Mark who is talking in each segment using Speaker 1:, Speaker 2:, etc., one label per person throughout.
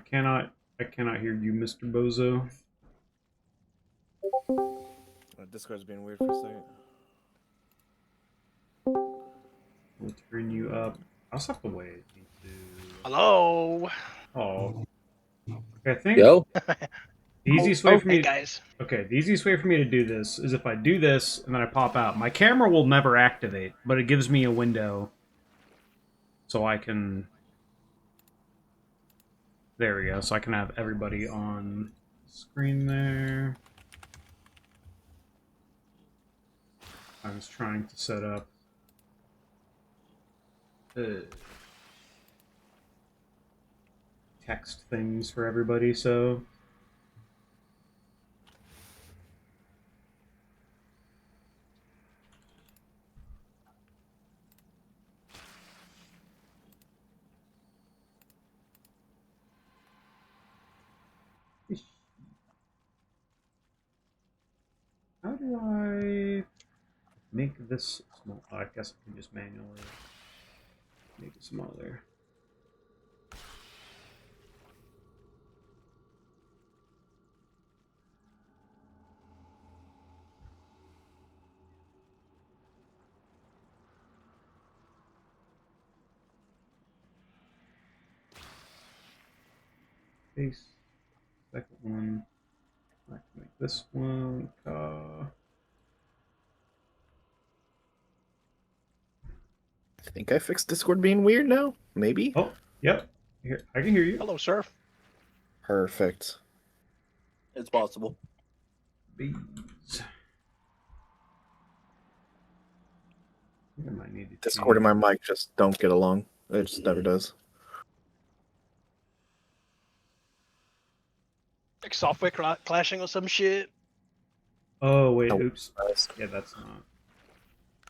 Speaker 1: cannot hear you, Mr. Bozo.
Speaker 2: Discord's being weird for a second.
Speaker 1: We'll turn you up. I also have to wait.
Speaker 3: Hello.
Speaker 1: Oh. Okay, I think
Speaker 4: Yo.
Speaker 1: the easiest way for me.
Speaker 3: Hey guys.
Speaker 1: Okay, the easiest way for me to do this is if I do this and then I pop out. My camera will never activate, but it gives me a window, so I can. There we go. So I can have everybody on screen there. I was trying to set up. Text things for everybody, so how do I make this small? I guess I can just manually make it smaller. Face. Second one. I can make this one.
Speaker 4: I think I fixed Discord being weird now. Maybe.
Speaker 1: Oh, yep. Here, I can hear you.
Speaker 3: Hello, sir.
Speaker 4: Perfect.
Speaker 5: It's possible.
Speaker 1: Baze. I might need to
Speaker 4: Discord and my mic just don't get along. It just never does.
Speaker 3: Like software clashing or some shit.
Speaker 1: Oh wait,
Speaker 4: Nope.
Speaker 1: oops. Yeah, that's not.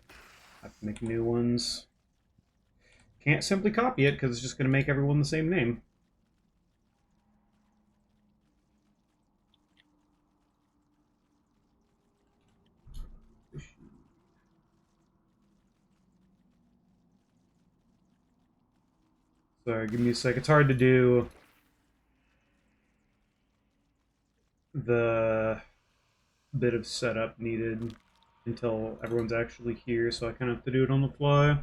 Speaker 1: I have to make new ones. Can't simply copy it because it's just going to make everyone the same name. Sorry, give me a sec. It's hard to do the bit of setup needed until everyone's actually here, so I kind of have to do it on the fly.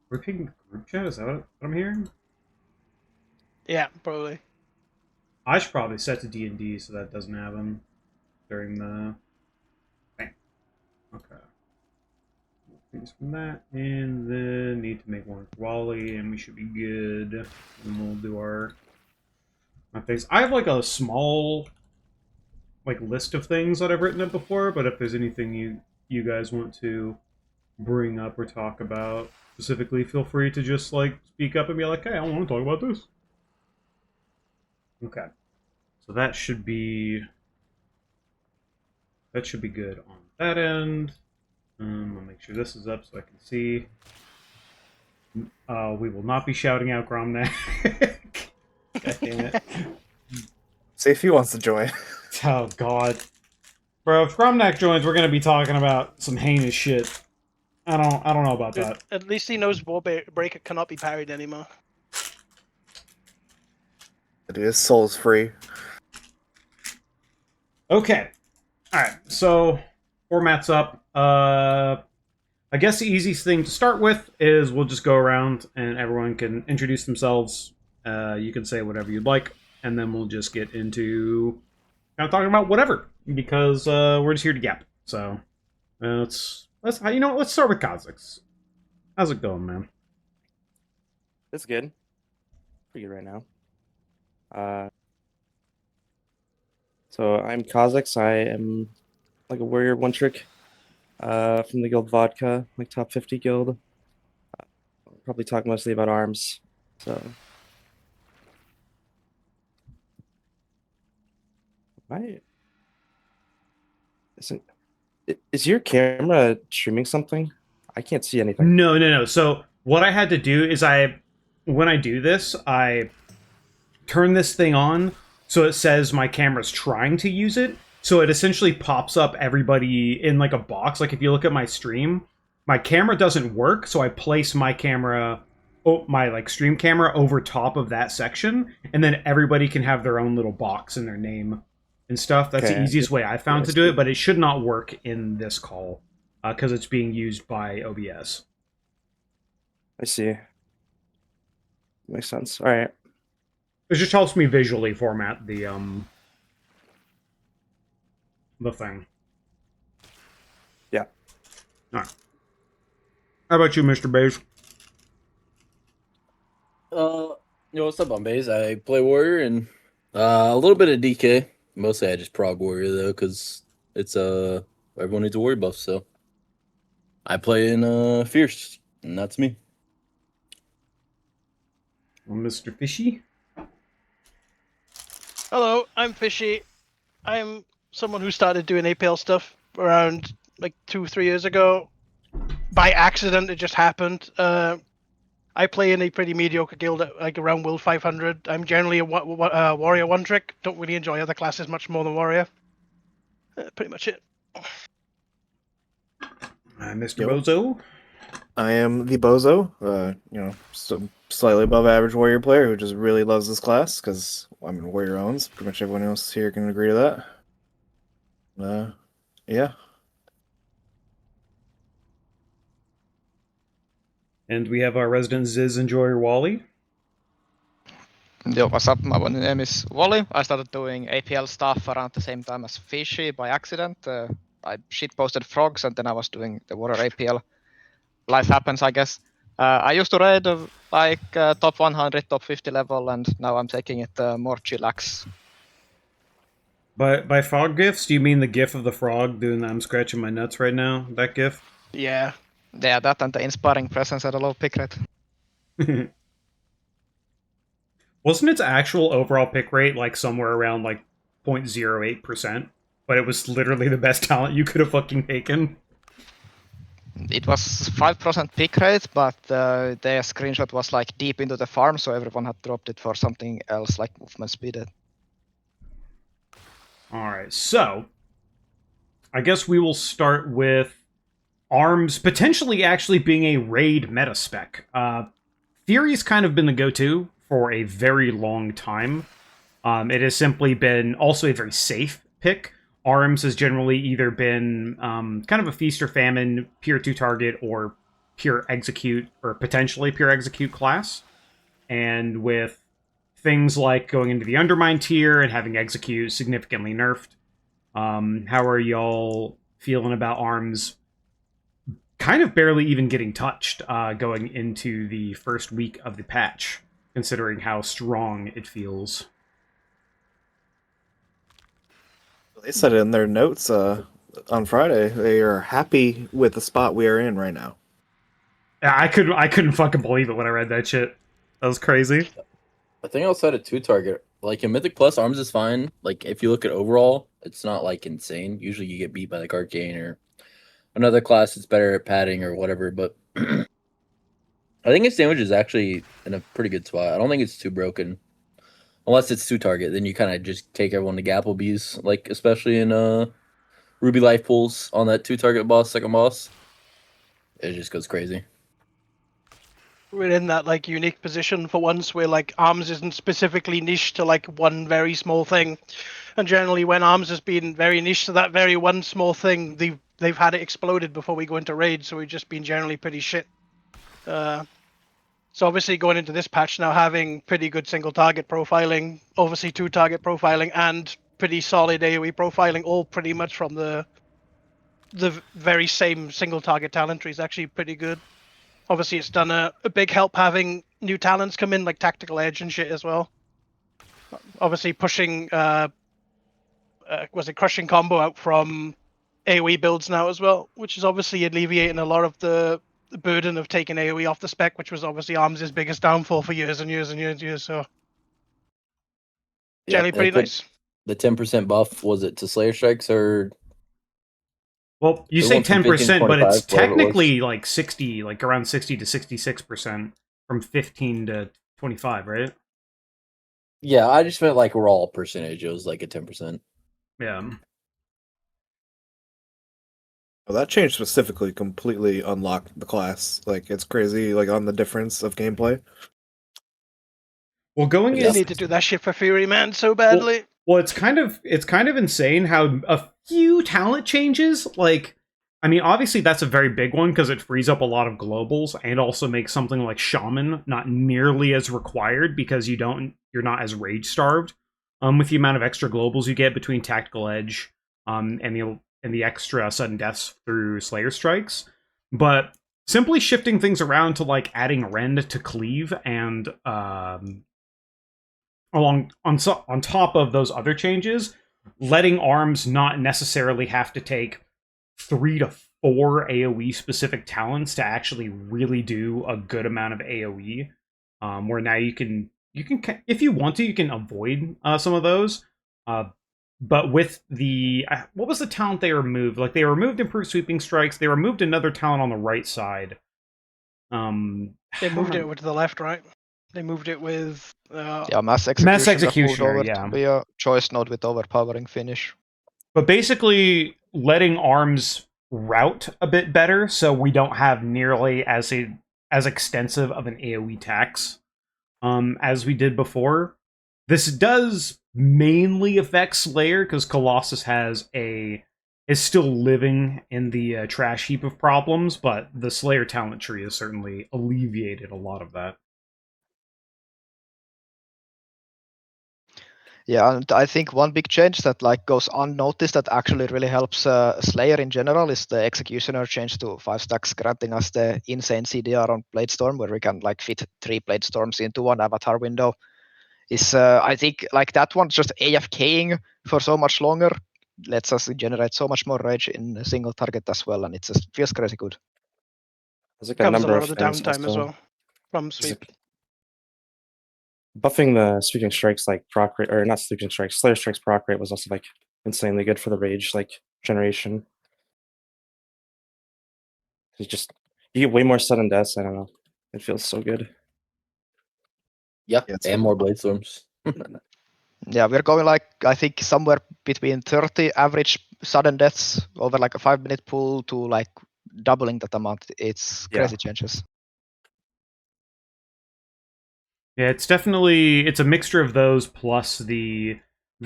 Speaker 1: We're picking group chat? Is that what I'm hearing?
Speaker 3: Yeah, probably.
Speaker 1: I should probably set to D&D so that doesn't happen during the... Okay. Things from that, and then need to make one for Walhe, and we should be good. And we'll do our things. I have like a small list of things that I've written up before, but if there's anything you guys want to bring up or talk about specifically, feel free to just speak up and be like, hey, I want to talk about this. Okay. So that should be good on that end. I'll make sure this is up so I can see. We will not be shouting out Gromnak. God damn it.
Speaker 4: See if he wants to join.
Speaker 1: Oh, God. Bro, if Gromnak joins, we're going to be talking about some heinous shit. I don't know about that.
Speaker 3: At least he knows War Breaker cannot be parried anymore.
Speaker 4: It is souls free.
Speaker 1: Okay. Alright, so format's up. I guess the easiest thing to start with is we'll just go around and everyone can introduce themselves. You can say whatever you'd like, and then we'll just get into kind of talking about whatever, because we're just here to gap. So let's let's start with Khazix. How's it going, man?
Speaker 5: It's good. Pretty good right now. So I'm Khazix. I am like a warrior one trick from the guild Vodka, like top 50 guild. probably talk mostly about arms. So why isn't is your camera streaming something? I can't see anything.
Speaker 1: No. So what I had to do is when I do this, I turn this thing on so it says my camera's trying to use it. So it essentially pops up everybody in like a box. Like if you look at my stream, my camera doesn't work, so I place my camera, my like stream camera over top of that section, and then everybody can have their own little box and their name and stuff. That's the
Speaker 5: Okay.
Speaker 1: easiest way I found to do it, but it should not work in this call because it's being used by OBS.
Speaker 5: I see. Makes sense. All right.
Speaker 1: It just helps me visually format the thing.
Speaker 5: Yeah.
Speaker 1: All right. How about you, Mr. Baze?
Speaker 6: What's up? I'm Baze. I play Warrior and a little bit of DK. Mostly I just prog Warrior though, because it's everyone needs a Warrior buff, so I play in Fierce, and that's me.
Speaker 1: Well, Mr. Fishy?
Speaker 3: Hello, I'm Fishy. I'm someone who started doing APL stuff around like 2-3 years ago. By accident, it just happened. I play in a pretty mediocre guild at like around World 500. I'm generally a Warrior one trick. Don't really enjoy other classes much more than Warrior. Pretty much it.
Speaker 1: Mr.
Speaker 4: Yep.
Speaker 1: Bozo?
Speaker 4: I am the Bozo, some slightly above average warrior player who just really loves this class because I'm in warrior owns. Pretty much everyone else here can agree to that. Yeah.
Speaker 1: And we have our resident Ziz enjoyer, Walhe.
Speaker 7: Yo, what's up? My name is Walhe. I started doing APL stuff around the same time as Fishy by accident. I shitposted frogs and then I was doing the water APL. Life happens, I guess. I used to raid top 100, top 50 level, and now I'm taking it more chillax.
Speaker 1: By frog gifs, do you mean the gif of the frog doing the I'm scratching my nuts right now? That gif?
Speaker 3: Yeah.
Speaker 7: Yeah, that and the inspiring presence at a low pick rate.
Speaker 1: Wasn't its actual overall pick rate like somewhere around like 0.08%? But it was literally the best talent you could have fucking taken.
Speaker 7: It was 5% pick rate, but the screenshot was like deep into the farm, so everyone had dropped it for something else like movement speed.
Speaker 1: Alright, so I guess we will start with arms potentially actually being a raid meta spec. Fury's kind of been the go-to for a very long time. It has simply been also a very safe pick. Arms has generally either been kind of a feast or famine, pure 2 target, or pure execute, or potentially pure execute class. And with things like going into the Undermine tier and having execute significantly nerfed, how are y'all feeling about arms kind of barely even getting touched going into the first week of the patch, considering how strong it feels?
Speaker 4: They said it in their notes on Friday. They are happy with the spot we are in right now.
Speaker 1: I couldn't fucking believe it when I read that shit. That was crazy.
Speaker 6: I think outside of 2 target, like in Mythic Plus, arms is fine. Like if you look at overall, it's not like insane. Usually you get beat by like Arcane or another class that's better at padding or whatever, but I think its damage is actually in a pretty good spot. I don't think it's too broken. Unless it's 2 target, then you kind of just take everyone to Gapplebees, like especially in Ruby life pools on that 2 target boss, second boss. It just goes crazy.
Speaker 3: We're in that like unique position for once where like arms isn't specifically niche to like one very small thing, and generally when arms has been very niche to that very one small thing, they've had it exploded before we go into raid, so we've just been generally pretty shit. So obviously going into this patch now having pretty good single target profiling, obviously 2 target profiling, and pretty solid AoE profiling, all pretty much from the very same single target talent tree is actually pretty good. Obviously it's done a big help having new talents come in like Tactical Edge and shit as well. Obviously pushing Crushing Combo out from AoE builds now as well, which is obviously alleviating a lot of the the burden of taking AoE off the spec, which was obviously Arms' biggest downfall for years and years and years and years. So generally pretty nice.
Speaker 6: The 10% buff, was it to Slayer Strikes or?
Speaker 1: Well, you
Speaker 6: It
Speaker 1: say
Speaker 6: went from 15 to
Speaker 1: 10%, but it's
Speaker 6: 25, whatever it was.
Speaker 1: technically like 60, like around 60 to 66% from 15 to 25, right?
Speaker 6: Yeah, I just meant like raw percentage. It was like a 10%.
Speaker 1: Yeah.
Speaker 4: Well, that change specifically completely unlocked the class. Like, it's crazy, like, on the difference of gameplay.
Speaker 1: Well, going
Speaker 3: You
Speaker 1: in,
Speaker 3: need to do that shit for Fury, man, so badly.
Speaker 1: well, it's kind of insane how a few talent changes, like, I mean, obviously that's a very big one because it frees up a lot of globals and also makes something like Shaman not nearly as required because you're not as rage starved with the amount of extra globals you get between Tactical Edge and the extra sudden deaths through Slayer Strikes. But simply shifting things around to like adding Rend to Cleave and on top of those other changes, letting Arms not necessarily have to take 3 to 4 AoE specific talents to actually really do a good amount of AoE. Where now you can if you want to, you can avoid some of those. But with the what was the talent they removed? Like they removed improved sweeping strikes. They removed another talent on the right side.
Speaker 3: They moved it to the left, right? They moved it with
Speaker 7: Yeah, mass execution.
Speaker 1: Mass executioner,
Speaker 7: Over
Speaker 1: yeah.
Speaker 7: to be a choice node with overpowering finish.
Speaker 1: But basically, letting Arms route a bit better, so we don't have nearly as extensive of an AoE tax as we did before. This does mainly affect Slayer because Colossus is still living in the trash heap of problems, but the Slayer talent tree has certainly alleviated a lot of that.
Speaker 7: Yeah, and I think one big change that like goes unnoticed that actually really helps Slayer in general is the Executioner change to 5 stacks, granting us the insane CDR on Bladestorm, where we can like fit 3 Bladestorms into one avatar window. Is I think like that one just AFKing for so much longer lets us generate so much more rage in a single target as well, and it just feels crazy good.
Speaker 5: There's like a
Speaker 3: comes a
Speaker 5: number
Speaker 3: lot
Speaker 5: of
Speaker 3: of the
Speaker 5: things
Speaker 3: downtime as
Speaker 5: also.
Speaker 3: well from sweep.
Speaker 5: Buffing the sweeping strikes like proc rate, or not sweeping strikes, Slayer strikes proc rate was also like insanely good for the rage like generation. You get way more sudden deaths. I don't know. It feels so good.
Speaker 6: Yeah,
Speaker 4: Yeah, it's
Speaker 6: and more Blade Storms.
Speaker 7: Yeah, we're going like I think somewhere between 30 average sudden deaths over like a 5-minute pool to like doubling that amount. It's crazy changes.
Speaker 1: Yeah, it's a mixture of those plus the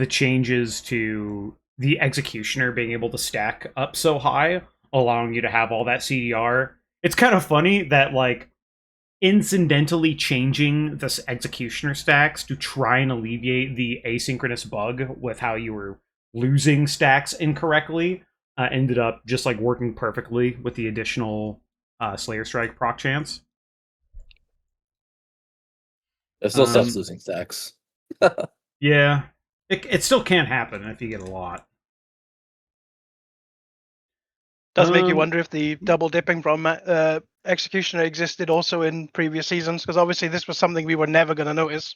Speaker 1: changes to the executioner being able to stack up so high, allowing you to have all that CDR. It's kind of funny that like incidentally changing this executioner stacks to try and alleviate the asynchronous bug with how you were losing stacks incorrectly ended up just like working perfectly with the additional Slayer Strike proc chance.
Speaker 6: It still sucks losing stacks.
Speaker 1: Yeah, it still can happen if you get a lot.
Speaker 3: Does make you wonder if the double dipping from Executioner existed also in previous seasons, because obviously this was something we were never going to notice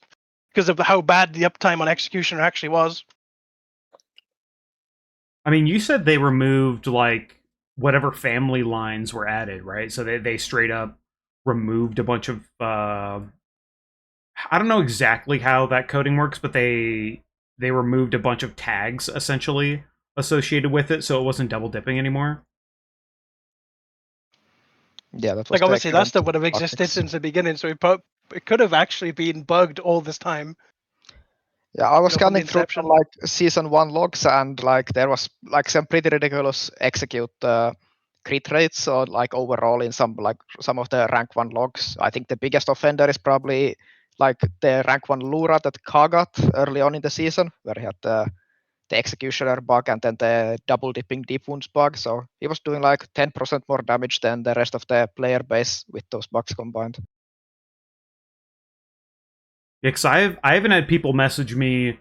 Speaker 3: because of how bad the uptime on Executioner actually was.
Speaker 1: I mean, you said they removed like whatever family lines were added, right? So they straight up removed a bunch of I don't know exactly how that coding works, but they removed a bunch of tags essentially associated with it, so it wasn't double dipping anymore.
Speaker 7: Yeah, that was
Speaker 3: like obviously that stuff would have
Speaker 7: Khazix.
Speaker 3: existed since the beginning, so it could have actually been bugged all this time.
Speaker 7: Yeah, I was
Speaker 3: from the
Speaker 7: scanning through
Speaker 3: inception.
Speaker 7: like season 1 logs, and like there was like some pretty ridiculous execute crit rates, or like overall in some of the rank 1 logs. I think the biggest offender is probably like the rank 1 Lura that Ka got early on in the season, where he had the executioner bug and then the double dipping deep wounds bug. So he was doing like 10% more damage than the rest of the player base with those bugs combined.
Speaker 1: Yeah, because I haven't had people message me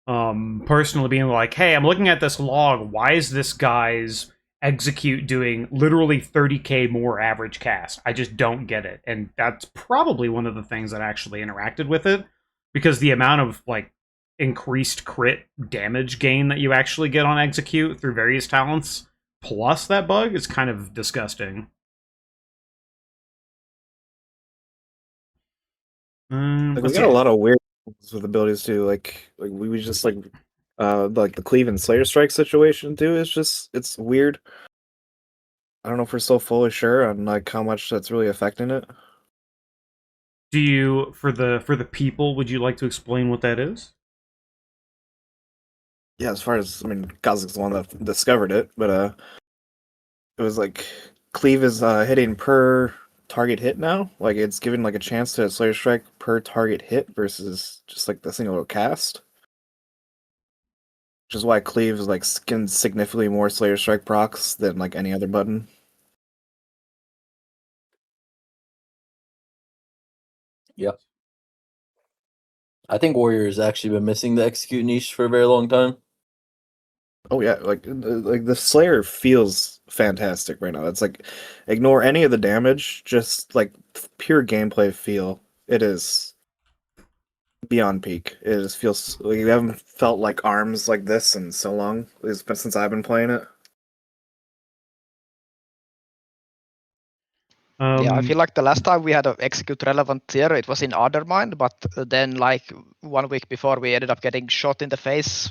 Speaker 1: personally being like, hey, I'm looking at this log, why is this guy's execute doing literally 30k more average cast. I just don't get it. And that's probably one of the things that actually interacted with it, because the amount of like increased crit damage gain that you actually get on execute through various talents plus that bug is kind of disgusting.
Speaker 4: Like, we
Speaker 1: Let's
Speaker 4: got
Speaker 1: see.
Speaker 4: a lot of weird things with abilities too. Like we just like the cleave and Slayer strike situation too. It's weird. I don't know if we're still fully sure on like how much that's really affecting it.
Speaker 1: Do you, for the people, would you like to explain what that is?
Speaker 4: Yeah, as far as I mean, Khazix is the one that discovered it, but it was like cleave is hitting per target hit now. Like it's giving like a chance to Slayer strike per target hit versus just like the single cast. Which is why cleave is like significantly more Slayer strike procs than like any other button.
Speaker 6: Yep. I think Warrior has actually been missing the execute niche for a very long time.
Speaker 4: Oh yeah, like the Slayer feels fantastic right now. It's like ignore any of the damage, just like pure gameplay feel. It is beyond peak. It just feels like you haven't felt like arms like this in so long. It's been since I've been playing it.
Speaker 7: Yeah, I feel like the last time we had an execute relevant tier, it was in Undermine, but then like 1 week before we ended up getting shot in the face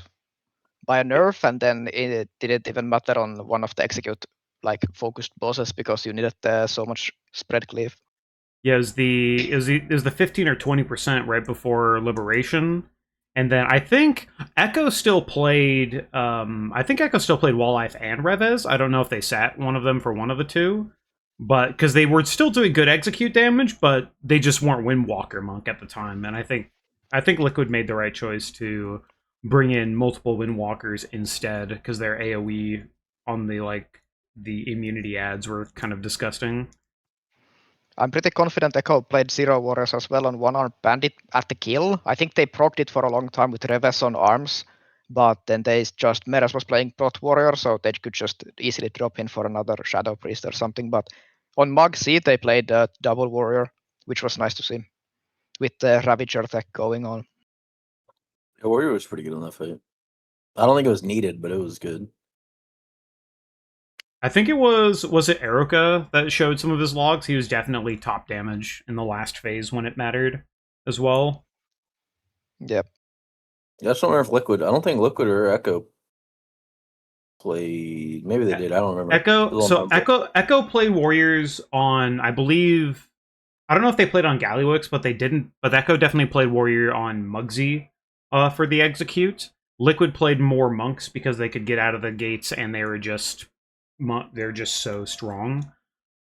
Speaker 7: by a nerf, and then it didn't even matter on one of the execute like focused bosses because you needed so much spread cleave.
Speaker 1: Yeah, is the 15 or 20% right before Liberation, and then I think Echo still played. I think Echo still played Walleye and Revez. I don't know if they sat one of them for one of the two, but because they were still doing good execute damage, but they just weren't Windwalker Monk at the time. And I think Liquid made the right choice to bring in multiple Windwalkers instead, because their AOE on the immunity ads were kind of disgusting.
Speaker 7: I'm pretty confident Echo played Zero Warriors as well on one arm bandit at the kill. I think they procced it for a long time with Reves on arms, but then they just Meres was playing Prot Warrior, so they could just easily drop in for another Shadow Priest or something. But on Mag C they played Double Warrior, which was nice to see, with the Ravager tech going on.
Speaker 6: The Warrior was pretty good on that fight. I don't think it was needed, but it was good.
Speaker 1: I think it was it Eruka that showed some of his logs? He was definitely top damage in the last phase when it mattered as well.
Speaker 7: Yep.
Speaker 6: I just don't remember if Liquid. I don't think Liquid or Echo played. Maybe they did. I don't remember.
Speaker 1: Echo played Warriors on, I believe. I don't know if they played on Gallywix, but they didn't. But Echo definitely played Warrior on Muggsy for the execute. Liquid played more monks because they could get out of the gates and they're just so strong.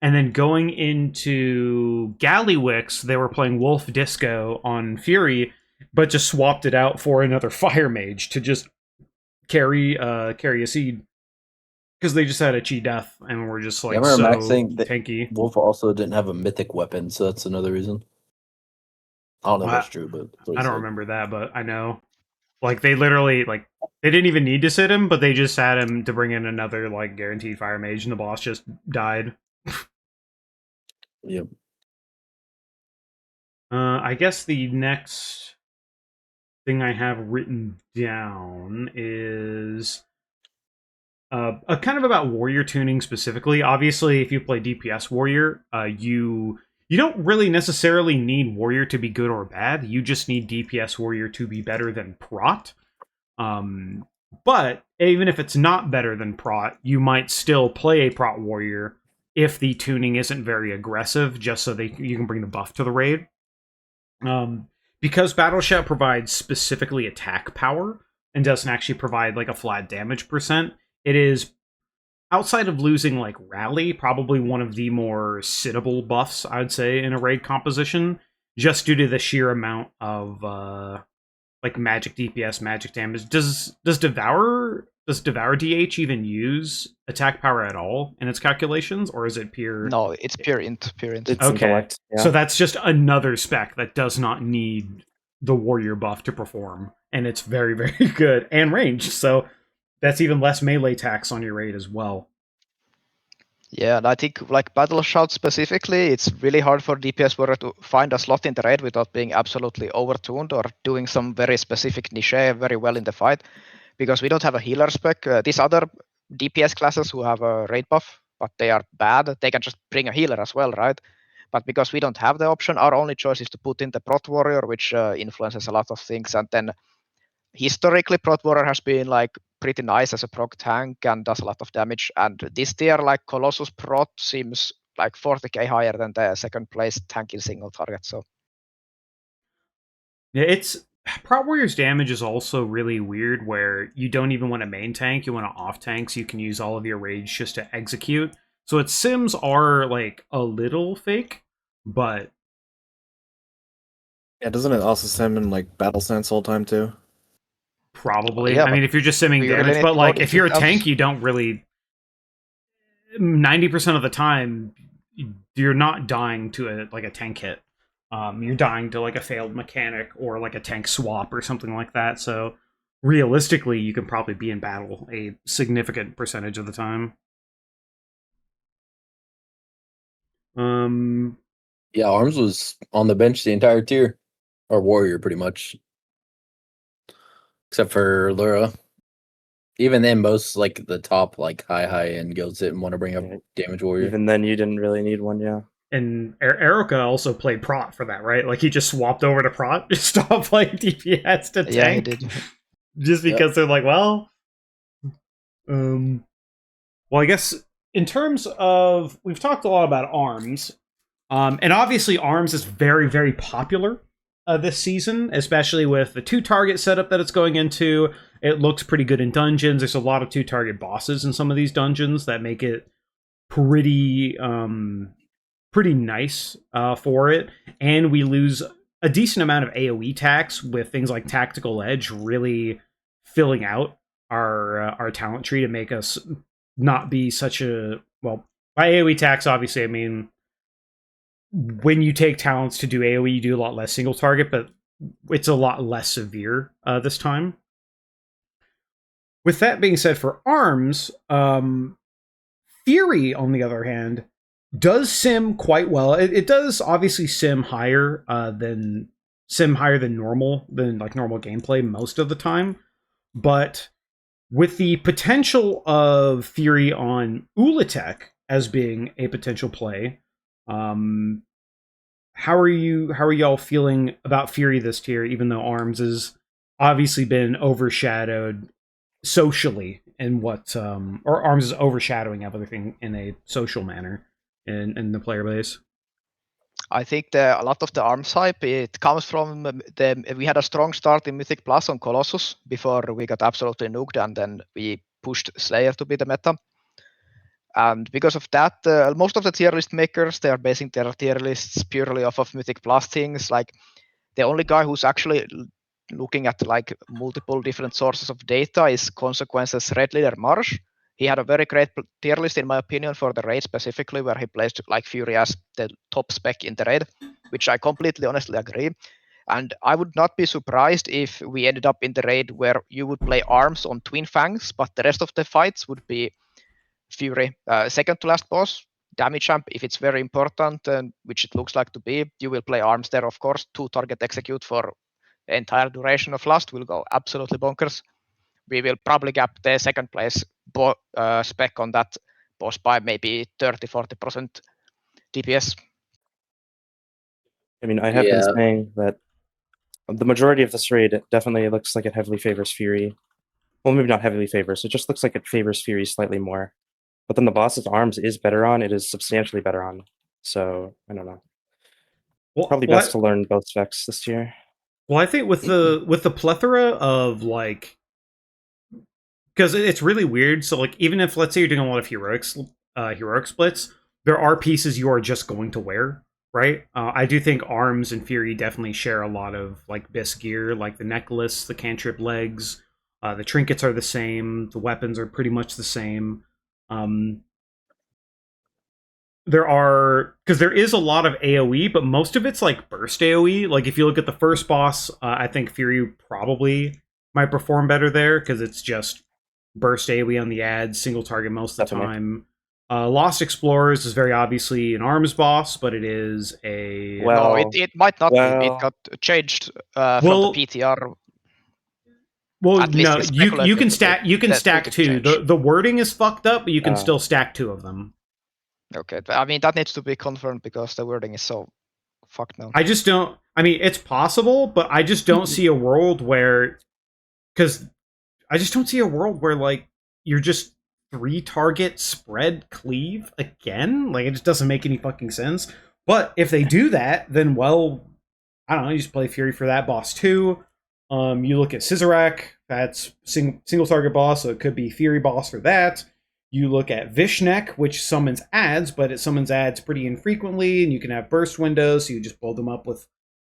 Speaker 1: And then going into Gallywix, they were playing Wolf Disco on Fury, but just swapped it out for another Fire Mage to just carry a seed, because they just had a chi death and were just like,
Speaker 6: I remember
Speaker 1: so
Speaker 6: Max saying that
Speaker 1: tanky.
Speaker 6: Wolf also didn't have a mythic weapon, so that's another reason. I don't know if that's true, but
Speaker 1: I don't remember that, but I know. Like, they literally, like, they didn't even need to sit him, but they just sat him to bring in another, like, guaranteed Fire Mage, and the boss just died.
Speaker 6: Yep.
Speaker 1: I guess the next thing I have written down is a kind of about warrior tuning specifically. Obviously, if you play DPS warrior, you don't really necessarily need warrior to be good or bad. You just need DPS warrior to be better than prot. But even if it's not better than prot, you might still play a prot warrior if the tuning isn't very aggressive, just so you can bring the buff to the raid. Because Battle Shout provides specifically attack power and doesn't actually provide like a flat damage percent, it is, outside of losing like Rally, probably one of the more sittable buffs, I would say, in a raid composition, just due to the sheer amount of like magic DPS, magic damage. Does Devour DH even use attack power at all in its calculations, or is it pure?
Speaker 7: No, it's pure int.
Speaker 5: It's
Speaker 1: Okay,
Speaker 5: intellect. Yeah.
Speaker 1: so that's just another spec that does not need the warrior buff to perform, and it's very, very good and ranged. So that's even less melee tax on your raid as well.
Speaker 7: Yeah, and I think like Battle Shout specifically, it's really hard for DPS warrior to find a slot in the raid without being absolutely overtuned or doing some very specific niche very well in the fight, because we don't have a healer spec. These other DPS classes who have a raid buff, but they are bad, they can just bring a healer as well, right? But because we don't have the option, our only choice is to put in the Prot Warrior, which influences a lot of things, and then historically Prot Warrior has been like pretty nice as a proc tank and does a lot of damage, and this tier like Colossus Prot seems like 40k higher than the second place tank in single target. So
Speaker 1: Yeah, it's Prot Warrior's damage is also really weird where you don't even want a main tank, you want to off tank so you can use all of your rage just to execute. So its sims are like a little fake, but
Speaker 4: Yeah, doesn't it also sim in like battle stance all time too?
Speaker 1: probably.
Speaker 7: yeah,
Speaker 1: I mean, if you're just simming
Speaker 7: we really
Speaker 1: damage,
Speaker 7: need
Speaker 1: but like
Speaker 7: loading
Speaker 1: if you're a
Speaker 7: systems.
Speaker 1: tank, you don't really 90% of the time you're not dying to a tank hit. You're dying to like a failed mechanic or like a tank swap or something like that. So realistically, you can probably be in battle a significant percentage of the time. Um,
Speaker 6: Yeah, Arms was on the bench the entire tier, or Warrior pretty much, except for Lura. Even then, most like the top like high end guilds didn't want to bring up
Speaker 5: Yeah.
Speaker 6: Damage Warrior.
Speaker 5: Even then, you didn't really need one. Yeah.
Speaker 1: and Erica also played Prot for that, right? Like he just swapped over to Prot, just stopped playing DPS to tank.
Speaker 7: Yeah, he did.
Speaker 1: Just because they're like, well, well, I guess in terms of we've talked a lot about arms, and obviously arms is very, very popular this season, especially with the 2-target setup that it's going into. It looks pretty good in dungeons. There's a lot of 2-target bosses in some of these dungeons that make it pretty pretty nice for it, and we lose a decent amount of AoE tax with things like Tactical Edge really filling out our talent tree to make us not be such a well. By AoE tax, obviously, I mean when you take talents to do AoE, you do a lot less single target, but it's a lot less severe this time. With that being said, for arms, Fury, on the other hand, does sim quite well. It does obviously sim higher than normal gameplay most of the time, but with the potential of Fury on Ulatek as being a potential play, how are y'all feeling about Fury this tier? Even though Arms has obviously been overshadowed socially in what or Arms is overshadowing everything in a social manner in the player base.
Speaker 7: I think a lot of the arms hype it comes from we had a strong start in Mythic Plus on Colossus before we got absolutely nuked, and then we pushed Slayer to be the meta. And because of that, most of the tier list makers they are basing their tier lists purely off of Mythic Plus things. Like the only guy who's actually looking at like multiple different sources of data is Consequences Red Leader Marsh. He had a very great tier list, in my opinion, for the raid specifically, where he placed like Fury as the top spec in the raid, which I completely honestly agree. And I would not be surprised if we ended up in the raid where you would play Arms on Twin Fangs, but the rest of the fights would be Fury. Second to last boss, damage amp, if it's very important, which it looks like to be, you will play Arms there, of course. 2-target execute for the entire duration of Lust will go absolutely bonkers. We will probably gap the second place spec on that boss by maybe 30-40% DPS.
Speaker 5: I mean, I have been saying that the majority of this raid definitely looks like it heavily favors Fury. Well, maybe not heavily favors. It just looks like it favors Fury slightly more. But then the boss's arms is better on. It is substantially better on. So I don't know. Probably best to learn both specs this year.
Speaker 1: Well, I think with the plethora of like, because it's really weird. So like, even if let's say you're doing a lot of heroic splits, there are pieces you are just going to wear, right? I do think Arms and Fury definitely share a lot of like BIS gear, like the necklace, the cantrip legs, the trinkets are the same, the weapons are pretty much the same. There are because there is a lot of AoE, but most of it's like burst AoE. Like if you look at the first boss, I think Fury probably might perform better there because it's just burst AoE on the ads, single target most of the time. Lost Explorers is very obviously an arms boss, but it is a
Speaker 5: Well,
Speaker 7: No, it might not be. It
Speaker 5: well,
Speaker 7: got changed from
Speaker 1: Well-
Speaker 7: the PTR.
Speaker 1: well,
Speaker 7: At least
Speaker 1: no,
Speaker 7: it's
Speaker 1: you
Speaker 7: speculated
Speaker 1: can
Speaker 7: that
Speaker 1: stack
Speaker 7: that
Speaker 1: stack
Speaker 7: could
Speaker 1: two.
Speaker 7: change.
Speaker 1: The wording is fucked up, but you can
Speaker 5: Uh.
Speaker 1: still stack two of them.
Speaker 7: Okay, I mean that needs to be confirmed because the wording is so fucked now.
Speaker 1: I just don't. I mean, it's possible, but I just don't see a world where, because I just don't see a world where like you're just 3-target spread cleave again. Like it just doesn't make any fucking sense. But if they do that, then well, I don't know. You just play Fury for that boss too. You look at Scissorak, that's single target boss, so it could be Fury boss for that. You look at Vishnek, which summons ads, but it summons ads pretty infrequently, and you can have burst windows, so you just blow them up with.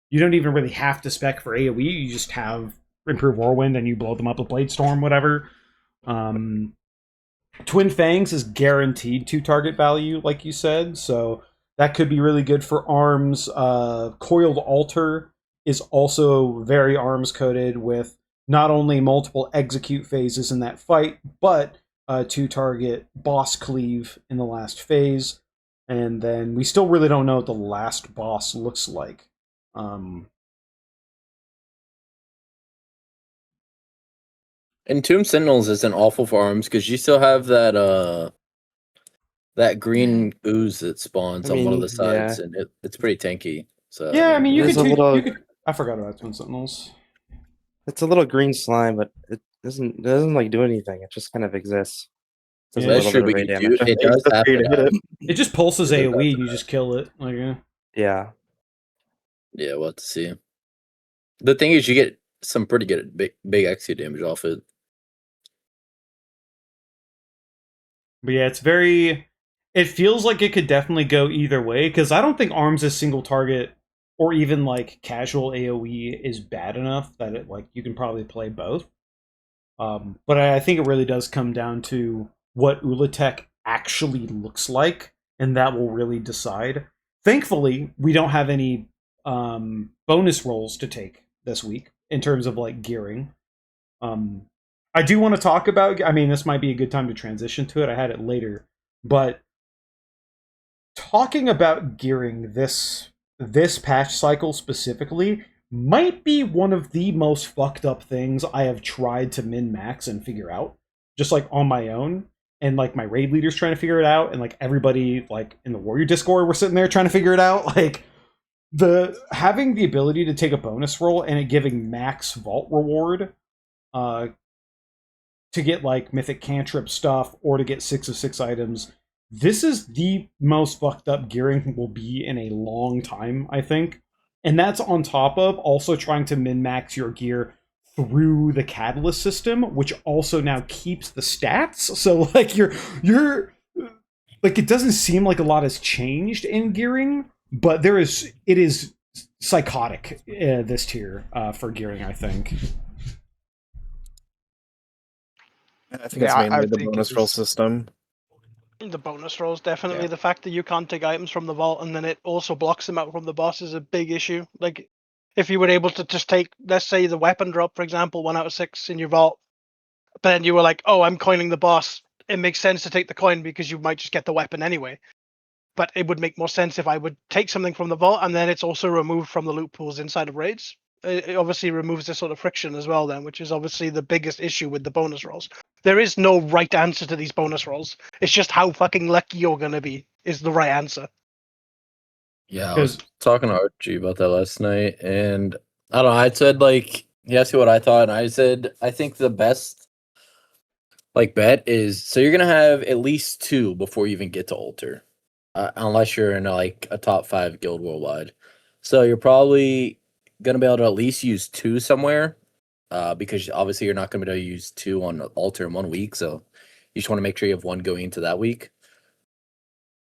Speaker 1: You don't even really have to spec for AoE, you just have Improve Whirlwind and you blow them up with Blade Storm, whatever. Twin Fangs is guaranteed 2-target value, like you said, so that could be really good for arms. Coiled Altar is also very arms coded with not only multiple execute phases in that fight, but 2-target boss cleave in the last phase. And then we still really don't know what the last boss looks like.
Speaker 6: Entomb Sentinels isn't awful for arms because you still have that that green ooze that spawns
Speaker 5: I
Speaker 6: on one of
Speaker 5: mean,
Speaker 6: the sides,
Speaker 5: yeah.
Speaker 6: and it's pretty tanky. So
Speaker 1: Yeah, I mean, you
Speaker 5: There's
Speaker 1: could,
Speaker 5: a little-
Speaker 1: you could. I forgot about Twin Sentinels.
Speaker 5: It's a little green slime, but it doesn't like do anything. It just kind of exists. Does
Speaker 1: Yeah,
Speaker 5: a
Speaker 6: that's
Speaker 5: little
Speaker 6: true,
Speaker 5: bit of
Speaker 6: but
Speaker 5: raid
Speaker 6: you do,
Speaker 5: damage.
Speaker 6: it does
Speaker 4: It's
Speaker 6: have
Speaker 4: free to hit
Speaker 6: to
Speaker 4: it.
Speaker 1: It just pulses
Speaker 6: It does
Speaker 1: AoE,
Speaker 6: have
Speaker 1: and you
Speaker 6: to
Speaker 1: just kill it. Like,
Speaker 5: Yeah.
Speaker 6: Yeah, we'll have to see. The thing is, you get some pretty good big XP damage off it.
Speaker 1: But yeah, it's very. It feels like it could definitely go either way because I don't think arms as single target or even like casual AOE is bad enough that it like you can probably play both. But I think it really does come down to what Ulatech actually looks like, and that will really decide. Thankfully, we don't have any bonus rolls to take this week in terms of like gearing. I do want to talk about. I mean, this might be a good time to transition to it. I had it later, but talking about gearing this patch cycle specifically might be one of the most fucked up things I have tried to min-max and figure out, just like on my own. And like my raid leaders trying to figure it out, and like everybody like in the Warrior Discord we're sitting there trying to figure it out. Like the having the ability to take a bonus roll and it giving max vault reward, to get like mythic cantrip stuff or to get 6 of 6 items. This is the most fucked up gearing will be in a long time, I think. And that's on top of also trying to min-max your gear through the catalyst system, which also now keeps the stats. So like you're like it doesn't seem like a lot has changed in gearing, but it is psychotic this tier for gearing, I think.
Speaker 4: I think it's
Speaker 3: Yeah,
Speaker 4: mainly
Speaker 3: I
Speaker 4: the
Speaker 3: think
Speaker 4: bonus
Speaker 3: it
Speaker 4: roll
Speaker 3: is-
Speaker 4: system.
Speaker 3: The bonus rolls, definitely.
Speaker 7: Yeah.
Speaker 3: The fact that you can't take items from the vault and then it also blocks them out from the boss is a big issue. Like, if you were able to just take, let's say, the weapon drop, for example, 1 out of 6 in your vault, but then you were like, oh, I'm coining the boss, it makes sense to take the coin because you might just get the weapon anyway. But it would make more sense if I would take something from the vault and then it's also removed from the loot pools inside of raids. It obviously removes this sort of friction as well then, which is obviously the biggest issue with the bonus rolls. There is no right answer to these bonus rolls. It's just how fucking lucky you're gonna be is the right answer.
Speaker 6: Yeah, I was talking to Archie about that last night, and I don't know. I said like he asked me what I thought, and I said I think the best like bet is so you're gonna have at least 2 before you even get to altar, unless you're in like a top 5 guild worldwide. So you're probably gonna be able to at least use 2 somewhere, because obviously you're not gonna be able to use 2 on altar in 1 week. So you just want to make sure you have 1 going into that week.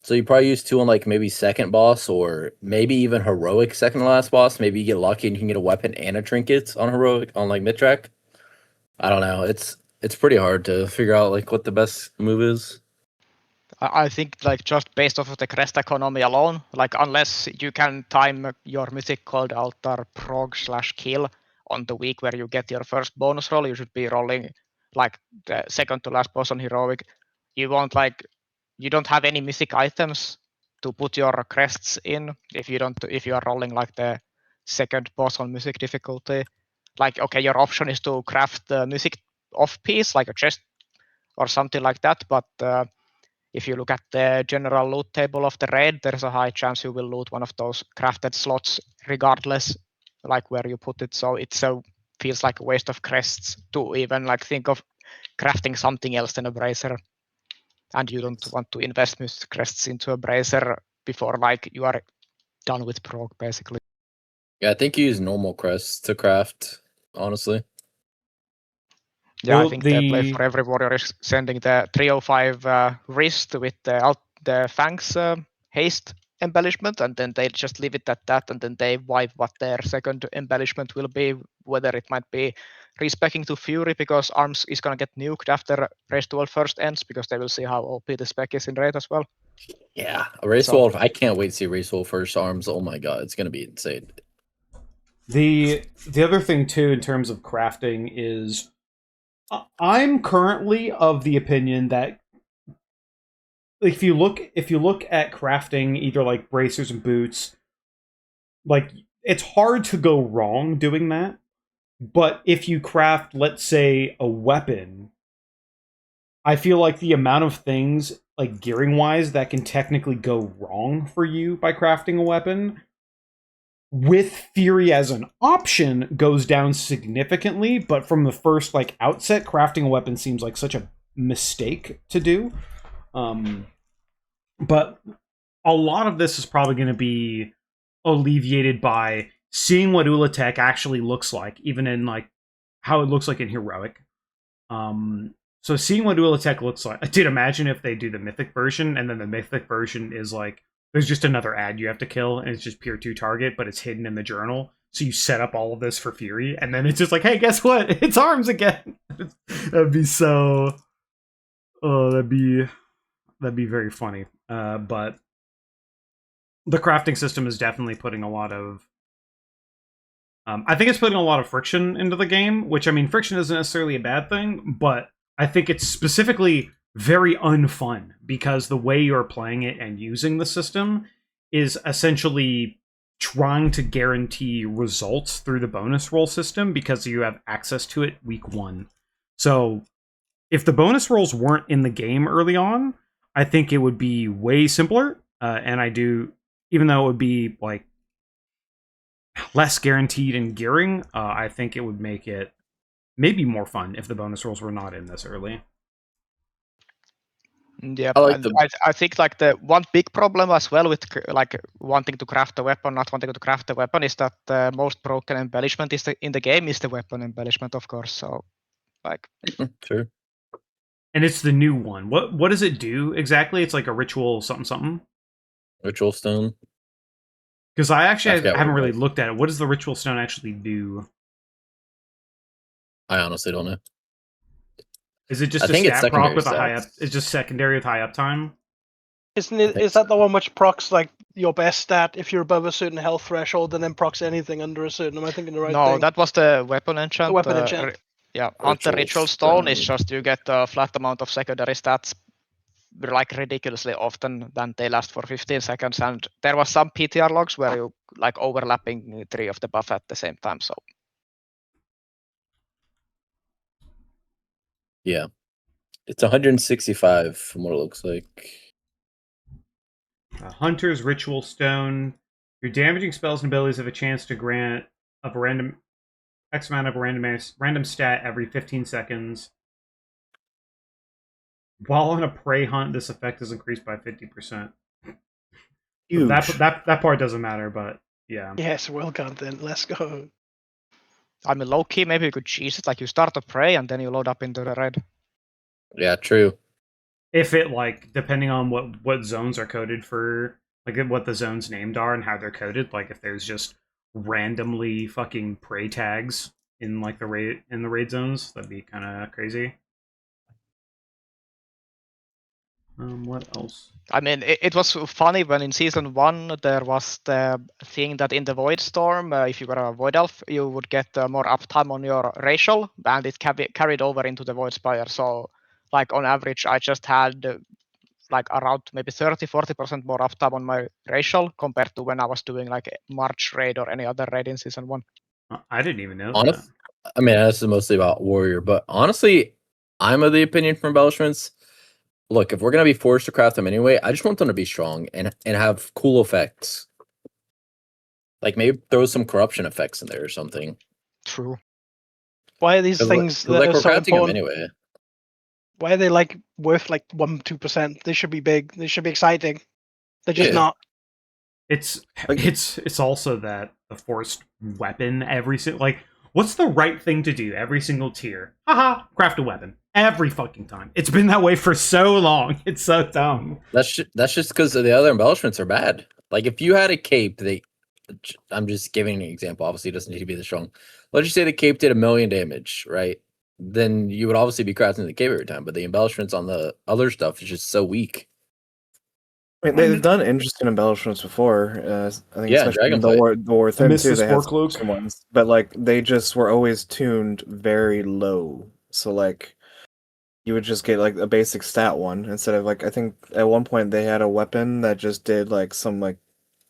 Speaker 6: So you probably use 2 on like maybe second boss or maybe even heroic second to last boss. Maybe you get lucky and you can get a weapon and a trinket on heroic on like mid track. I don't know. It's pretty hard to figure out like what the best move is.
Speaker 7: I think like just based off of the crest economy alone, like unless you can time your mythic called altar prog/kill on the week where you get your first bonus roll, you should be rolling like the second to last boss on heroic. You won't like you don't have any mythic items to put your crests in if you are rolling like the second boss on mythic difficulty. Like, okay, your option is to craft the mythic off piece like a chest or something like that, but if you look at the general loot table of the raid, there's a high chance you will loot one of those crafted slots regardless, like where you put it. So it feels like a waste of crests to even like think of crafting something else than a bracer. And you don't want to invest mythic crests into a bracer before like you are done with prog, basically.
Speaker 6: Yeah, I think you use normal crests to craft, honestly.
Speaker 7: Yeah,
Speaker 1: Well,
Speaker 7: I think the play for every warrior is sending the 305 wrist with the fangs haste embellishment, and then they just leave it at that, and then they wipe what their second embellishment will be, whether it might be respecking to Fury because Arms is gonna get nuked after Race 12 first ends, because they will see how OP the spec is in Raid as well.
Speaker 6: Yeah, a Race
Speaker 7: So-
Speaker 6: Wolf. I can't wait to see Race Wolf first arms. Oh my god, it's gonna be insane.
Speaker 1: The other thing too, in terms of crafting, is I'm currently of the opinion that if you look at crafting either like bracers and boots, like it's hard to go wrong doing that. But if you craft, let's say, a weapon, I feel like the amount of things, like gearing wise, that can technically go wrong for you by crafting a weapon with Fury as an option goes down significantly. But from the first like outset, crafting a weapon seems like such a mistake to do. But a lot of this is probably going to be alleviated by seeing what Ulatech actually looks like, even in like how it looks like in Heroic. So seeing what Ulatech looks like, dude, imagine if they do the Mythic version, and then the Mythic version is like there's just another ad you have to kill, and it's just pure 2-target, but it's hidden in the journal. So you set up all of this for Fury, and then it's just like, hey, guess what? It's Arms again. That'd be so. Oh, that'd be very funny. But the crafting system is definitely putting a lot of. I think it's putting a lot of friction into the game, which, I mean, friction isn't necessarily a bad thing, but I think it's specifically very unfun because the way you're playing it and using the system is essentially trying to guarantee results through the bonus roll system because you have access to it week 1. So if the bonus rolls weren't in the game early on, I think it would be way simpler. And I do, even though it would be like less guaranteed in gearing, I think it would make it maybe more fun if the bonus rolls were not in this early.
Speaker 7: Yeah,
Speaker 6: I like
Speaker 7: and
Speaker 6: the-
Speaker 7: I think like the one big problem as well with like wanting to craft a weapon, not wanting to craft a weapon, is that the most broken embellishment is in the game is the weapon embellishment, of course. So, like,
Speaker 6: Sure.
Speaker 1: And it's the new one. What does it do exactly? It's like a ritual something something.
Speaker 6: Ritual stone.
Speaker 1: Because I
Speaker 6: forgot what
Speaker 1: haven't
Speaker 6: it
Speaker 1: really
Speaker 6: was.
Speaker 1: looked at it. What does the ritual stone actually do?
Speaker 6: I honestly don't know.
Speaker 1: Is it just
Speaker 6: I
Speaker 1: a
Speaker 6: think it's
Speaker 1: stat proc
Speaker 6: secondary
Speaker 1: with a high up?
Speaker 6: stats.
Speaker 1: It's just secondary with high uptime.
Speaker 3: Isn't it?
Speaker 6: think
Speaker 3: Is that the one which procs like your best stat if you're above a certain health threshold, and then procs anything under a certain? Am I thinking the right
Speaker 7: no,
Speaker 3: thing?
Speaker 7: that was the weapon enchant.
Speaker 3: The weapon enchant.
Speaker 7: Yeah, Hunter
Speaker 6: Ritual
Speaker 7: Ritual Stone is
Speaker 6: Stone.
Speaker 7: just you get a flat amount of secondary stats like ridiculously often than they last for 15 seconds, and there was some PTR logs where you like overlapping 3 of the buff at the same time. So
Speaker 6: Yeah. It's 165 from what it looks like.
Speaker 1: Hunter's Ritual Stone. Your damaging spells and abilities have a chance to grant of a random X amount of a random stat every 15 seconds. While on a prey hunt, this effect is increased by 50%.
Speaker 4: Huge.
Speaker 1: That part doesn't matter, but yeah.
Speaker 3: Yes, well content. Let's go.
Speaker 7: I mean, low key, maybe you could cheese it like you start a prey and then you load up into the raid.
Speaker 6: Yeah, true.
Speaker 1: If it, like, depending on what zones are coded for, like what the zones named are and how they're coded, like if there's just randomly fucking prey tags in like the raid zones, that'd be kind of crazy. What else?
Speaker 7: I mean, it was funny when in season 1 there was the thing that in the Void Storm, if you were a Void Elf, you would get more uptime on your racial, and it carried over into the Void Spire. So, like on average, I just had like around maybe 30-40% more uptime on my racial compared to when I was doing like a March raid or any other raid in season 1.
Speaker 1: I didn't even know
Speaker 6: Honest,
Speaker 1: that.
Speaker 6: I mean, this is mostly about warrior, but honestly, I'm of the opinion for embellishments. Look, if we're gonna be forced to craft them anyway, I just want them to be strong and have cool effects. Like maybe throw some corruption effects in there or something.
Speaker 7: True.
Speaker 3: Why are these
Speaker 6: 'Cause,
Speaker 3: things that
Speaker 6: like
Speaker 3: are
Speaker 6: we're
Speaker 3: so
Speaker 6: crafting them
Speaker 3: important?
Speaker 6: anyway.
Speaker 3: Why are they like worth like 1-2%? They should be big. They should be exciting. They're just
Speaker 6: Yeah.
Speaker 3: not.
Speaker 1: It's
Speaker 4: Like-
Speaker 1: it's also that the forced weapon every single like what's the right thing to do every single tier? Haha, craft a weapon every fucking time. It's been that way for so long. It's so dumb.
Speaker 6: That's just because the other embellishments are bad. Like if you had a cape, I'm just giving an example. Obviously, it doesn't need to be this strong. Let's just say the cape did 1 million damage, right? Then you would obviously be crafting the cape every time. But the embellishments on the other stuff is just so weak.
Speaker 4: I mean, they've done interesting embellishments before. I think
Speaker 6: Yeah,
Speaker 4: especially in
Speaker 6: Dragonflight.
Speaker 4: the War Thin too.
Speaker 1: Missus
Speaker 4: They had
Speaker 1: Workload.
Speaker 4: some ones, but like they just were always tuned very low. So like you would just get like a basic stat one instead of like I think at one point they had a weapon that just did like some like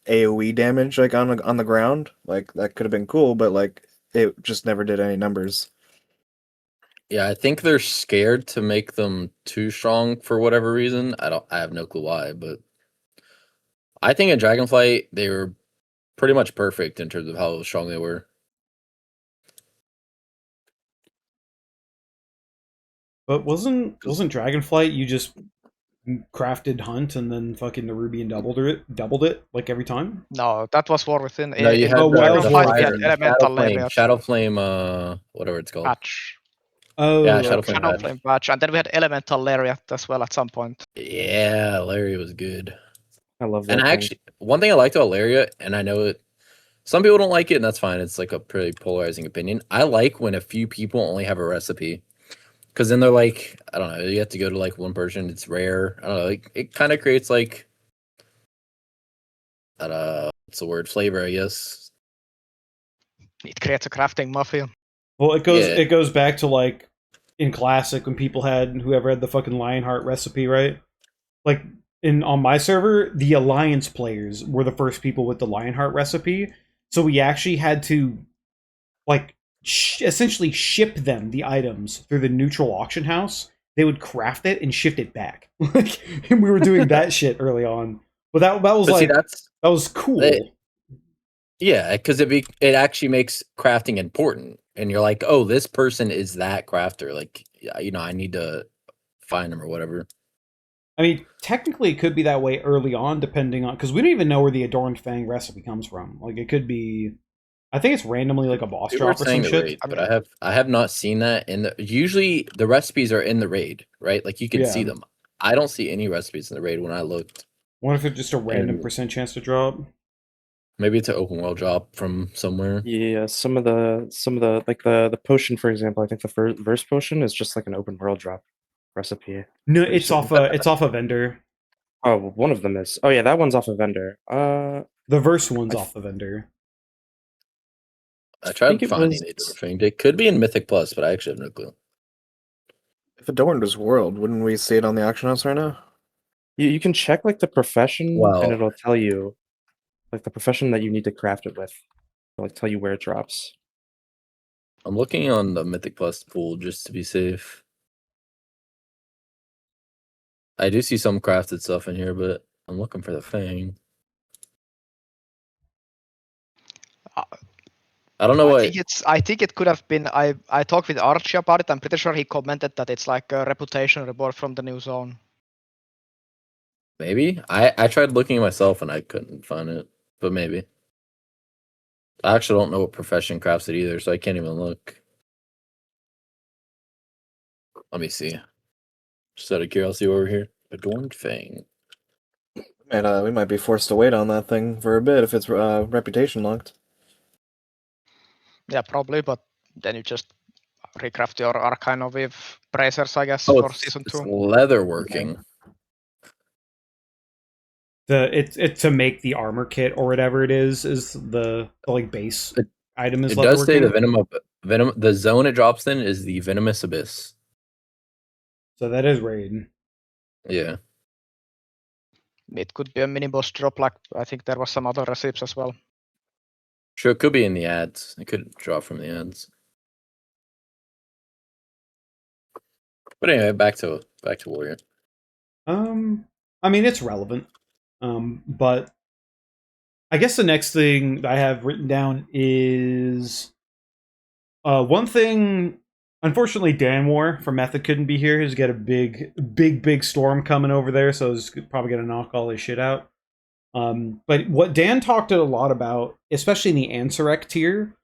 Speaker 4: AOE damage like on the ground. Like that could have been cool, but like it just never did any numbers.
Speaker 6: Yeah, I think they're scared to make them too strong for whatever reason. I have no clue why, but I think in Dragonflight they were pretty much perfect in terms of how strong they were.
Speaker 1: But wasn't Dragonflight you just crafted Hunt and then fucking Nerubian doubled it like every time?
Speaker 7: No, that was War Within.
Speaker 6: No, you
Speaker 7: In
Speaker 6: had
Speaker 1: Oh, Wild
Speaker 6: the
Speaker 1: War
Speaker 7: Dragonflight, we had
Speaker 6: fire,
Speaker 7: Elemental Lariat
Speaker 6: Shadow Flame, whatever it's called.
Speaker 7: patch.
Speaker 1: Oh,
Speaker 6: Yeah, Shadow Flame
Speaker 7: Shadow
Speaker 6: patch.
Speaker 7: Flame patch. And then we had Elemental Lariat as well at some point.
Speaker 6: Yeah, Larry was good.
Speaker 5: I love that.
Speaker 6: And
Speaker 5: thing.
Speaker 6: actually, one thing I liked about Lariat, and I know it, some people don't like it, and that's fine. It's like a pretty polarizing opinion. I like when a few people only have a recipe, because then they're like, I don't know, you have to go to like one person. It's rare. I don't know. Like, it kind of creates like, what's the word? Flavor, I guess.
Speaker 7: It creates a crafting mafia.
Speaker 1: well, it
Speaker 6: Yeah.
Speaker 1: goes back to like in Classic when people had whoever had the fucking Lionheart recipe, right? Like on my server, the Alliance players were the first people with the Lionheart recipe, so we actually had to like essentially ship them the items through the neutral auction house. They would craft it and shift it back. Like, and we were doing that shit early on. But that was
Speaker 6: But
Speaker 1: like
Speaker 6: see,
Speaker 1: that was cool.
Speaker 6: yeah, because it actually makes crafting important, and you're like, oh, this person is that crafter. Like, you know, I need to find them or whatever.
Speaker 1: I mean, technically, it could be that way early on, depending on because we don't even know where the Adorned Fang recipe comes from. Like, it could be. I think it's randomly like a boss
Speaker 6: People are
Speaker 1: drop or
Speaker 6: saying
Speaker 1: some
Speaker 6: the
Speaker 1: shit.
Speaker 6: raid, but I have not seen that in the. Usually, the recipes are in the raid, right? Like you can see
Speaker 1: Yeah.
Speaker 6: them. I don't see any recipes in the raid when I looked.
Speaker 1: What if it's just a random
Speaker 6: And-
Speaker 1: percent chance to drop?
Speaker 6: Maybe it's an open world drop from somewhere.
Speaker 5: Yeah, some of the like the potion, for example. I think the verse potion is just like an open world drop recipe.
Speaker 1: No,
Speaker 5: Pretty
Speaker 1: it's
Speaker 5: sure.
Speaker 1: off a vendor.
Speaker 5: Oh, one of them is. Oh yeah, that one's off a vendor.
Speaker 1: The verse one's
Speaker 5: I
Speaker 1: off the vendor.
Speaker 6: I tried
Speaker 5: think it
Speaker 6: finding
Speaker 5: was-
Speaker 6: the Adorned Fang. It could be in Mythic Plus, but I actually have no clue.
Speaker 4: If Adorned was world, wouldn't we see it on the auction house right now?
Speaker 5: you can check like the profession,
Speaker 6: Well-
Speaker 5: and it'll tell you like the profession that you need to craft it with. It'll, like tell you where it drops.
Speaker 6: I'm looking on the Mythic Plus pool just to be safe. I do see some crafted stuff in here, but I'm looking for the Fang. I don't know what.
Speaker 7: I think it could have been. I talked with Archie about it. I'm pretty sure he commented that it's like a reputation reward from the new zone.
Speaker 6: Maybe I tried looking myself and I couldn't find it, but maybe. I actually don't know what profession crafts it either, so I can't even look. Let me see. Just out of curiosity over here. Adorned Fang.
Speaker 4: And we might be forced to wait on that thing for a bit if it's reputation locked.
Speaker 7: Yeah, probably. But then you just recraft your Arcana with bracers, I guess,
Speaker 6: Oh,
Speaker 7: for
Speaker 6: it's
Speaker 7: season 2.
Speaker 6: leather working.
Speaker 1: It to make the armor kit or whatever it is the like base item is.
Speaker 6: It does say the
Speaker 1: leatherworking.
Speaker 6: venom. The zone it drops in is the Venomous Abyss.
Speaker 1: So that is raid.
Speaker 6: Yeah.
Speaker 7: it could be a mini boss drop. Like I think there was some other recipes as well.
Speaker 6: Sure, it could be in the ads. It could drop from the ads. But anyway, back to Warrior.
Speaker 1: I mean, it's relevant. But I guess the next thing that I have written down is one thing. Unfortunately, Dan War from Method couldn't be here. He's got a big storm coming over there, so he's probably gonna knock all his shit out. But what Dan talked a lot about, especially in the Ansurek tier,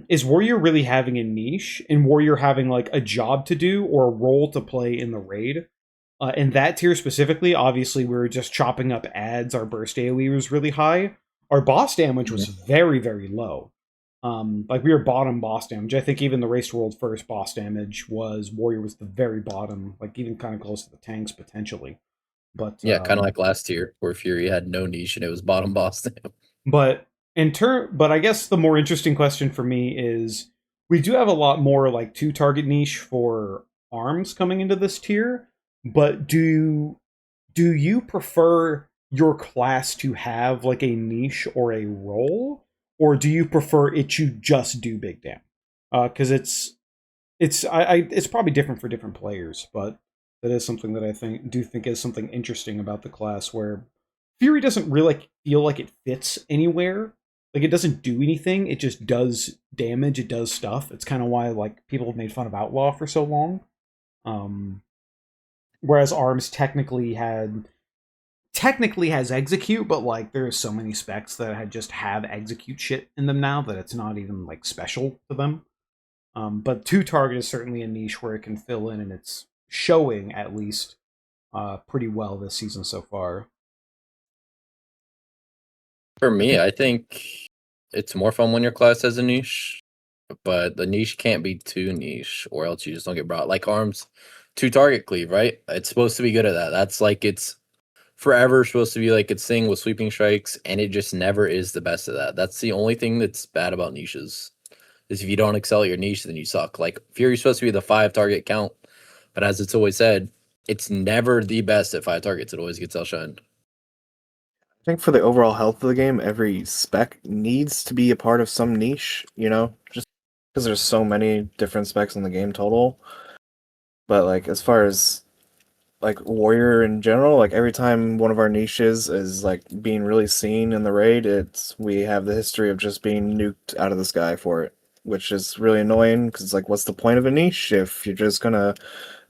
Speaker 1: is Warrior really having a niche and Warrior having like a job to do or a role to play in the raid. In that tier specifically, obviously we were just chopping up ads. Our burst AoE was really high. Our boss damage was very, very low. Like we were bottom boss damage. I think even the Race to World first boss damage was Warrior was the very bottom, like even kind of close to the tanks potentially. But
Speaker 6: yeah, kind of like last year where Fury had no niche and it was bottom boss.
Speaker 1: But I guess the more interesting question for me is we do have a lot more like 2-target niche for arms coming into this tier, but do you prefer your class to have like a niche or a role, or do you prefer it to just do big damage? Because it's probably different for different players, but that is something that I think is something interesting about the class where Fury doesn't really feel like it fits anywhere. Like it doesn't do anything. It just does damage. It does stuff. It's kind of why like people have made fun of Outlaw for so long. Whereas Arms technically has execute, but like there's so many specs that just have execute shit in them now that it's not even like special to them. But 2-target is certainly a niche where it can fill in, and it's showing at least pretty well this season so far.
Speaker 6: For me, I think it's more fun when your class has a niche, but the niche can't be too niche, or else you just don't get brought. Like Arms, 2-target cleave, right? It's supposed to be good at that. That's like it's forever supposed to be like its thing with sweeping strikes, and it just never is the best of that. That's the only thing that's bad about niches. Is if you don't excel at your niche, then you suck. Like Fury's supposed to be the 5-target count, but as it's always said, it's never the best at 5 targets. It always gets outshined.
Speaker 4: I think for the overall health of the game, every spec needs to be a part of some niche, you know, just because there's so many different specs in the game total. But like as far as like Warrior in general, like every time one of our niches is like being really seen in the raid, we have the history of just being nuked out of the sky for it, which is really annoying because it's like, what's the point of a niche if you're just gonna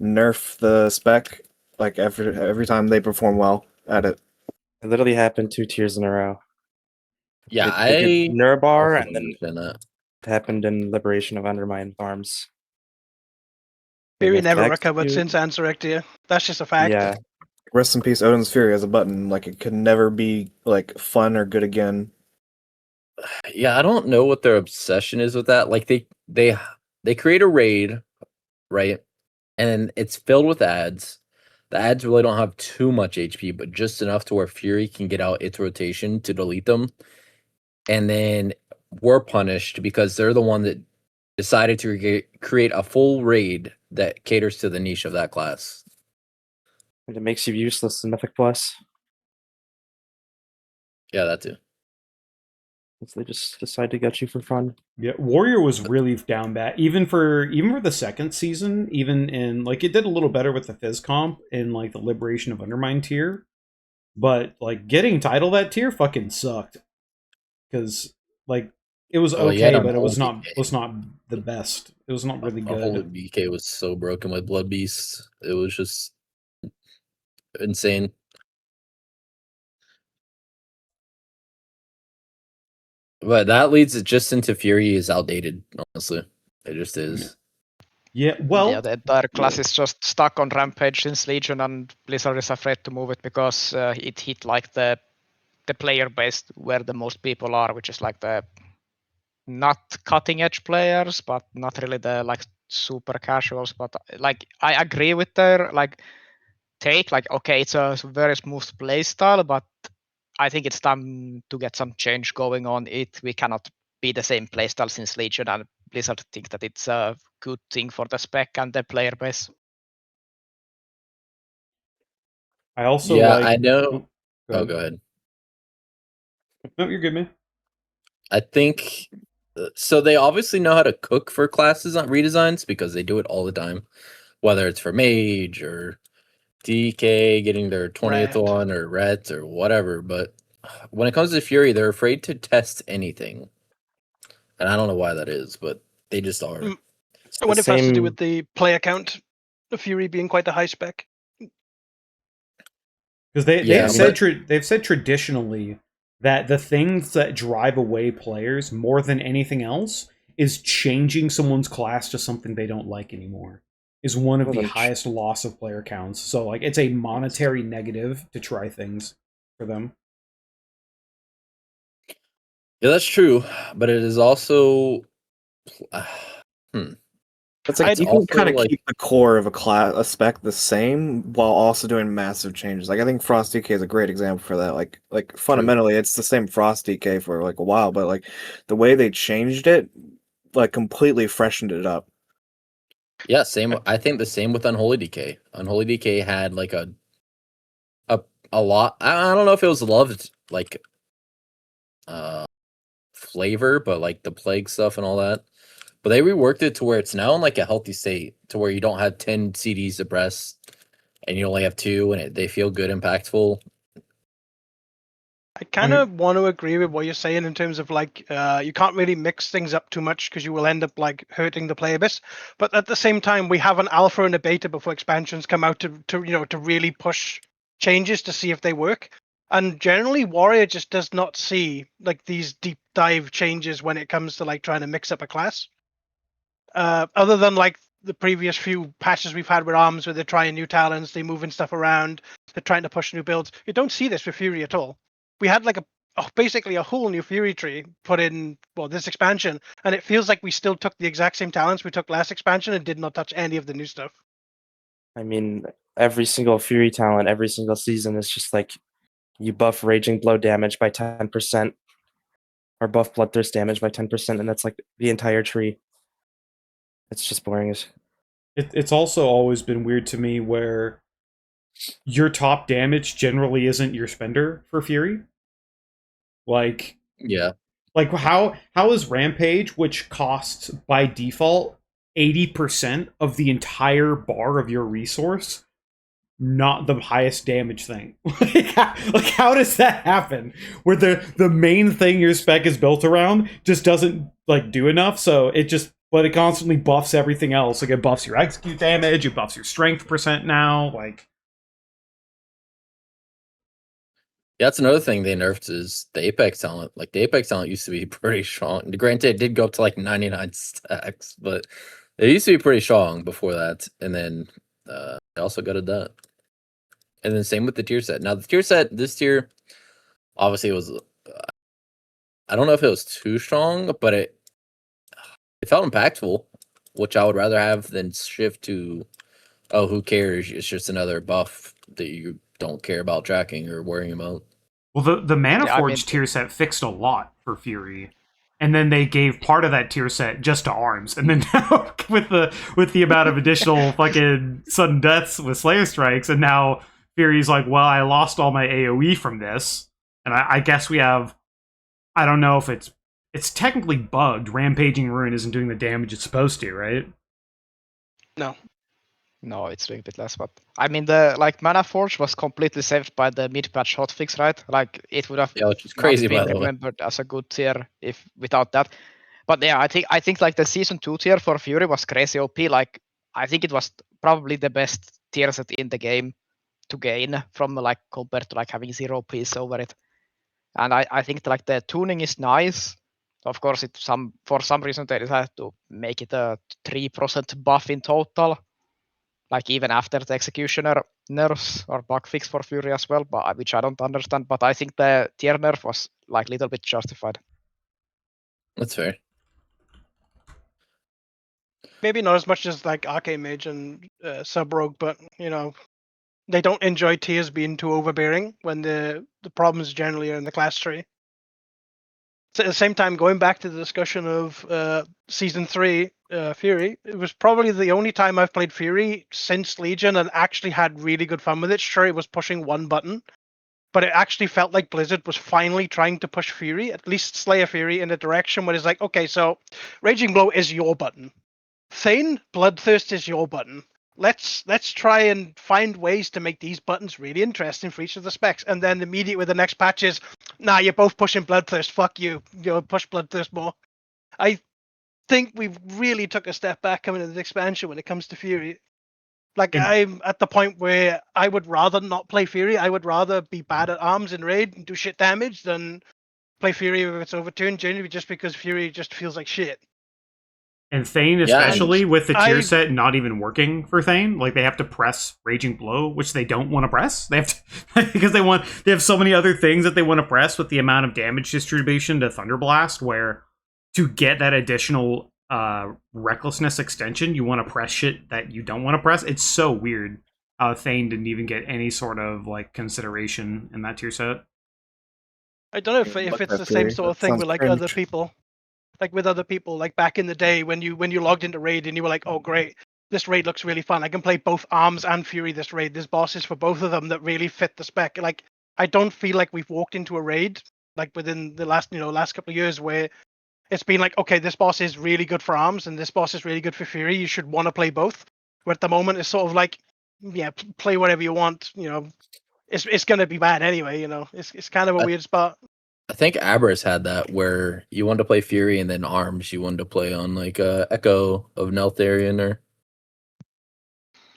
Speaker 4: nerf the spec like every time they perform well at it?
Speaker 5: It literally happened 2 tiers in a row.
Speaker 6: Yeah,
Speaker 5: They did Nurbar,
Speaker 6: also
Speaker 5: and then
Speaker 6: understand that.
Speaker 5: it happened in Liberation of Undermined Arms.
Speaker 3: Fury
Speaker 5: With
Speaker 3: never
Speaker 5: Execute-
Speaker 3: recovered since Ansurek here. That's just a fact.
Speaker 5: Yeah,
Speaker 4: Rest in peace, Odin's Fury as a button. Like it could never be like fun or good again.
Speaker 6: Yeah, I don't know what their obsession is with that. Like they create a raid, right? And it's filled with ads. The ads really don't have too much HP, but just enough to where Fury can get out its rotation to delete them. And then we're punished because they're the one that decided to create a full raid that caters to the niche of that class.
Speaker 5: and it makes you useless in Mythic Plus.
Speaker 6: Yeah, that too.
Speaker 5: So they just decide to get you for fun.
Speaker 1: Yeah, Warrior was really down bad. Even for the second season, even in like it did a little better with the Fizz comp in like the Liberation of Undermine tier. But like getting title that tier fucking sucked. Because like it was okay, but it was not the best. It was not really
Speaker 6: Our whole
Speaker 1: good.
Speaker 6: BK was so broken with Blood Beasts. It was just insane. But that leads it just into Fury is outdated, honestly. It just is.
Speaker 1: Yeah, well,
Speaker 7: Yeah, the entire class is just stuck on Rampage since Legion, and Blizzard is afraid to move it because it hit like the player base where the most people are, which is like the not cutting edge players, but not really the like super casuals. But like I agree with their like take. Like okay, it's a very smooth play style, but I think it's time to get some change going on. We cannot be the same playstyle since Legion, and Blizzard think that it's a good thing for the spec and the player base.
Speaker 1: I also
Speaker 6: yeah,
Speaker 1: like.
Speaker 6: I know. Oh, go ahead.
Speaker 1: No, you're good, man.
Speaker 6: I think so. They obviously know how to cook for classes on redesigns because they do it all the time, whether it's for mage or DK getting their 20th
Speaker 3: Red.
Speaker 6: one or Reds or whatever. But when it comes to Fury, they're afraid to test anything, and I don't know why that is, but they just are.
Speaker 3: Mm.
Speaker 5: It's
Speaker 3: I
Speaker 5: the
Speaker 3: wonder if that's to do
Speaker 5: same.
Speaker 3: with the player count, the Fury being quite a high spec.
Speaker 1: Because they've
Speaker 6: Yeah,
Speaker 1: said they've said traditionally that the things that drive away players more than anything else is changing someone's class to something they don't like anymore. Is one of
Speaker 5: Well,
Speaker 1: the
Speaker 5: then
Speaker 1: highest loss of player counts. So like it's a monetary negative to try things for them.
Speaker 6: Yeah, that's true, but it is also.
Speaker 4: It's like
Speaker 3: I'd
Speaker 4: you can
Speaker 6: also,
Speaker 4: kind of
Speaker 6: like-
Speaker 4: keep the core of a spec the same while also doing massive changes. Like I think Frost DK is a great example for that. Like fundamentally, it's the same Frost DK for like a while, but like the way they changed it, like completely freshened it up.
Speaker 6: Yeah, same. I think the same with Unholy DK. Unholy DK had like a lot. I don't know if it was loved like flavor, but like the plague stuff and all that. But they reworked it to where it's now in like a healthy state, to where you don't have 10 CDs abreast, and you only have 2, and they feel good, impactful.
Speaker 3: I kind of want to agree with what you're saying in terms of like you can't really mix things up too much because you will end up like hurting the player base. But at the same time, we have an alpha and a beta before expansions come out to really push changes to see if they work. And generally, Warrior just does not see like these deep dive changes when it comes to like trying to mix up a class. Other than like the previous few patches we've had with arms where they're trying new talents, they're moving stuff around, they're trying to push new builds. You don't see this with Fury at all. We had like basically a whole new Fury tree put in this expansion, and it feels like we still took the exact same talents we took last expansion and did not touch any of the new stuff.
Speaker 5: I mean, every single Fury talent, every single season is just like you buff Raging Blow damage by 10%, or buff Bloodthirst damage by 10%, and that's like the entire tree. It's just boring as.
Speaker 1: It's also always been weird to me where your top damage generally isn't your spender for Fury. Like
Speaker 6: Yeah.
Speaker 1: Like how is Rampage, which costs by default 80% of the entire bar of your resource, not the highest damage thing? like how does that happen? Where the main thing your spec is built around just doesn't like do enough, so it constantly buffs everything else. Like it buffs your execute damage, it buffs your strength percent now, like.
Speaker 6: Yeah, that's another thing they nerfed is the Apex talent. Like the Apex talent used to be pretty strong. Granted, it did go up to like 99 stacks, but it used to be pretty strong before that. And then they also gutted that. And then same with the tier set. Now the tier set, this tier, obviously it was. I don't know if it was too strong, but it felt impactful, which I would rather have than shift to. Oh, who cares? It's just another buff that you don't care about tracking or worrying about.
Speaker 1: Well, the Mana
Speaker 7: Yeah, I
Speaker 1: Forge
Speaker 7: mean-
Speaker 1: tier set fixed a lot for Fury, and then they gave part of that tier set just to arms, and then now with the amount of additional fucking sudden deaths with Slayer Strikes, and now Fury's like, well, I lost all my AOE from this, and I guess we have. I don't know if it's technically bugged. Rampaging Ruin isn't doing the damage it's supposed to, right?
Speaker 7: No, it's doing a bit less, but I mean the like Mana Forge was completely saved by the mid-patch hotfix, right? Like it would have
Speaker 6: Yeah, which is crazy,
Speaker 7: not been
Speaker 6: by the way.
Speaker 7: remembered as a good tier if without that. But yeah, I think like the season 2 tier for Fury was crazy OP. Like I think it was probably the best tier set in the game to gain from like compared to like having 0 piece over it. And I think like the tuning is nice. Of course, for some reason they decided to make it a 3% buff in total. Like even after the executioner nerfs or bug fix for Fury as well, but which I don't understand. But I think the tier nerf was like a little bit justified.
Speaker 6: That's fair.
Speaker 3: Maybe not as much as like Arcane Mage and Sub Rogue, but they don't enjoy tiers being too overbearing when the problems generally are in the class tree. So at the same time, going back to the discussion of Season 3 Fury, it was probably the only time I've played Fury since Legion and actually had really good fun with it. Sure, it was pushing one button, but it actually felt like Blizzard was finally trying to push Fury, at least Slayer Fury, in a direction where it's like, okay, so Raging Blow is your button. Thane, Bloodthirst is your button. Let's try and find ways to make these buttons really interesting for each of the specs. And then immediately with the next patch is, nah, you're both pushing Bloodthirst. Fuck you. You push Bloodthirst more. I think we've really took a step back coming into the expansion when it comes to Fury. Like, I'm at the point where I would rather not play Fury. I would rather be bad at arms in raid and do shit damage than play Fury if it's overturned, genuinely just because Fury just feels like shit.
Speaker 1: And Thane,
Speaker 6: Yeah,
Speaker 1: especially with the tier
Speaker 3: I-
Speaker 1: set not even working for Thane, like they have to press Raging Blow, which they don't want to press. They have to because they have so many other things that they want to press with the amount of damage distribution to Thunderblast, where to get that additional recklessness extension, you want to press shit that you don't want to press. It's so weird how Thane didn't even get any sort of like consideration in that tier set.
Speaker 3: I don't know if
Speaker 4: Fuck
Speaker 3: it's
Speaker 4: that
Speaker 3: the same
Speaker 4: Fury.
Speaker 3: sort of
Speaker 4: That
Speaker 3: thing
Speaker 4: sounds
Speaker 3: with like
Speaker 4: cringe.
Speaker 3: other people. Like with other people, like back in the day when you logged into raid and you were like, oh great, this raid looks really fun. I can play both arms and Fury this raid. There's bosses for both of them that really fit the spec. Like I don't feel like we've walked into a raid like within the last couple of years where it's been like, okay, this boss is really good for arms and this boss is really good for Fury. You should want to play both. Where at the moment it's sort of like, yeah, play whatever you want. It's gonna be bad anyway. It's kind of a weird spot.
Speaker 6: I think Abras had that where you wanted to play Fury and then Arms you wanted to play on like Echo of Neltharion or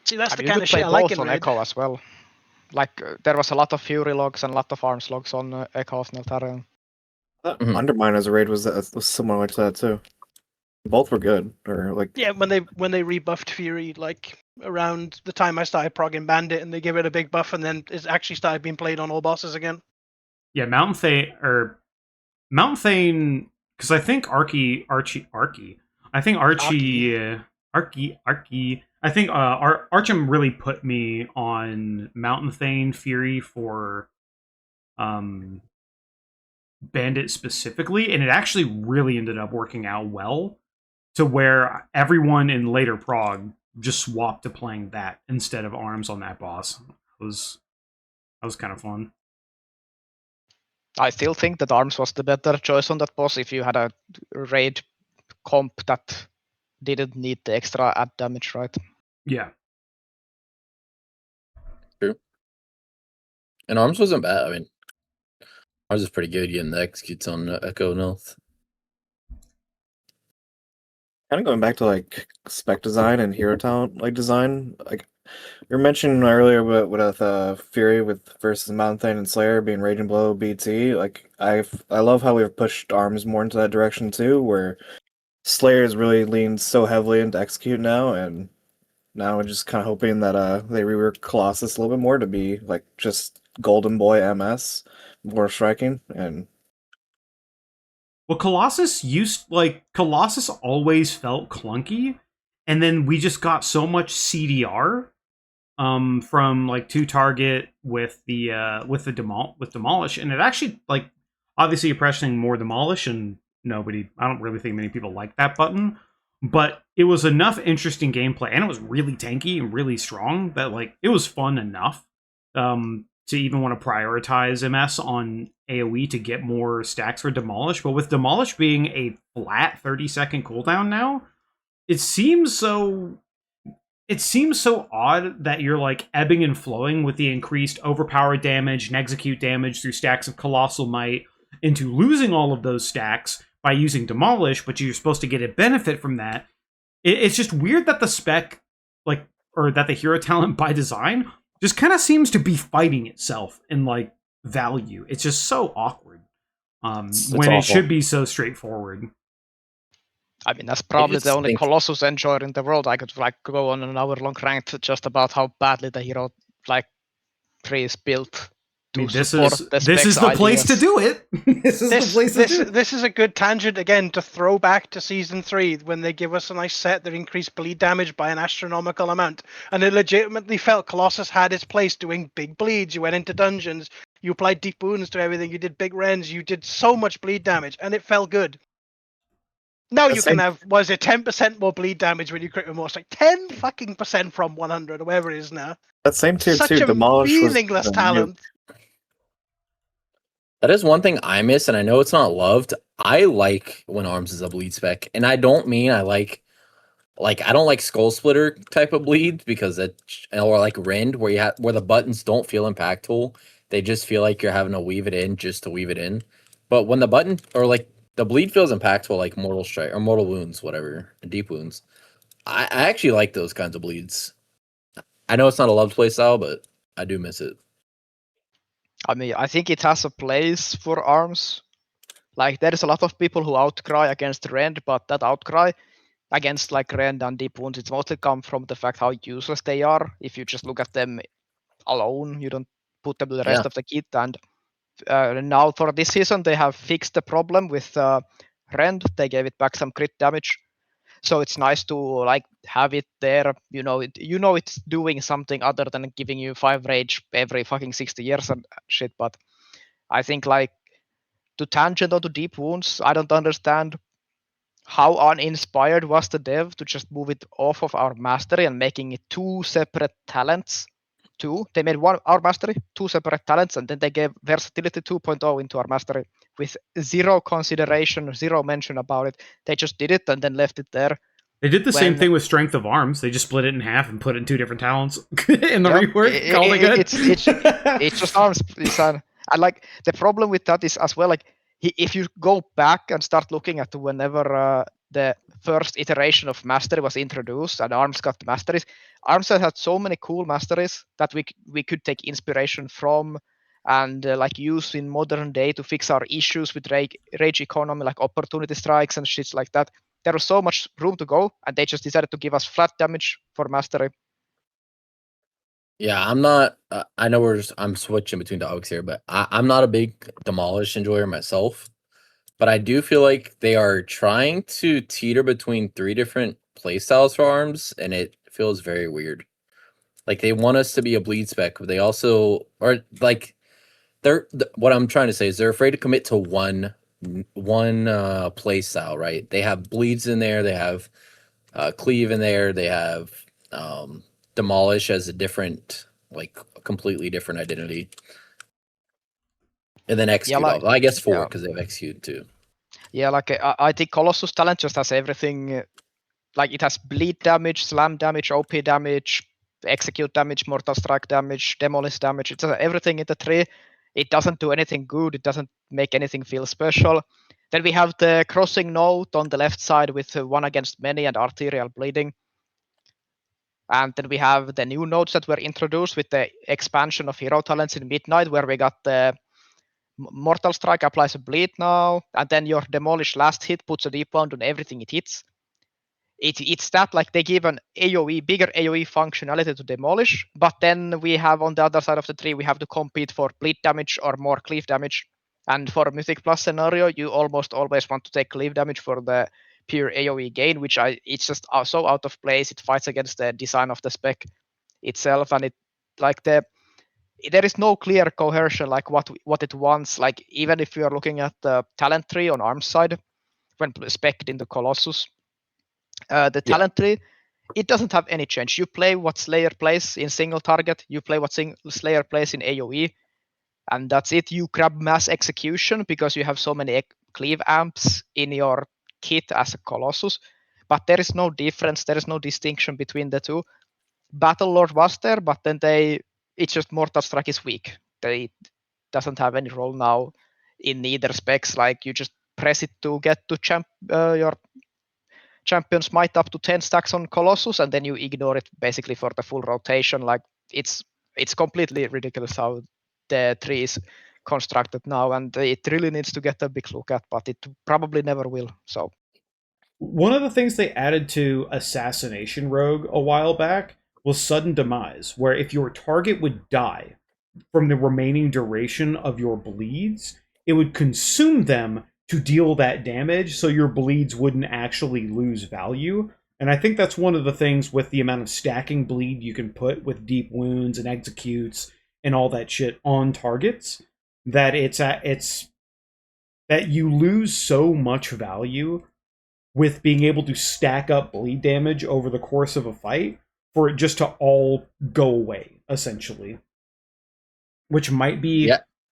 Speaker 3: See, that's
Speaker 7: I
Speaker 3: the
Speaker 7: mean, you
Speaker 3: kind
Speaker 7: could
Speaker 3: of
Speaker 7: play
Speaker 3: shit I like
Speaker 7: both
Speaker 3: in
Speaker 7: on
Speaker 3: raid.
Speaker 7: Echo as well. Like there was a lot of Fury logs and a lot of Arms logs on Echo of Neltharion.
Speaker 6: Mhm.
Speaker 4: Undermine as a raid was similar to that too. Both were good, or like
Speaker 3: Yeah, when they rebuffed Fury, like around the time I started progging Bandit, and they give it a big buff, and then it actually started being played on all bosses again.
Speaker 1: Yeah, Mountain Thane, because I think Archie. I think Archie. I think Archim really put me on Mountain Thane Fury for Bandit specifically, and it actually really ended up working out well to where everyone in later prog just swapped to playing that instead of Arms on that boss. That was kind of fun.
Speaker 7: I still think that Arms was the better choice on that boss if you had a raid comp that didn't need the extra add damage, right?
Speaker 1: Yeah.
Speaker 6: and Arms wasn't bad. I mean, Arms is pretty good getting the executes on Echo Nelth.
Speaker 4: kind of going back to like spec design and hero talent like design. Like you were mentioning earlier, but with Fury with versus Mountain Thane and Slayer being Raging Blow BT. Like I love how we've pushed Arms more into that direction too, where Slayer is really leaned so heavily into execute now, and now we're just kind of hoping that they rework Colossus a little bit more to be like just Golden Boy MS, more striking, and
Speaker 1: Well, Colossus always felt clunky, and then we just got so much CDR from like 2 target with the demolish, and it actually like obviously you're pressing more demolish, and I don't really think many people like that button, but it was enough interesting gameplay, and it was really tanky and really strong that like it was fun enough to even want to prioritize MS on AoE to get more stacks for demolish. But with demolish being a flat 30-second cooldown now, it seems so odd that you're like ebbing and flowing with the increased overpower damage and execute damage through stacks of Colossal Might into losing all of those stacks by using demolish, but you're supposed to get a benefit from that. It's just weird that the spec, like, or that the hero talent by design just kind of seems to be fighting itself in like value. It's just so awkward
Speaker 5: It's
Speaker 1: when it
Speaker 5: awful.
Speaker 1: should be so straightforward.
Speaker 7: I mean, that's probably
Speaker 6: just
Speaker 7: the only
Speaker 6: think-
Speaker 7: Colossus enjoyer in the world. I could like go on an hour-long rant just about how badly the hero like tree is built.
Speaker 1: I mean,
Speaker 7: to
Speaker 1: this
Speaker 7: support
Speaker 1: is
Speaker 7: the
Speaker 1: this
Speaker 7: specs
Speaker 1: is the place to
Speaker 7: ideas.
Speaker 1: do it. This is the place to do it.
Speaker 3: This is a good tangent again to throw back to season 3 when they give us a nice set that increased bleed damage by an astronomical amount, and it legitimately felt Colossus had its place doing big bleeds. You went into dungeons, you applied deep wounds to everything, you did big rends, you did so much bleed damage, and it felt good. Now
Speaker 4: The
Speaker 3: you
Speaker 4: same-
Speaker 3: can have, was it 10% more bleed damage when you crit remorse? Like 10 fucking percent from 100 or whatever it is now.
Speaker 4: that same tier
Speaker 3: Such
Speaker 4: two
Speaker 3: a
Speaker 4: demolish was
Speaker 3: meaningless
Speaker 4: the
Speaker 3: talent.
Speaker 6: That is one thing I miss, and I know it's not loved. I like when arms is a bleed spec, and I don't mean I like I don't like skull splitter type of bleed because it or like rend where you have where the buttons don't feel impactful. They just feel like you're having to weave it in just to weave it in. But when the button or like the bleed feels impactful, like mortal strike or mortal wounds, whatever, deep wounds. I actually like those kinds of bleeds. I know it's not a loved play style, but I do miss it.
Speaker 7: I mean, I think it has a place for arms. Like there is a lot of people who outcry against rend, but that outcry against like rend and deep wounds, it's mostly come from the fact how useless they are. If you just look at them alone, you don't put them to the rest
Speaker 6: Yeah.
Speaker 7: of the kit. And now for this season, they have fixed the problem with rend. They gave it back some crit damage, so it's nice to like have it there. It's doing something other than giving you 5 rage every fucking 60 years and shit. But I think like to tangent or to deep wounds, I don't understand how uninspired was the dev to just move it off of our mastery and making it 2 separate talents. They made one our mastery, 2 separate talents, and then they gave versatility 2.0 into our mastery with zero consideration, zero mention about it. They just did it and then left it there.
Speaker 1: They did the same thing with strength of arms. They just split it in half and put it in 2 different talents in the rework. Called it good.
Speaker 7: It's just arms. And like the problem with that is as well, like if you go back and start looking at whenever the first iteration of mastery was introduced and arms got masteries, arms had so many cool masteries that we could take inspiration from and like use in modern day to fix our issues with rage economy, like opportunity strikes and shits like that. There was so much room to go, and they just decided to give us flat damage for mastery.
Speaker 6: Yeah, I'm not. I know I'm switching between topics here, but I'm not a big demolish enjoyer myself. But I do feel like they are trying to teeter between 3 different playstyles for arms, and it feels very weird. Like they want us to be a bleed spec, but they also or like what I'm trying to say is they're afraid to commit to one play style, right? They have bleeds in there, they have cleave in there, they have demolish as a different, like a completely different identity, and then execute.
Speaker 7: like,
Speaker 6: I guess 4
Speaker 7: yeah.
Speaker 6: because they have execute too.
Speaker 7: Yeah, like I think Colossus talent just has everything. Like it has bleed damage, slam damage, OP damage, execute damage, mortal strike damage, demolish damage. It's everything in the 3. It doesn't do anything good. It doesn't make anything feel special. Then we have the crossing note on the left side with 1 against many and arterial bleeding. And then we have the new nodes that were introduced with the expansion of hero talents in Midnight, where we got the Mortal Strike applies a bleed now, and then your Demolish last hit puts a deep wound on everything it hits. It's that like they give an AoE, bigger AoE functionality to Demolish, but then we have on the other side of the tree, we have to compete for bleed damage or more cleave damage. And for a Mythic Plus scenario, you almost always want to take cleave damage for the pure AoE gain, which it's just so out of place. It fights against the design of the spec itself, and it like there is no clear cohesion like what it wants. Like even if you are looking at the talent tree on arms side when spec'd into Colossus, the talent tree, it doesn't have any change. You play what Slayer plays in single target, you play what Slayer plays in AoE, and that's it. You grab mass execution because you have so many cleave amps in your kit as a Colossus, but there is no difference, there is no distinction between the two. Battle Lord was there, but then it's just Mortal Strike is weak. They doesn't have any role now in either specs. Like you just press it to get to your Champion's Might up to 10 stacks on Colossus, and then you ignore it basically for the full rotation. Like it's completely ridiculous how the tree is constructed now, and it really needs to get a big look at, but it probably never will. So
Speaker 1: one of the things they added to Assassination Rogue a while back was sudden demise, where if your target would die from the remaining duration of your bleeds, it would consume them to deal that damage, so your bleeds wouldn't actually lose value. And I think that's one of the things with the amount of stacking bleed you can put with deep wounds and executes and all that shit on targets, that it's that you lose so much value with being able to stack up bleed damage over the course of a fight for it just to all go away, essentially. Which might be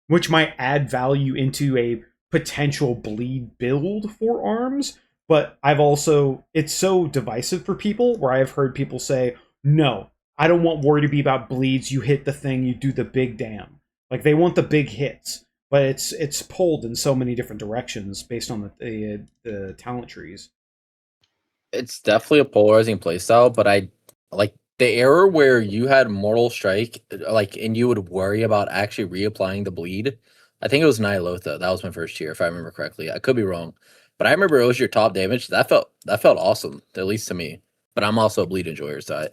Speaker 1: which might add value into a potential bleed build for arms. But it's so divisive for people where I've heard people say, no, I don't want war to be about bleeds. You hit the thing, you do the big damn. Like, they want the big hits, but it's pulled in so many different directions based on the talent trees.
Speaker 6: It's definitely a polarizing playstyle, but I like the era where you had Mortal Strike, like, and you would worry about actually reapplying the bleed. I think it was Nihilotha. That was my first tier, if I remember correctly. I could be wrong, but I remember it was your top damage. That felt awesome, at least to me. But I'm also a bleed enjoyer, so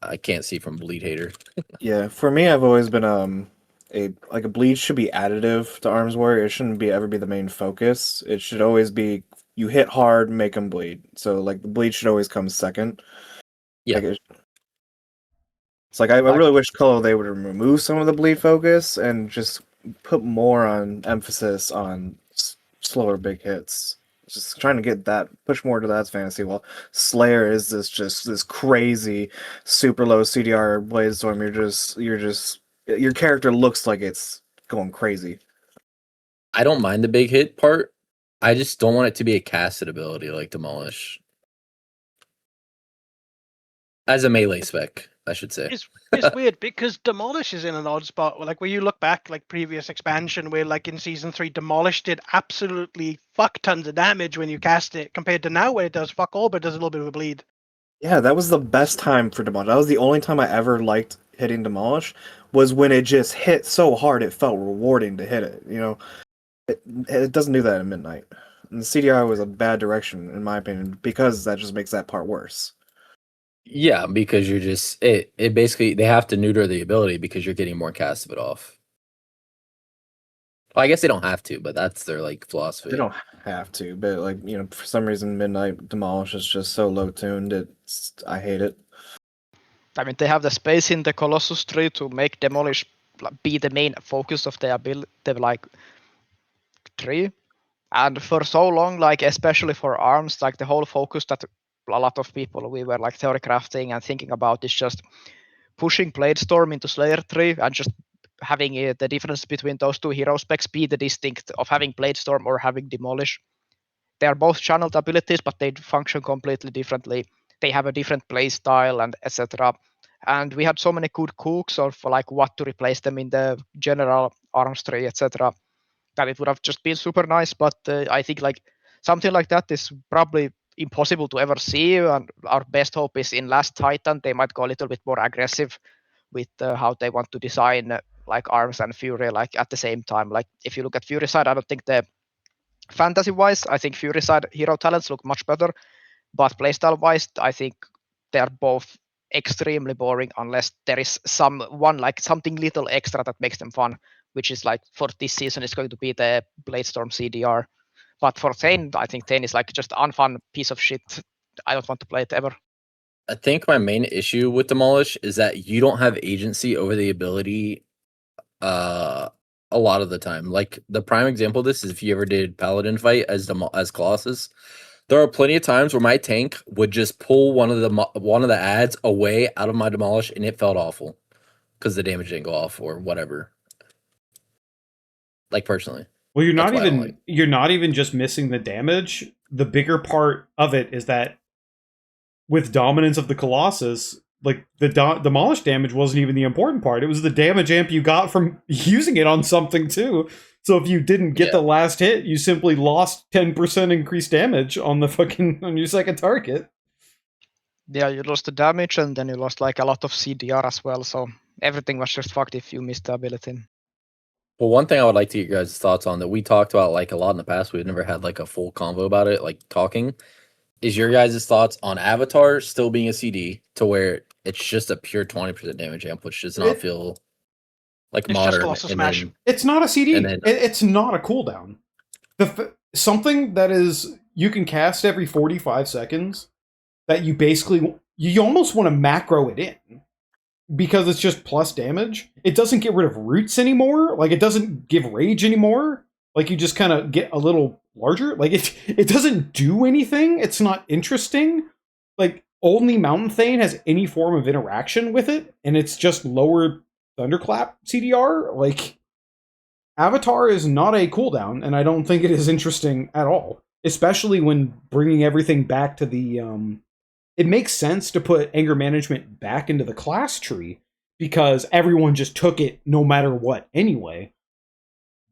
Speaker 6: I can't see from bleed hater.
Speaker 4: Yeah, for me, I've always been a bleed should be additive to Arms Warrior. It shouldn't ever be the main focus. It should always be you hit hard, make them bleed. So like the bleed should always come second.
Speaker 6: Yeah.
Speaker 4: It's like I really wish Colo they would remove some of the bleed focus and just put more on emphasis on slower big hits. Just trying to get that push more to that fantasy. While Slayer is this crazy super low CDR Blade Storm. Your character looks like it's going crazy.
Speaker 6: I don't mind the big hit part. I just don't want it to be a casted ability like Demolish. As a melee spec, I should say.
Speaker 3: It's weird because Demolish is in an odd spot. Like when you look back, like previous expansion, where like in season 3, Demolish did absolutely fuck tons of damage when you cast it, compared to now where it does fuck all, but does a little bit of a bleed.
Speaker 4: Yeah, that was the best time for Demolish. That was the only time I ever liked hitting Demolish, was when it just hit so hard it felt rewarding to hit it. You know, it doesn't do that at Midnight. And the CDR was a bad direction, in my opinion, because that just makes that part worse.
Speaker 6: Yeah, because you're just it basically they have to neuter the ability because you're getting more cast of it off. Well, I guess they don't have to, but that's their like philosophy.
Speaker 4: They don't have to, but like, you know, for some reason Midnight Demolish is just so low tuned. I hate it.
Speaker 7: I mean, they have the space in the Colossus tree to make Demolish be the main focus of their build, the like tree. And for so long, like especially for arms, like the whole focus that a lot of people we were like theory crafting and thinking about is just pushing Blade Storm into Slayer tree and just having the difference between those two hero specs be the distinct of having Blade Storm or having Demolish. They are both channeled abilities, but they function completely differently. They have a different play style and etc. And we had so many good cooks of like what to replace them in the general arms tree, etc. that it would have just been super nice. But I think like something like that is probably impossible to ever see. And our best hope is in Last Titan they might go a little bit more aggressive with how they want to design like arms and Fury like at the same time. Like if you look at Fury side, I don't think the fantasy wise, I think Fury side hero talents look much better, but playstyle wise, I think they are both extremely boring unless there is something little extra that makes them fun, which is like for this season is going to be the Bladestorm CDR. But for Thane, I think Thane is like just an unfun piece of shit. I don't want to play it ever.
Speaker 6: I think my main issue with Demolish is that you don't have agency over the ability a lot of the time. Like the prime example of this is if you ever did Paladin fight as Colossus. There are plenty of times where my tank would just pull one of the ads away out of my Demolish and it felt awful because the damage didn't go off or whatever. Like personally.
Speaker 1: Well, you're not even just missing the damage. The bigger part of it is that with dominance of the Colossus, like the Demolish damage wasn't even the important part. It was the damage amp you got from using it on something too. So if you didn't get the last hit, you simply lost 10% increased damage on on your second target.
Speaker 7: Yeah, you lost the damage and then you lost like a lot of CDR as well. So everything was just fucked if you missed the ability.
Speaker 6: Well, one thing I would like to get your guys' thoughts on that we talked about like a lot in the past, we've never had like a full convo about it, like talking, is your guys' thoughts on Avatar still being a CD to where it's just a pure 20% damage amp, which does not feel like
Speaker 3: it's
Speaker 6: modern.
Speaker 3: Just smash.
Speaker 1: It's not a CD. It's not a cooldown. Something that is you can cast every 45 seconds that you almost want to macro it in. Because it's just plus damage. It doesn't get rid of roots anymore. Like, it doesn't give rage anymore. Like, you just kind of get a little larger. Like, it doesn't do anything. It's not interesting. Like, only Mountain Thane has any form of interaction with it, and it's just lower Thunderclap CDR. Like, Avatar is not a cooldown, and I don't think it is interesting at all. Especially when bringing everything back to the it makes sense to put anger management back into the class tree because everyone just took it no matter what anyway.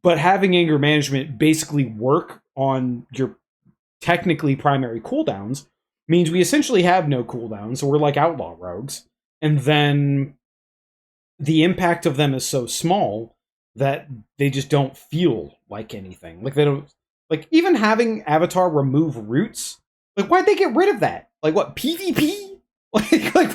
Speaker 1: But having anger management basically work on your technically primary cooldowns means we essentially have no cooldowns, so we're like outlaw rogues. And then the impact of them is so small that they just don't feel like anything. Like they don't like even having Avatar remove roots. Like why'd they get rid of that? Like what PvP? Like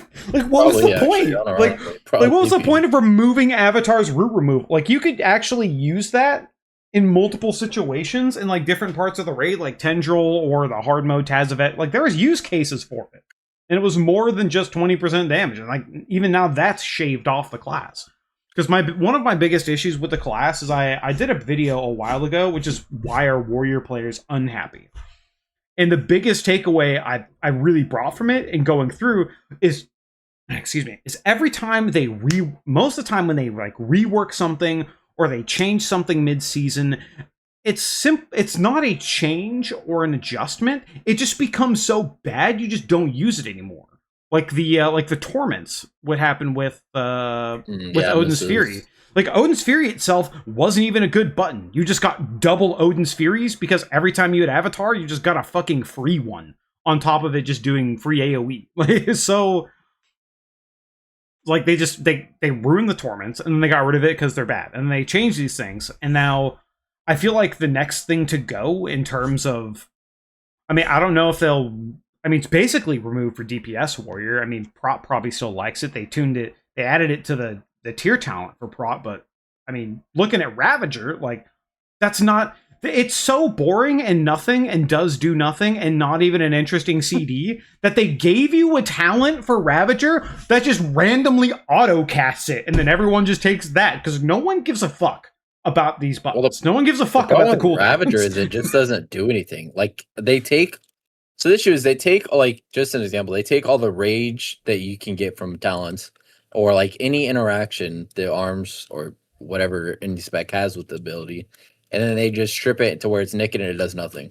Speaker 1: what was the point? Like what was the point of removing Avatar's root removal? Like you could actually use that in multiple situations in like different parts of the raid, like Tendril or the hard mode Tazavet. Like there was use cases for it. And it was more than just 20% damage. And like even now that's shaved off the class. Because one of my biggest issues with the class is I did a video a while ago, which is why are warrior players unhappy. And the biggest takeaway I really brought from it and going through is every time most of the time when they like rework something or they change something mid-season, it's not a change or an adjustment. It just becomes so bad you just don't use it anymore. Like the torments would happen with Odin's Fury. Like Odin's Fury itself wasn't even a good button. You just got double Odin's Furies because every time you had Avatar, you just got a fucking free one on top of it, just doing free AOE. Like so, like they ruined the torments and then they got rid of it because they're bad and they changed these things. And now I feel like the next thing to go in terms of, I mean, I don't know if they'll. I mean, it's basically removed for DPS warrior. I mean, prop probably still likes it. They tuned it. They added it to the tier talent for prop, but I mean, looking at Ravager, like that's not. It's so boring and nothing and does do nothing and not even an interesting CD that they gave you a talent for Ravager that just randomly auto casts it, and then everyone just takes that because no one gives a fuck about these buttons. No one gives a fuck about the cool
Speaker 6: Ravager is it just doesn't do anything. Like they take. So the issue is they take, like, just an example, they take all the rage that you can get from talents or like any interaction the arms or whatever any spec has with the ability, and then they just strip it to where it's naked and it does nothing.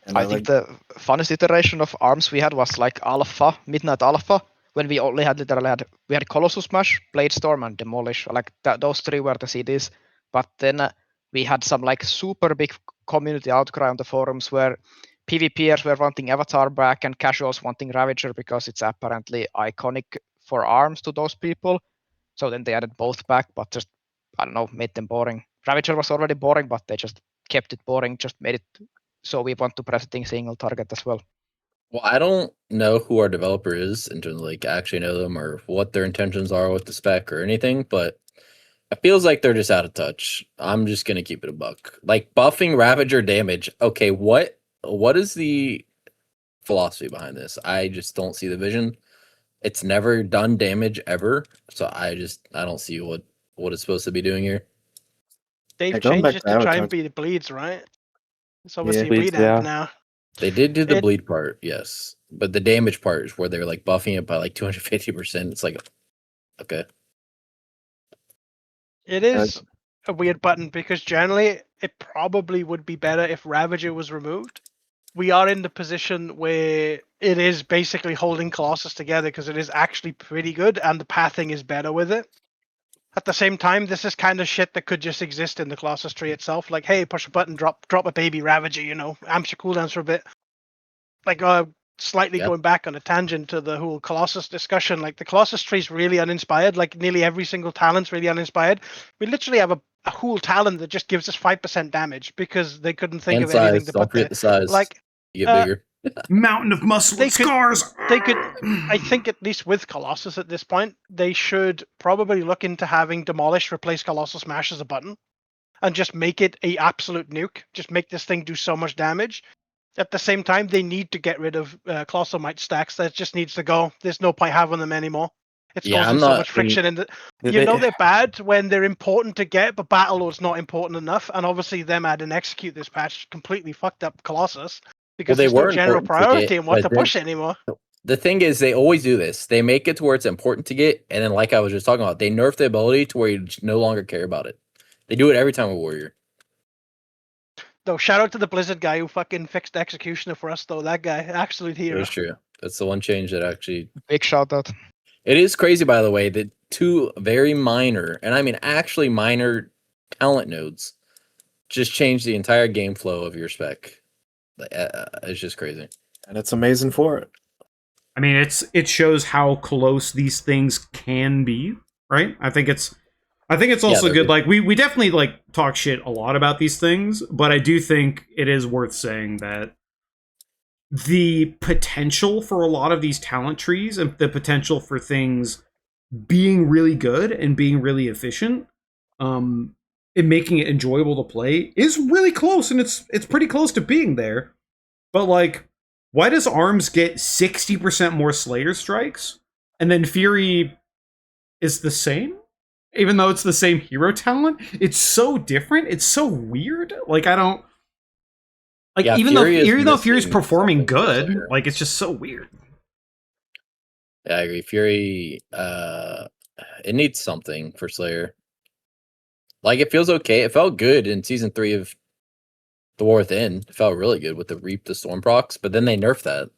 Speaker 4: And
Speaker 7: I think the funnest iteration of arms we had was like Alpha, Midnight Alpha, when we only had we had Colossus Smash, Blade Storm, and Demolish. Like those three were the CDs. But then we had some like super big community outcry on the forums where PvPers were wanting Avatar back and casuals wanting Ravager because it's apparently iconic for arms to those people. So then they added both back, but just, I don't know, made them boring. Ravager was already boring, but they just kept it boring, just made it so we want to press a single target as well.
Speaker 6: Well, I don't know who our developer is in terms of like actually know them or what their intentions are with the spec or anything, but it feels like they're just out of touch. I'm just gonna keep it a buck. Like buffing Ravager damage. Okay, what is the philosophy behind this? I just don't see the vision. It's never done damage ever, so I don't see what it's supposed to be doing here.
Speaker 3: They've changed it to try and be the bleeds, right? It's obviously bleed amp now.
Speaker 6: They did do the bleed part, yes, but the damage part is where they're like buffing it by like 250%. It's like, okay.
Speaker 3: It is a weird button because generally it probably would be better if Ravager was removed. We are in the position where it is basically holding Colossus together because it is actually pretty good and the pathing is better with it. At the same time, this is kind of shit that could just exist in the Colossus tree itself. Like, hey, push a button, drop a baby Ravager, you know, amps your cooldowns for a bit. Like, slightly going back on a tangent to the whole Colossus discussion, like the Colossus tree is really uninspired. Like nearly every single talent's really uninspired. We literally have a whole talent that just gives us 5% damage because they couldn't think of anything to put there.
Speaker 6: The size.
Speaker 3: Like,
Speaker 6: you get bigger.
Speaker 1: Mountain of muscle and scars.
Speaker 3: They could, I think, at least with Colossus at this point, they should probably look into having Demolish replace Colossus Smash as a button, and just make it a absolute nuke. Just make this thing do so much damage. At the same time, they need to get rid of Colossal Might stacks. That just needs to go. There's no point having them anymore. It's causing so much friction in the. You know they're bad when they're important to get, but Battle Lord's not important enough. And obviously, them add and execute this patch completely fucked up Colossus because there's no general priority in what to push anymore.
Speaker 6: the thing is, they always do this. They make it to where it's important to get, and then, like I was just talking about, they nerf the ability to where you no longer care about it. They do it every time with Warrior.
Speaker 3: Though, shout out to the Blizzard guy who fucking fixed the Executioner for us, though. That guy, absolute hero.
Speaker 6: That's true. That's the one change that actually.
Speaker 7: Big shout out.
Speaker 6: It is crazy, by the way, that two very minor, and I mean actually minor, talent nodes just change the entire game flow of your spec. It's just crazy.
Speaker 4: And it's amazing for it.
Speaker 1: I mean, it shows how close these things can be, right? I think it's also good. Like we definitely like talk shit a lot about these things, but I do think it is worth saying that the potential for a lot of these talent trees and the potential for things being really good and being really efficient, and making it enjoyable to play is really close, and it's pretty close to being there. But like, why does Arms get 60% more Slayer strikes, and then Fury is the same? Even though it's the same hero talent, it's so different. It's so weird. Like, I don't like,
Speaker 6: Yeah,
Speaker 1: even though Fury's
Speaker 6: missing
Speaker 1: performing
Speaker 6: something for
Speaker 1: good,
Speaker 6: Slayer.
Speaker 1: like, it's just so weird.
Speaker 6: Yeah, I agree. Fury, it needs something for Slayer. Like, it feels okay. It felt good in season 3 of The War Within. It felt really good with the Reap the Storm procs, but then they nerfed that.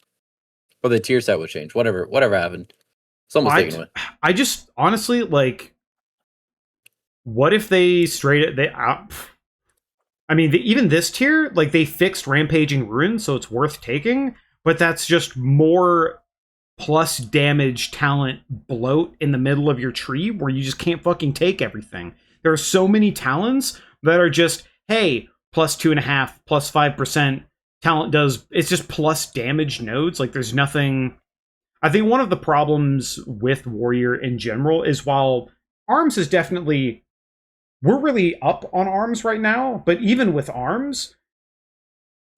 Speaker 6: Or the tier set would change. Whatever happened. Something was taken away.
Speaker 1: I just honestly, like, what if they I mean, even this tier, like, they fixed Rampaging Ruin, so it's worth taking, but that's just more plus damage talent bloat in the middle of your tree where you just can't fucking take everything. There are so many talents that are just, hey, plus 2.5, plus 5% talent does, it's just plus damage nodes. Like, there's nothing. I think one of the problems with Warrior in general is, while Arms is definitely, we're really up on Arms right now, but even with Arms,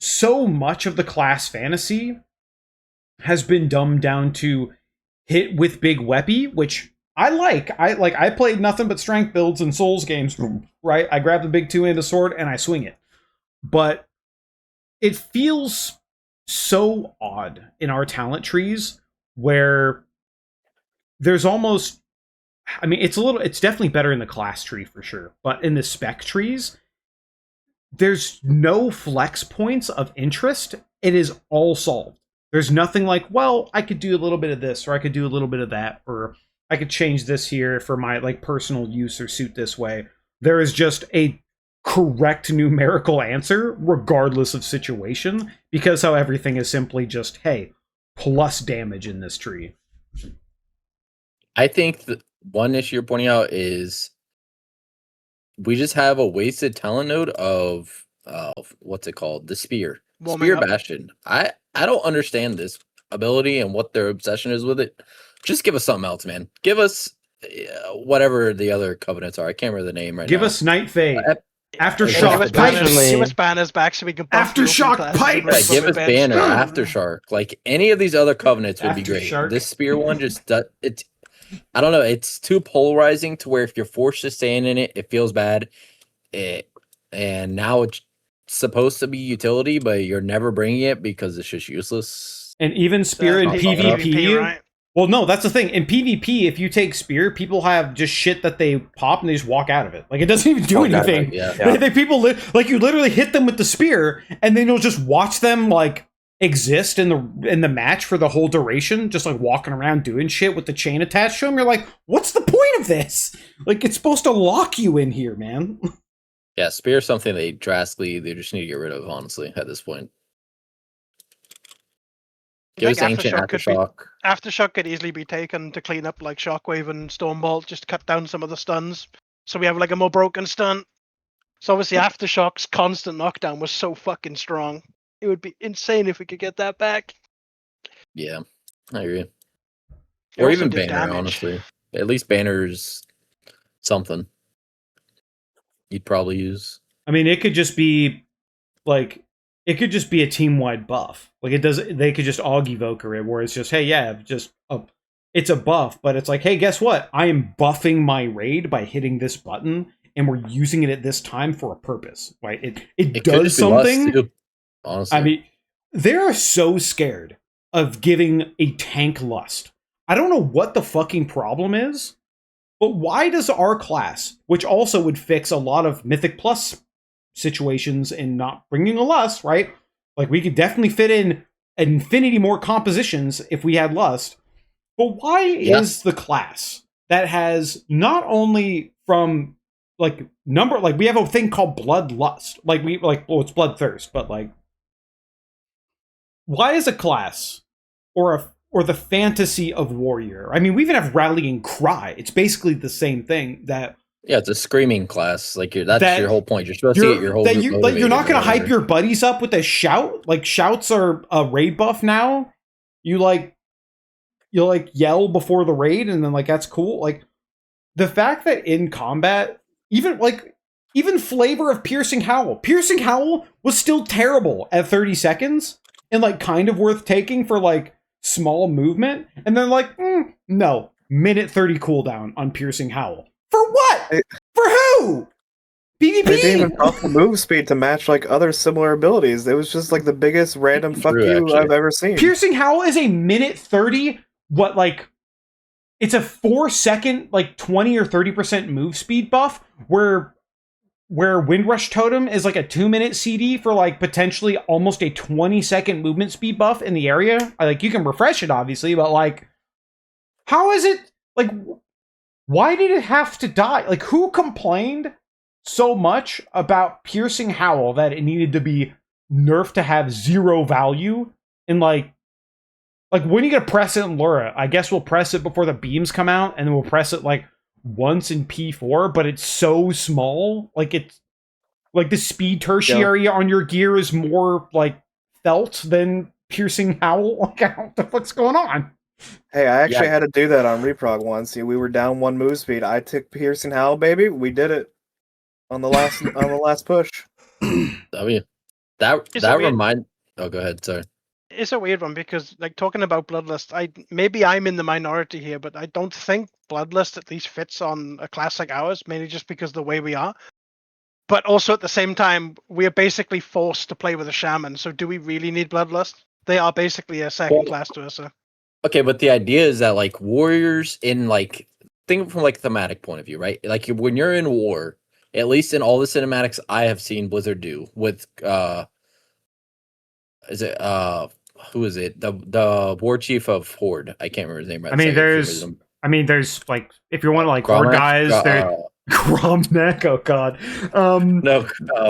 Speaker 1: so much of the class fantasy has been dumbed down to hit with big weapy, which I like. I played nothing but strength builds in Souls games, right? I grab the big two-handed sword and I swing it. But it feels so odd in our talent trees where there's almost, I mean, it's definitely better in the class tree for sure, but in the spec trees, there's no flex points of interest. It is all solved. There's nothing like, well, I could do a little bit of this, or I could do a little bit of that, or I could change this here for my like personal use or suit this way. There is just a correct numerical answer regardless of situation, because how everything is simply just, hey, plus damage in this tree.
Speaker 6: I think the one issue you're pointing out is we just have a wasted talent node of what's it called? The Spear.
Speaker 3: Warming
Speaker 6: Spear
Speaker 3: up.
Speaker 6: Bastion. I don't understand this ability and what their obsession is with it. Just give us something else, man. Give us whatever the other covenants are. I can't remember the name right now.
Speaker 1: Give us Night Fade.
Speaker 3: Give
Speaker 1: Aftershock
Speaker 3: us
Speaker 1: Pipe.
Speaker 3: banners, give us banners back so we can buff the open
Speaker 1: Aftershock
Speaker 3: classes
Speaker 1: Pipe.
Speaker 3: and
Speaker 6: Yeah,
Speaker 3: rest
Speaker 6: give
Speaker 3: of
Speaker 6: us
Speaker 3: the bench.
Speaker 6: Banner, Aftershark. Like, any of these other covenants would be great.
Speaker 1: Aftershark.
Speaker 6: This Spear one just it's, I don't know. It's too polarizing to where if you're forced to stand in it, it feels bad. And now it's supposed to be utility, but you're never bringing it because it's just useless.
Speaker 1: And even Spear in
Speaker 6: That's
Speaker 1: PvP.
Speaker 3: right?
Speaker 1: Well, no, that's the thing. In PvP, if you take Spear, people have just shit that they pop and they just walk out of it. Like, it doesn't even do anything.
Speaker 6: Yeah.
Speaker 1: People like, you literally hit them with the spear, and then you'll just watch them like exist in the match for the whole duration, just like walking around doing shit with the chain attached to them. You're like, what's the point of this? Like, it's supposed to lock you in here, man.
Speaker 6: Yeah, Spear is something they just need to get rid of, honestly, at this point. Give us Ancient Aftershock.
Speaker 3: Aftershock could easily be taken to clean up like Shockwave and Stormbolt, just to cut down some of the stuns. So we have like a more broken stun. So obviously Aftershock's constant knockdown was so fucking strong. It would be insane if we could get that back.
Speaker 6: Yeah, I agree.
Speaker 3: It
Speaker 6: Or
Speaker 3: also
Speaker 6: even
Speaker 3: did
Speaker 6: Banner,
Speaker 3: damage.
Speaker 6: honestly. At least Banner's something you'd probably use.
Speaker 1: I mean, it could just be like, it could just be a team-wide buff. Like, they could just AUG evoker it, where it's just, hey, yeah, it's a buff, but it's like, hey, guess what? I am buffing my raid by hitting this button, and we're using it at this time for a purpose, right? It
Speaker 6: It could
Speaker 1: does
Speaker 6: just be less,
Speaker 1: something.
Speaker 6: too, honestly.
Speaker 1: I mean, they're so scared of giving a tank lust. I don't know what the fucking problem is, but why does our class, which also would fix a lot of Mythic Plus situations in not bringing a lust, right? Like, we could definitely fit in infinity more compositions if we had lust. But why is the class that has not only from like number, like we have a thing called bloodlust, like we like, well, it's bloodthirst, but like, why is a class or the fantasy of warrior? I mean, we even have rallying cry. It's basically the same thing. That
Speaker 6: Yeah, it's a screaming class. Like that's your whole point. You're supposed to get your whole group motivated.
Speaker 1: You're not going to hype your buddies up with a shout. Like, shouts are a raid buff now. You yell before the raid, and then like that's cool. Like, the fact that in combat, even flavor of Piercing Howl. Piercing Howl was still terrible at 30 seconds and like kind of worth taking for like small movement. And then like, no, minute 30 cooldown on Piercing Howl. For what? For who? PvP?
Speaker 4: They didn't even up the move speed to match like other similar abilities. It was just like the biggest random fuck you actually I've ever seen.
Speaker 1: Piercing Howl is a minute 30. What, like, it's a 4-second, like 20 or 30% move speed buff where Windrush Totem is like a 2-minute CD for like potentially almost a 20-second movement speed buff in the area. Like, you can refresh it obviously, but like, how is it like, why did it have to die? Like, who complained so much about Piercing Howl that it needed to be nerfed to have 0 value? And like when are you gonna press it in Lura? I guess we'll press it before the beams come out, and then we'll press it like once in P4, but it's so small. Like, it's like the speed tertiary on your gear is more like felt than Piercing Howl. Like, I don't know what's going on.
Speaker 4: Hey, I actually had to do that on Reprog once. See, we were down 1 move speed. I took Piercing Howl, baby. We did it on the last push.
Speaker 6: That remind. Oh, go ahead. Sorry.
Speaker 3: It's a weird one because, like, talking about Bloodlust, maybe I'm in the minority here, but I don't think Bloodlust at least fits on a class like ours, mainly just because of the way we are. But also at the same time, we are basically forced to play with a shaman. So do we really need Bloodlust? They are basically a second class to us. So.
Speaker 6: Okay, but the idea is that like warriors in like think from like thematic point of view, right? Like when you're in war, at least in all the cinematics I have seen Blizzard do with is it who is it? The war chief of Horde. I can't remember his name right.
Speaker 1: I mean there's like, if you want like Horde guys, they're Gromnek, oh god.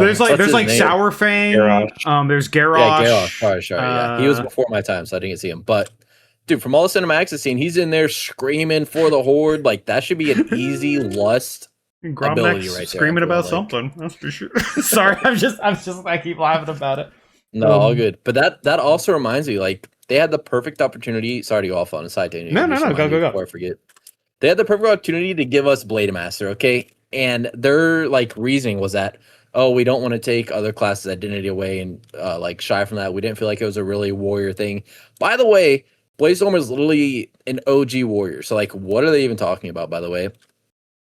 Speaker 1: There's like Sourfang, there's Garrosh.
Speaker 6: Yeah, Garrosh. Sorry. He was before my time, so I didn't see him. But dude, from all the cinematics I've seen, he's in there screaming for the Horde. Like, that should be an easy lust ability right there.
Speaker 1: Screaming about something, that's for sure. Sorry, I keep laughing about it.
Speaker 6: No, all good. But that also reminds me, like, they had the perfect opportunity. Sorry to go off on a side tangent.
Speaker 1: No, go.
Speaker 6: Before I forget. They had the perfect opportunity to give us Blade Master, okay? And their, like, reasoning was that, oh, we don't want to take other classes' identity away and, like, shy from that. We didn't feel like it was a really warrior thing. By the way, Blazestorm is literally an OG warrior. So, like, what are they even talking about, by the way?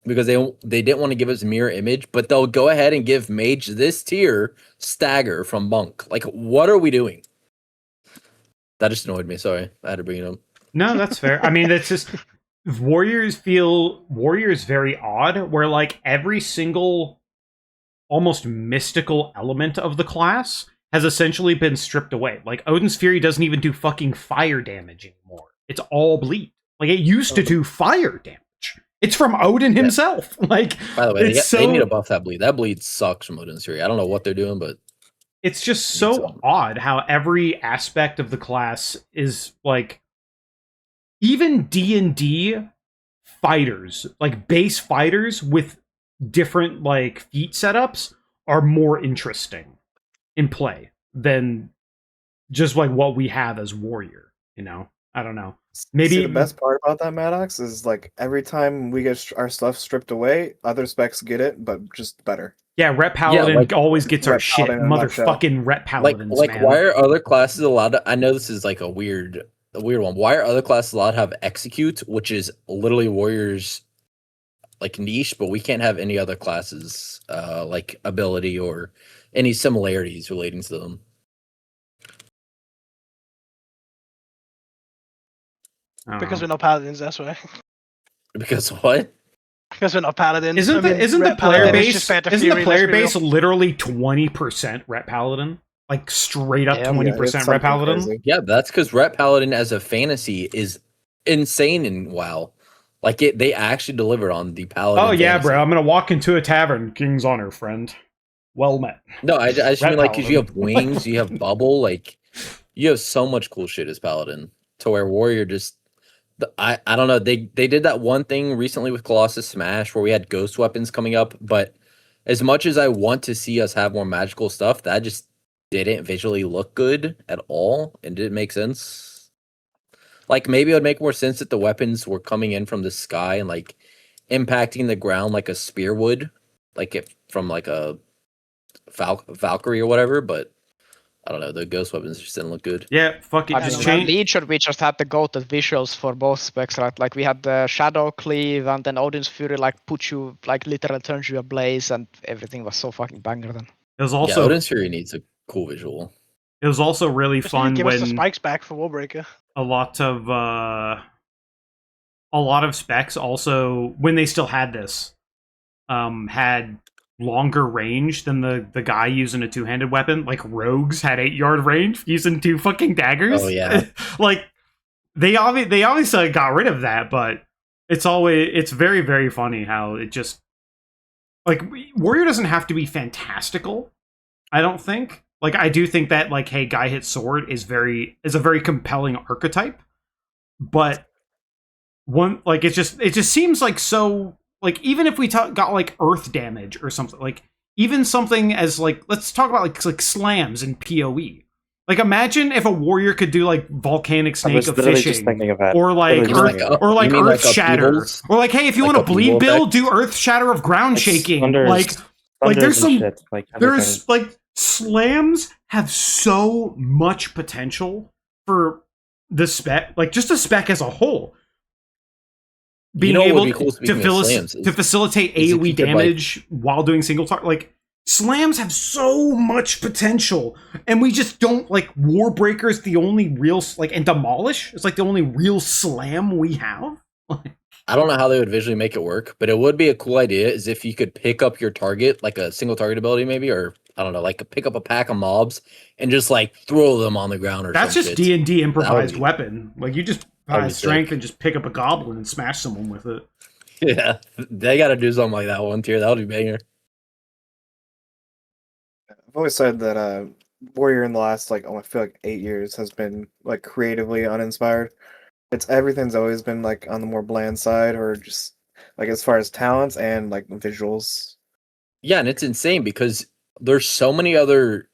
Speaker 6: Because they didn't want to give us mirror image, but they'll go ahead and give Mage this tier stagger from Monk. Like, what are we doing? That just annoyed me. Sorry. I had to bring it up.
Speaker 1: No, that's fair. I mean, that's just... Warriors very odd, where, like, every single almost mystical element of the class has essentially been stripped away. Like, Odin's Fury doesn't even do fucking fire damage anymore. It's all bleed. Like, it used to do fire damage. It's from Odin himself. Like,
Speaker 6: by the way, they need to buff that bleed. That bleed sucks from Odin's Fury. I don't know what they're doing, but
Speaker 1: it's just so odd how every aspect of the class is like, even D&D fighters, like base fighters with different like feat setups, are more interesting in play than just like what we have as warrior. You know, I don't know. Maybe
Speaker 4: the best part about that, Maddox, is like every time we get our stuff stripped away, other specs get it, but just better.
Speaker 1: Yeah, Ret Paladin always gets our shit. Motherfucking Ret Paladins,
Speaker 6: like
Speaker 1: man.
Speaker 6: Why are other classes allowed to... I know this is like a weird one. Why are other classes allowed to have Execute, which is literally warriors like niche, but we can't have any other classes like ability or any similarities relating to them?
Speaker 1: I don't
Speaker 3: Because
Speaker 1: know.
Speaker 3: we're not paladins, that's why.
Speaker 6: Because what?
Speaker 3: Because we're not paladins.
Speaker 1: Isn't
Speaker 3: I mean,
Speaker 1: the
Speaker 3: Red
Speaker 1: player
Speaker 3: Paladin is
Speaker 1: base
Speaker 3: just better
Speaker 1: isn't the
Speaker 3: Fury,
Speaker 1: player
Speaker 3: let's be real.
Speaker 1: base literally 20% Ret Paladin? Like straight up
Speaker 7: Yeah.
Speaker 1: 20%
Speaker 4: it's
Speaker 1: Ret
Speaker 4: something
Speaker 1: Paladin?
Speaker 4: crazy.
Speaker 6: Yeah, that's because Ret Paladin as a fantasy is insane in WoW. Like they actually delivered on the Paladin.
Speaker 1: Oh yeah,
Speaker 6: fantasy.
Speaker 1: bro. I'm gonna walk into a tavern. King's honor, friend. Well met.
Speaker 6: No, I just
Speaker 1: Ret
Speaker 6: mean like because you have
Speaker 1: Paladin.
Speaker 6: wings, you have bubble, like you have so much cool shit as Paladin. To where Warrior just, I don't know. They did that one thing recently with Colossus Smash where we had ghost weapons coming up, but as much as I want to see us have more magical stuff, that just didn't visually look good at all and didn't make sense. Like maybe it would make more sense if the weapons were coming in from the sky and like impacting the ground like a spear would, like it from like a Valkyrie or whatever, but I don't know. The ghost weapons just didn't look good.
Speaker 1: Yeah, fuck it.
Speaker 7: I
Speaker 1: Just
Speaker 7: mean,
Speaker 3: know,
Speaker 7: with
Speaker 1: change.
Speaker 7: Legion, we just had the goated visuals for both specs, right? Like we had the Shadow Cleave, and then Odin's Fury, like put you, like literally turns you ablaze, and everything was so fucking banger then.
Speaker 1: It was
Speaker 6: Yeah,
Speaker 1: also
Speaker 6: Odin's Fury needs a cool visual.
Speaker 1: it was also really
Speaker 3: Just need to
Speaker 1: fun
Speaker 3: give us the
Speaker 1: when
Speaker 3: spikes back for Warbreaker.
Speaker 1: a lot of specs also, when they still had this, had longer range than the guy using a two-handed weapon. Like rogues had 8-yard range using 2 fucking daggers.
Speaker 6: Oh, yeah.
Speaker 1: Like they obviously got rid of that, but it's very, very funny how it just, like, Warrior doesn't have to be fantastical, I don't think. Like I do think that, like, hey, guy hits sword is a very compelling archetype, but one, like, it just seems like, so, like, even if we got like earth damage or something, like even something as, like, let's talk about like slams in PoE. Like imagine if a warrior could do like volcanic
Speaker 5: I
Speaker 1: snake
Speaker 5: was
Speaker 1: of
Speaker 5: literally
Speaker 1: fishing,
Speaker 5: just thinking of that.
Speaker 1: or like
Speaker 5: Literally just
Speaker 1: earth,
Speaker 5: thinking of that.
Speaker 1: or like
Speaker 6: You mean
Speaker 1: earth
Speaker 6: like
Speaker 1: shatter,
Speaker 6: upheavals?
Speaker 1: or like, hey, if you
Speaker 6: Like
Speaker 1: want to bleed
Speaker 6: upheaval
Speaker 1: build,
Speaker 6: effect?
Speaker 1: do earth shatter of ground
Speaker 5: It's
Speaker 1: shaking.
Speaker 5: thunders,
Speaker 1: Like
Speaker 5: thunders
Speaker 1: there's
Speaker 5: and
Speaker 1: some
Speaker 5: shit, like everything.
Speaker 1: there's like slams have so much potential for the spec, like just the spec as a whole. Being
Speaker 6: You know what would
Speaker 1: able
Speaker 6: be cool, speaking of slams,
Speaker 1: to facilitate
Speaker 6: is if
Speaker 1: AoE
Speaker 6: you could, like-
Speaker 1: damage while doing single target, like slams have so much potential, and we just don't, like, Warbreaker is the only real, like, and Demolish is like the only real slam we have.
Speaker 6: I don't know how they would visually make it work, but it would be a cool idea is if you could pick up your target, like a single target ability maybe, or I don't know, like pick up a pack of mobs and just like throw them on the ground or
Speaker 1: That's
Speaker 6: some
Speaker 1: just
Speaker 6: shit.
Speaker 1: D&D improvised
Speaker 6: be-
Speaker 1: weapon. Like, you just
Speaker 6: That'd
Speaker 1: buy
Speaker 6: be
Speaker 1: strength
Speaker 6: sick.
Speaker 1: and just pick up a goblin and smash someone with it.
Speaker 6: Yeah, they got to do something like that one tier. That would be banger.
Speaker 4: I've always said that Warrior in the last, like, I feel like 8 years has been like creatively uninspired. It's everything's always been like on the more bland side, or just like as far as talents and like visuals.
Speaker 6: Yeah, and it's insane because there's so many other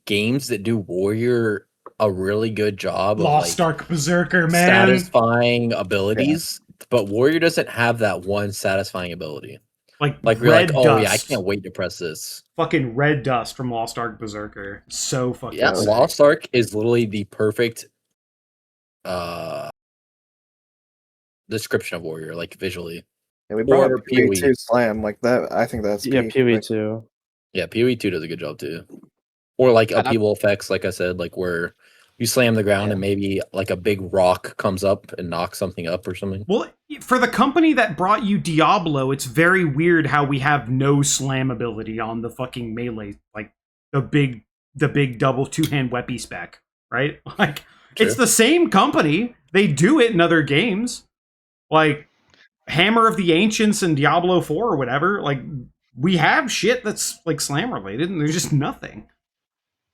Speaker 6: games that do Warrior a really good job of
Speaker 1: Lost
Speaker 6: like
Speaker 1: Ark Berserker, man.
Speaker 6: satisfying abilities, but Warrior doesn't have that one satisfying ability.
Speaker 1: Like
Speaker 6: You're like,
Speaker 1: Red
Speaker 6: oh yeah, I
Speaker 1: Dust.
Speaker 6: can't wait to press this.
Speaker 1: Fucking Red Dust from Lost Ark Berserker. So fucking
Speaker 6: Yeah,
Speaker 1: sick.
Speaker 6: Lost Ark is literally the perfect description of Warrior, like visually.
Speaker 4: Yeah, we brought
Speaker 6: Or
Speaker 4: up PoE
Speaker 6: PoE.
Speaker 4: 2 Slam like that. I think that's
Speaker 5: Yeah,
Speaker 4: peak,
Speaker 5: PoE
Speaker 4: like,
Speaker 5: too.
Speaker 6: Yeah, PoE 2 does a good job too. Or like
Speaker 7: And
Speaker 6: upheaval effects, like I said, like where you slam the ground and maybe like a big rock comes up and knocks something up or something.
Speaker 1: Well, for the company that brought you Diablo, it's very weird how we have no slam ability on the fucking melee, like the big double two-hand weapy spec, right? Like,
Speaker 6: True.
Speaker 1: it's the same company. They do it in other games, like Hammer of the Ancients and Diablo 4 or whatever. Like, we have shit that's like slam related, and there's just nothing.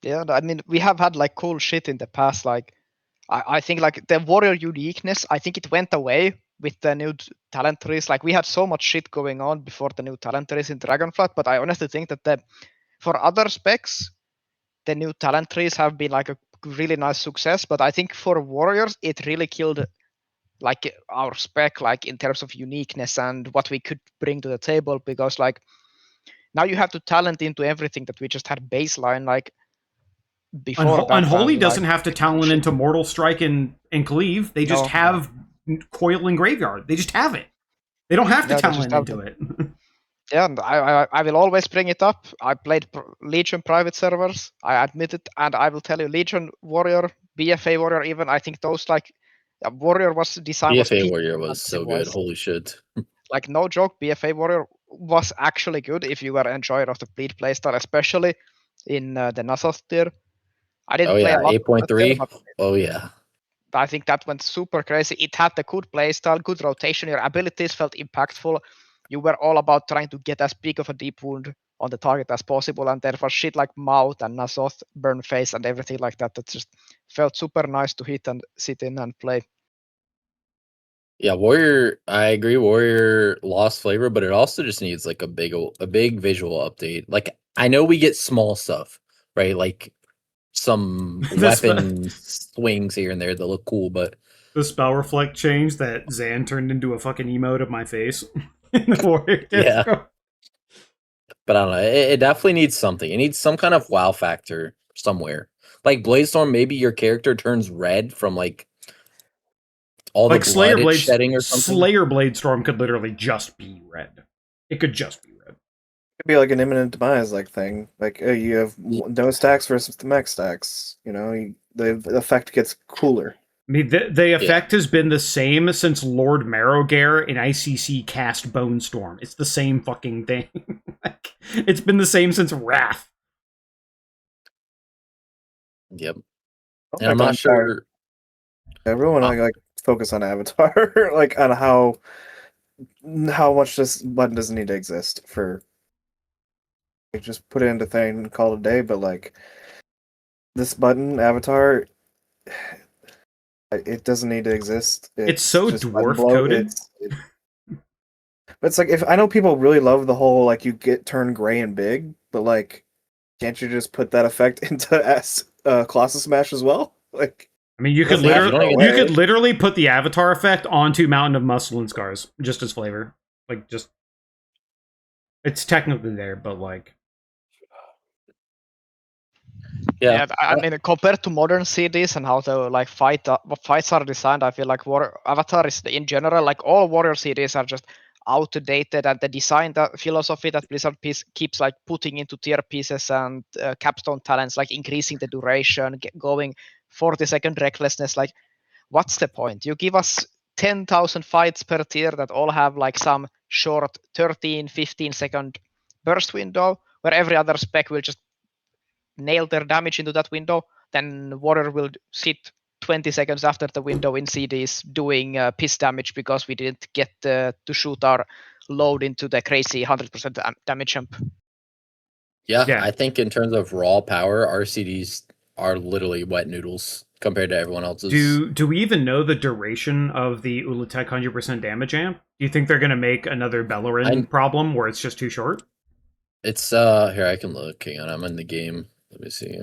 Speaker 7: Yeah, I mean, we have had like cool shit in the past. Like, I think like the warrior uniqueness, I think it went away with the new talent trees. Like, we had so much shit going on before the new talent trees in Dragonflight, but I honestly think that for other specs, the new talent trees have been like a really nice success. But I think for warriors, it really killed like our spec, like in terms of uniqueness and what we could bring to the table. Because like now you have to talent into everything that we just had baseline. Like, before that,
Speaker 1: Unholy
Speaker 7: and,
Speaker 1: doesn't
Speaker 7: like,
Speaker 1: have to talent
Speaker 7: shit.
Speaker 1: into Mortal Strike and Cleave. They just
Speaker 7: No.
Speaker 1: have Coil and Graveyard. They just have it. They don't have to
Speaker 7: Yeah, they just
Speaker 1: talent
Speaker 7: have
Speaker 1: into it.
Speaker 7: Yeah, and I will always bring it up. I played Legion private servers. I admit it, and I will tell you, Legion Warrior, BFA Warrior, even I think those like Warrior was designed was
Speaker 6: BFA
Speaker 7: peak
Speaker 6: Warrior was so good.
Speaker 7: wise.
Speaker 6: Holy shit.
Speaker 7: Like no joke, BFA Warrior was actually good if you were an enjoyer of the bleed playstyle, especially in the Nasos tier. I didn't
Speaker 6: Oh
Speaker 7: play
Speaker 6: yeah,
Speaker 7: a lot of that tier,
Speaker 6: 8.3.
Speaker 7: but
Speaker 6: Oh yeah.
Speaker 7: I think that went super crazy. It had the good playstyle, good rotation. Your abilities felt impactful. You were all about trying to get as big of a deep wound on the target as possible, and there was shit like mouth and Nasoth, burn face, and everything like that. That just felt super nice to hit and sit in and play.
Speaker 6: Yeah, Warrior, I agree. Warrior lost flavor, but it also just needs like a big visual update. Like I know we get small stuff, right? Like some
Speaker 1: The spe-
Speaker 6: weapon swings here and there that look cool, but
Speaker 1: The spell reflect change that Zan turned into a fucking emote of my face in the Warrior
Speaker 6: Yeah.
Speaker 1: disco.
Speaker 6: but I don't know. It definitely needs something. It needs some kind of wow factor somewhere. Like Bladestorm, maybe your character turns red from like all
Speaker 1: Like
Speaker 6: the
Speaker 1: Slayer
Speaker 6: blood it's
Speaker 1: Blades,
Speaker 6: shedding or something.
Speaker 1: Slayer Bladestorm could literally just be red. It could just be red.
Speaker 4: It'd be like an imminent demise like thing. Like you have no stacks versus the max stacks. You know, the effect gets cooler.
Speaker 1: I mean, the effect has been the same since Lord Marrowgare in ICC cast Bone Storm. It's the same fucking thing. Like, it's been the same since Wrath.
Speaker 6: Yep.
Speaker 4: Oh
Speaker 6: And I'm
Speaker 4: my
Speaker 6: not
Speaker 4: God,
Speaker 6: sure.
Speaker 4: Everyone like focus on Avatar, like on how much this button doesn't need to exist for. Like, just put it into thing and call it a day. But like this button, Avatar, it doesn't need to exist.
Speaker 1: It's so
Speaker 4: just
Speaker 1: dwarf
Speaker 4: blow.
Speaker 1: coded.
Speaker 4: But it's like if I know people really love the whole like you get turn gray and big, but like can't you just put that effect into Colossus Smash as well? Like
Speaker 1: I mean, you could literally put the Avatar effect onto Mountain of Muscle and Scars just as flavor. Like, just it's technically there, but like,
Speaker 7: Yeah, I mean, compared to modern CDs and how the like fights are designed, I feel like Avatar is in general like all Warrior CDs are just outdated, and the design that philosophy that Blizzard keeps like putting into tier pieces and capstone talents, like increasing the duration, going 40-second recklessness. Like, what's the point? You give us 10,000 fights per tier that all have like some short 13-15 second burst window, where every other spec will just nail their damage into that window, then Warrior will sit 20 seconds after the window in CDs doing piss damage because we didn't get to shoot our load into the crazy 100% damage jump.
Speaker 6: Yeah, I think in terms of raw power, RCDs are literally wet noodles compared to everyone else's.
Speaker 1: Do we even know the duration of the Ulatek 100% damage amp? Do you think they're going to make another Bellerin problem where it's just too short?
Speaker 6: It's here I can look. Hang on, I'm in the game. Let me see.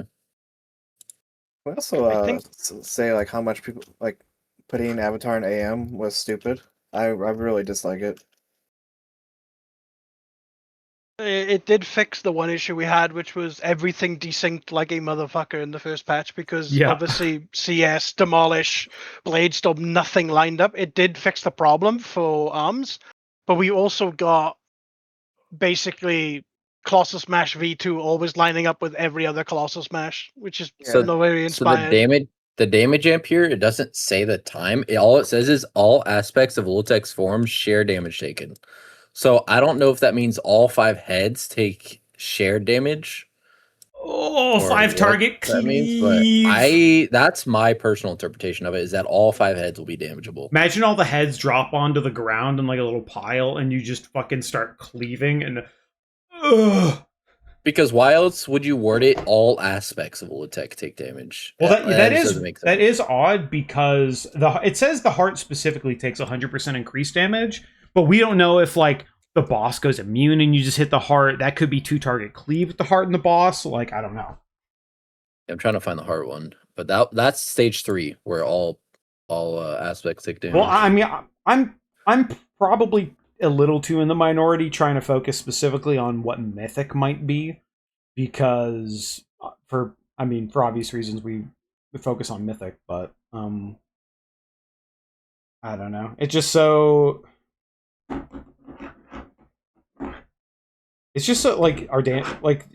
Speaker 4: We also say like how much people like putting Avatar in AM was stupid. I really dislike it.
Speaker 3: It did fix the one issue we had, which was everything desynced like a motherfucker in the first patch, because obviously CS, Demolish, Bladestorm, nothing lined up. It did fix the problem for ARMS, but we also got basically Colossus Smash V2 always lining up with every other Colossus Smash, which is not very inspired.
Speaker 6: So the damage amp here, it doesn't say the time. All it says is all aspects of Ultek's form share damage taken. So I don't know if that means all 5 heads take shared damage.
Speaker 1: Oh, 5 target cleave.
Speaker 6: That means, but that's my personal interpretation of it, is that all 5 heads will be damageable.
Speaker 1: Imagine all the heads drop onto the ground in like a little pile, and you just fucking start cleaving, and
Speaker 6: because why else would you word it all aspects of Ulatek take damage?
Speaker 1: Well, that is odd, because it says the heart specifically takes 100% increased damage, but we don't know if like the boss goes immune and you just hit the heart. That could be 2 target cleave with the heart and the boss. Like, I don't know.
Speaker 6: I'm trying to find the heart one, but that's stage 3 where all aspects take damage.
Speaker 1: Well, I mean, I'm probably a little too in the minority trying to focus specifically on what Mythic might be, because for obvious reasons we focus on Mythic, but I don't know. It's just so like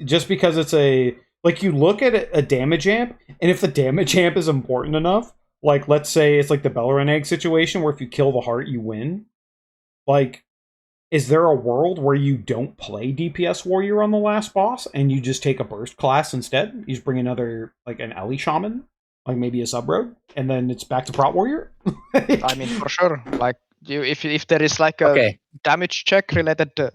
Speaker 1: just because it's a like you look at a damage amp, and if the damage amp is important enough, like, let's say it's like the Bellerin egg situation where if you kill the heart, you win. Like, is there a world where you don't play DPS warrior on the last boss and you just take a burst class instead? You just bring another, like, an Ellie shaman, like maybe a sub rogue, and then it's back to prot warrior.
Speaker 7: I mean, for sure. Like, if there is like a
Speaker 6: Okay.
Speaker 7: damage check related to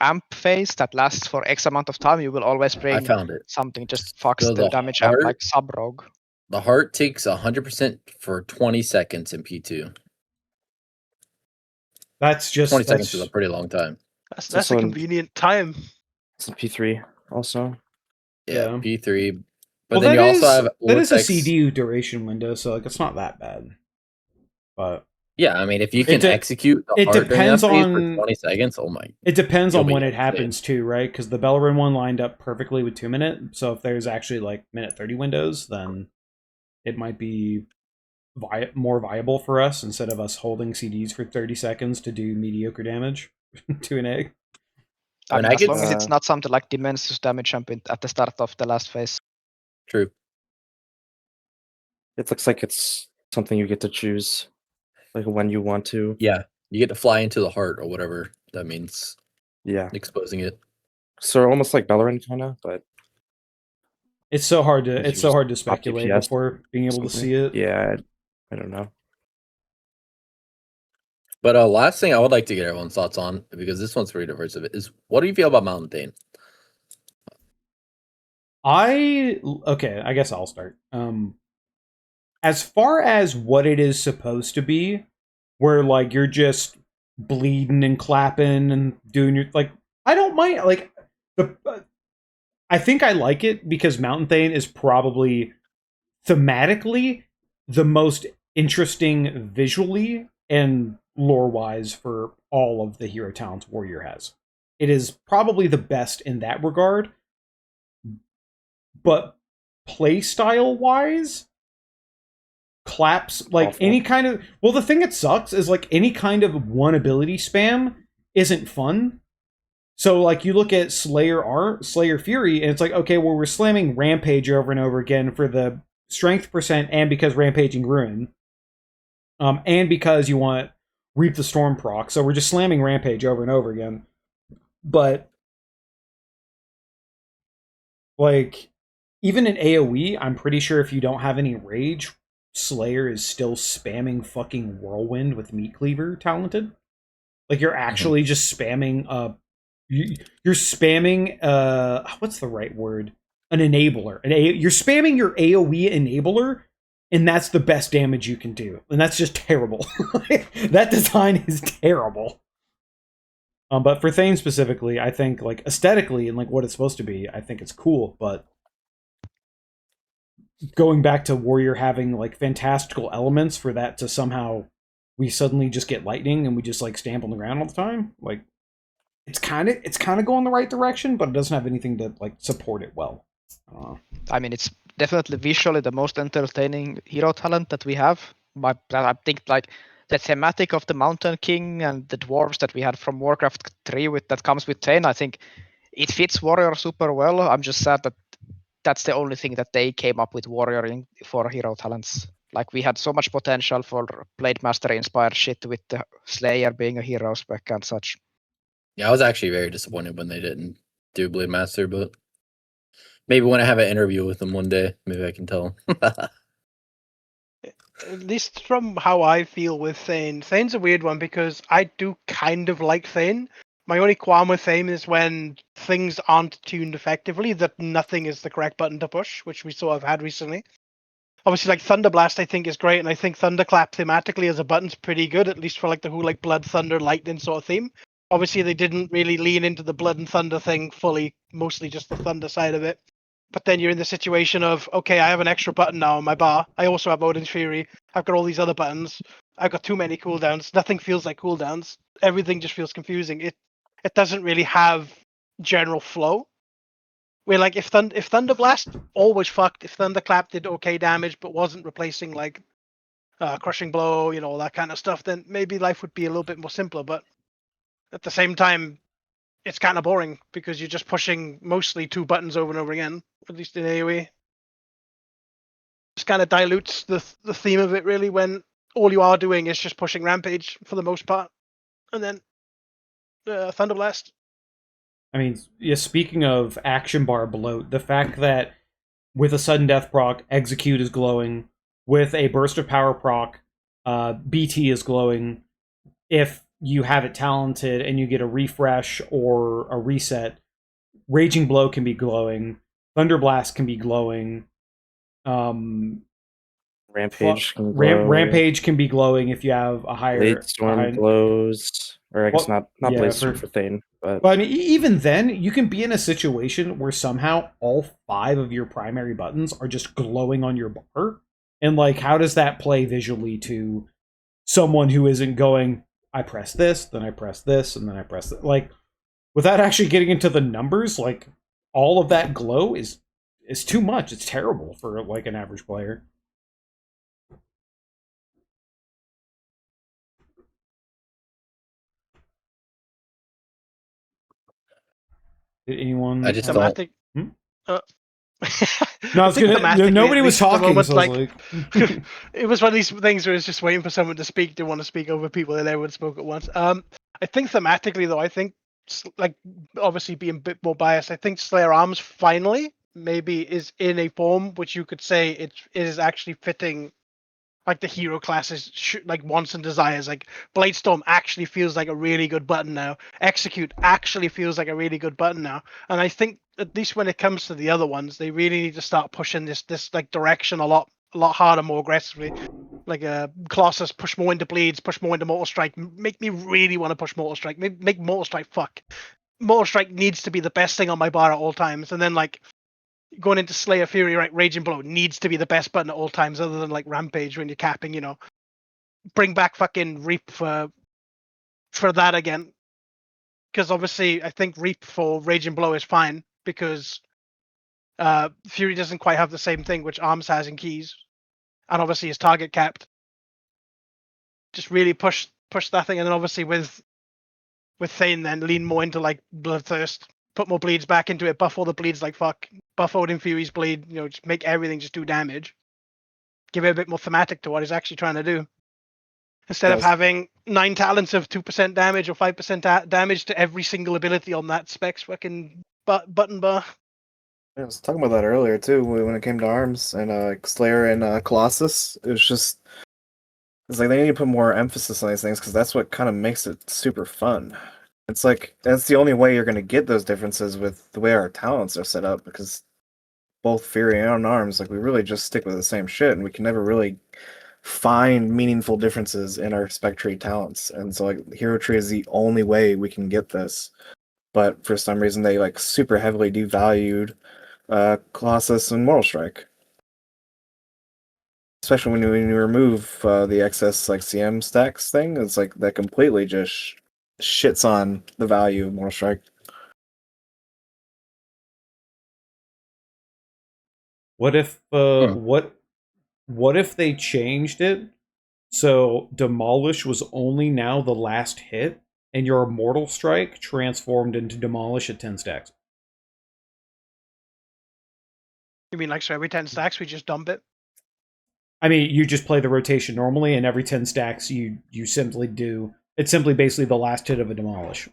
Speaker 7: amp phase that lasts for X amount of time, you will always
Speaker 6: I
Speaker 7: bring
Speaker 6: found it.
Speaker 7: something just fucks
Speaker 6: So
Speaker 7: the
Speaker 6: the
Speaker 7: damage amp
Speaker 6: heart-
Speaker 7: like sub rogue.
Speaker 6: The heart takes 100% for 20 seconds in P2.
Speaker 1: That's just
Speaker 6: 20 seconds is a pretty long time.
Speaker 3: That's
Speaker 5: also
Speaker 3: a
Speaker 5: in-
Speaker 3: convenient time.
Speaker 5: It's in P3 also.
Speaker 6: Yeah,
Speaker 1: Yeah.
Speaker 6: P3. But
Speaker 1: well,
Speaker 6: then
Speaker 1: that
Speaker 6: you also
Speaker 1: is-
Speaker 6: have
Speaker 1: that is a
Speaker 6: Vortex.
Speaker 1: CDU duration window, so like it's not that bad. But
Speaker 6: Yeah, I mean, if you can
Speaker 1: de-
Speaker 6: execute the
Speaker 1: it
Speaker 6: heart during
Speaker 1: depends
Speaker 6: that phase
Speaker 1: on-
Speaker 6: for 20 seconds, oh my.
Speaker 1: it depends
Speaker 6: You'll
Speaker 1: on
Speaker 6: be
Speaker 1: when it
Speaker 6: insane.
Speaker 1: happens too, right? Because the Bellerin one lined up perfectly with 2 minute. So if there's actually like minute 30 windows, then it might be more viable for us instead of us holding CDs for 30 seconds to do mediocre damage to an egg.
Speaker 7: I
Speaker 6: mean,
Speaker 7: mean,
Speaker 6: I
Speaker 7: as
Speaker 6: could-
Speaker 7: long as it's not something like Dimensus damage amp at the start of the last phase.
Speaker 6: True.
Speaker 5: It looks like it's something you get to choose, like when you want to.
Speaker 6: Yeah, you get to fly into the heart or whatever that means,
Speaker 5: Yeah.
Speaker 6: exposing it.
Speaker 5: So almost like Bellerin kind of, but
Speaker 1: It's so hard to
Speaker 5: If
Speaker 1: it's
Speaker 5: you
Speaker 1: so
Speaker 5: just
Speaker 1: hard to
Speaker 5: pop
Speaker 1: speculate
Speaker 5: DPS
Speaker 1: before being able to
Speaker 5: something.
Speaker 1: see it.
Speaker 5: Yeah, I don't know.
Speaker 6: But last thing I would like to get everyone's thoughts on, because this one's pretty diverse of it, is what do you feel about Mountain Thane?
Speaker 1: Okay, I guess I'll start. As far as what it is supposed to be, where like you're just bleeding and clapping and doing your like, I don't mind. Like I think I like it because Mountain Thane is probably thematically the most interesting visually and lore wise for all of the hero talents Warrior has. It is probably the best in that regard. But playstyle wise, claps like
Speaker 5: Awful.
Speaker 1: any kind of the thing that sucks is like any kind of one ability spam isn't fun. So like you look at Slayer Fury, and it's like, okay, well, we're slamming Rampage over and over again for the strength percent, and because Rampaging Ruin, and because you want Reap the Storm proc, so we're just slamming Rampage over and over again. But like even in AoE, I'm pretty sure if you don't have any rage, Slayer is still spamming fucking Whirlwind with Meat Cleaver talented. Like you're actually just spamming you're spamming what's the right word? An enabler. You're spamming your AoE enabler, and that's the best damage you can do. And that's just terrible. That design is terrible. But for Thane specifically, I think like aesthetically and like what it's supposed to be, I think it's cool, but going back to Warrior having like fantastical elements for that to somehow we suddenly just get lightning and we just like stamp on the ground all the time, like it's kind of going the right direction, but it doesn't have anything to like support it well.
Speaker 7: I mean, it's definitely visually the most entertaining hero talent that we have. But I think like the thematic of the Mountain King and the dwarves that we had from Warcraft 3 that comes with Thane, I think it fits Warrior super well. I'm just sad that that's the only thing that they came up with Warrior for hero talents. Like we had so much potential for Blade Master inspired shit with the Slayer being a hero spec and such.
Speaker 6: Yeah, I was actually very disappointed when they didn't do Blade Master, but maybe when I have an interview with them one day, maybe I can tell them.
Speaker 3: At least from how I feel with Thane. Thane's a weird one because I do kind of like Thane. My only qualm with Thane is when things aren't tuned effectively, that nothing is the correct button to push, which we sort of had recently. Obviously, like Thunderblast, I think is great, and I think Thunderclap thematically as a button's pretty good, at least for like the whole like blood, thunder, lightning sort of theme. Obviously, they didn't really lean into the blood and thunder thing fully, mostly just the thunder side of it. But then you're in the situation of, okay, I have an extra button now on my bar. I also have Odin's Fury. I've got all these other buttons. I've got too many cooldowns. Nothing feels like cooldowns. Everything just feels confusing. It doesn't really have general flow. Where like if Thunderblast always fucked, if Thunderclap did okay damage but wasn't replacing like Crushing Blow, you know, all that kind of stuff, then maybe life would be a little bit more simpler. But at the same time, it's kind of boring because you're just pushing mostly two buttons over and over again, at least in AoE. just kind of dilutes the theme of it really when all you are doing is just pushing Rampage for the most part, and then Thunderblast.
Speaker 1: I mean, yeah, speaking of action bar bloat, the fact that with a sudden death proc, execute is glowing. With a burst of power proc, BT is glowing. If you have it talented and you get a refresh or a reset, Raging Blow can be glowing. Thunderblast can be glowing.
Speaker 5: Rampage can glow.
Speaker 1: Rampage can be glowing if you have a higher
Speaker 5: Blade Storm glows, or I guess
Speaker 1: Well,
Speaker 5: not
Speaker 1: yeah,
Speaker 5: Blade Storm for Thane, but
Speaker 1: But I mean, even then, you can be in a situation where somehow all 5 of your primary buttons are just glowing on your bar. And, like, how does that play visually to someone who isn't going, I press this, then I press this, and then I press that? Like, without actually getting into the numbers, like, all of that glow is too much. It's terrible for, like, an average player. Did anyone?
Speaker 6: I just
Speaker 1: have-
Speaker 6: don't.
Speaker 3: Thematic.
Speaker 1: Hmm?
Speaker 3: No,
Speaker 1: I was gonna. Nobody was talking, so I was like,
Speaker 3: it was one of these things where it's just waiting for someone to speak. Didn't want to speak over people, and everyone spoke at once. I think thematically though, I think like obviously being a bit more biased, I think Slayer Arms finally maybe is in a form which you could say it is actually fitting like the hero classes like wants and desires. Like Bladestorm actually feels like a really good button now. Execute actually feels like a really good button now. And I think at least when it comes to the other ones, they really need to start pushing this like direction a lot harder, more aggressively. Like Colossus, push more into bleeds, push more into Mortal Strike. Make me really want to push Mortal Strike. Make Mortal Strike fuck. Mortal Strike needs to be the best thing on my bar at all times. And then like going into Slayer Fury, right? Raging Blow needs to be the best button at all times, other than like Rampage when you're capping. You know, bring back fucking Reap for that again, because obviously I think Reap for Raging Blow is fine because Fury doesn't quite have the same thing which Arms has in keys, and obviously is target capped. Just really push that thing, and then obviously with Thane, then lean more into like Bloodthirst. Put more bleeds back into it, buff all the bleeds like fuck, buff Odin Fury's bleed, you know, just make everything just do damage. Give it a bit more thematic to what he's actually trying to do. Instead of having 9 talents of 2% damage or 5% damage to every single ability on that specs fucking button bar.
Speaker 4: I was talking about that earlier too when it came to arms and Slayer and Colossus. It's like they need to put more emphasis on these things because that's what kind of makes it super fun. It's like that's the only way you're going to get those differences with the way our talents are set up, because both Fury and Arms, like we really just stick with the same shit, and we can never really find meaningful differences in our spec tree talents. And so like Hero Tree is the only way we can get this. But for some reason they like super heavily devalued Colossus and Mortal Strike. Especially when you remove the excess like CM stacks thing, it's like that completely just shits on the value of Mortal Strike.
Speaker 1: what if what if they changed it so Demolish was only now the last hit, and your Immortal Strike transformed into Demolish at 10 stacks?
Speaker 3: You mean like so every 10 stacks we just dump it?
Speaker 1: I mean, you just play the rotation normally, and every 10 stacks you simply do. It's simply basically the last hit of a Demolish.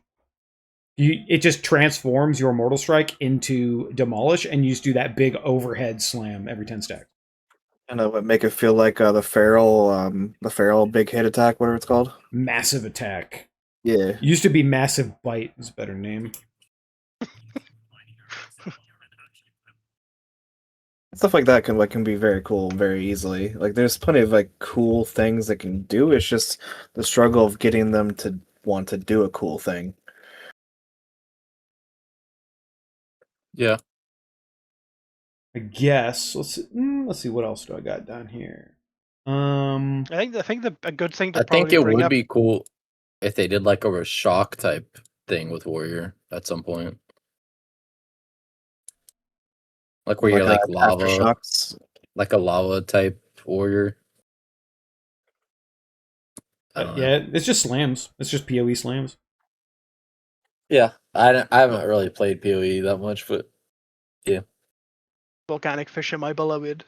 Speaker 1: It just transforms your Immortal Strike into Demolish, and you just do that big overhead slam every 10 stacks.
Speaker 4: And it would make it feel like the feral big hit attack, whatever it's called.
Speaker 1: Massive Attack.
Speaker 4: Yeah.
Speaker 1: Used to be Massive Bite is a better name.
Speaker 4: Stuff like that can be very cool very easily. Like there's plenty of like cool things that can do. It's just the struggle of getting them to want to do a cool thing.
Speaker 6: Yeah.
Speaker 1: I guess. Let's see what else do I got down here.
Speaker 3: I think a good thing to
Speaker 6: I think
Speaker 3: probably
Speaker 6: it
Speaker 3: bring
Speaker 6: would
Speaker 3: up.
Speaker 6: be cool if they did like a shock type thing with Warrior at some point. Like where you're like lava,
Speaker 4: aftershocks.
Speaker 6: like a lava type warrior.
Speaker 1: Yeah, it's just slams. It's just PoE slams.
Speaker 6: Yeah, I haven't really played PoE that much, but
Speaker 3: Volcanic Fisher, my beloved.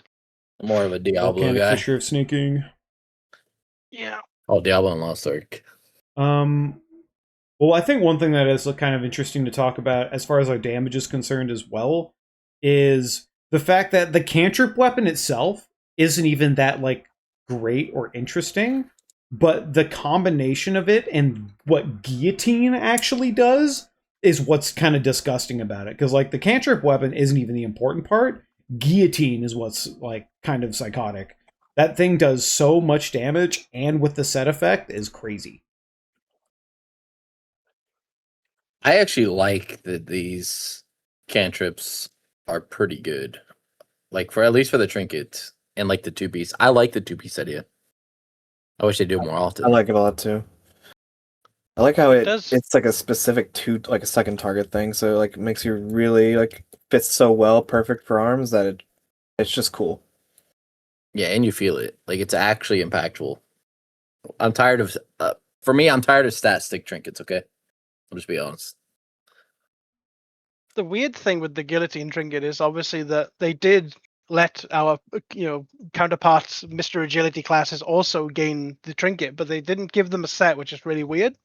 Speaker 6: I'm more of a Diablo
Speaker 1: Volcanic
Speaker 6: guy.
Speaker 1: Fissure of Sneaking.
Speaker 3: Yeah.
Speaker 6: Oh, Diablo and Lost Ark.
Speaker 1: Well, I think one thing that is kind of interesting to talk about as far as our damage is concerned as well is the fact that the cantrip weapon itself isn't even that like great or interesting, but the combination of it and what guillotine actually does is what's kind of disgusting about it. Because like the cantrip weapon isn't even the important part. Guillotine is what's like kind of psychotic. That thing does so much damage, and with the set effect is crazy.
Speaker 6: I actually like that these cantrips are pretty good. Like for at least for the trinkets and like the 2-piece. I like the 2-piece idea. I wish they do it more often.
Speaker 4: I like it a lot too. I like how
Speaker 3: Does-
Speaker 4: it's like a specific like a second target thing, so like it makes you really like fits so well, perfect for arms that it's just cool.
Speaker 6: Yeah, and you feel it. Like it's actually impactful. I'm tired of for me, I'm tired of stat stick trinkets, okay? I'll just be honest.
Speaker 3: The weird thing with the guillotine trinket is obviously that they did let our counterparts Mr. Agility classes also gain the trinket, but they didn't give them a set, which is really weird.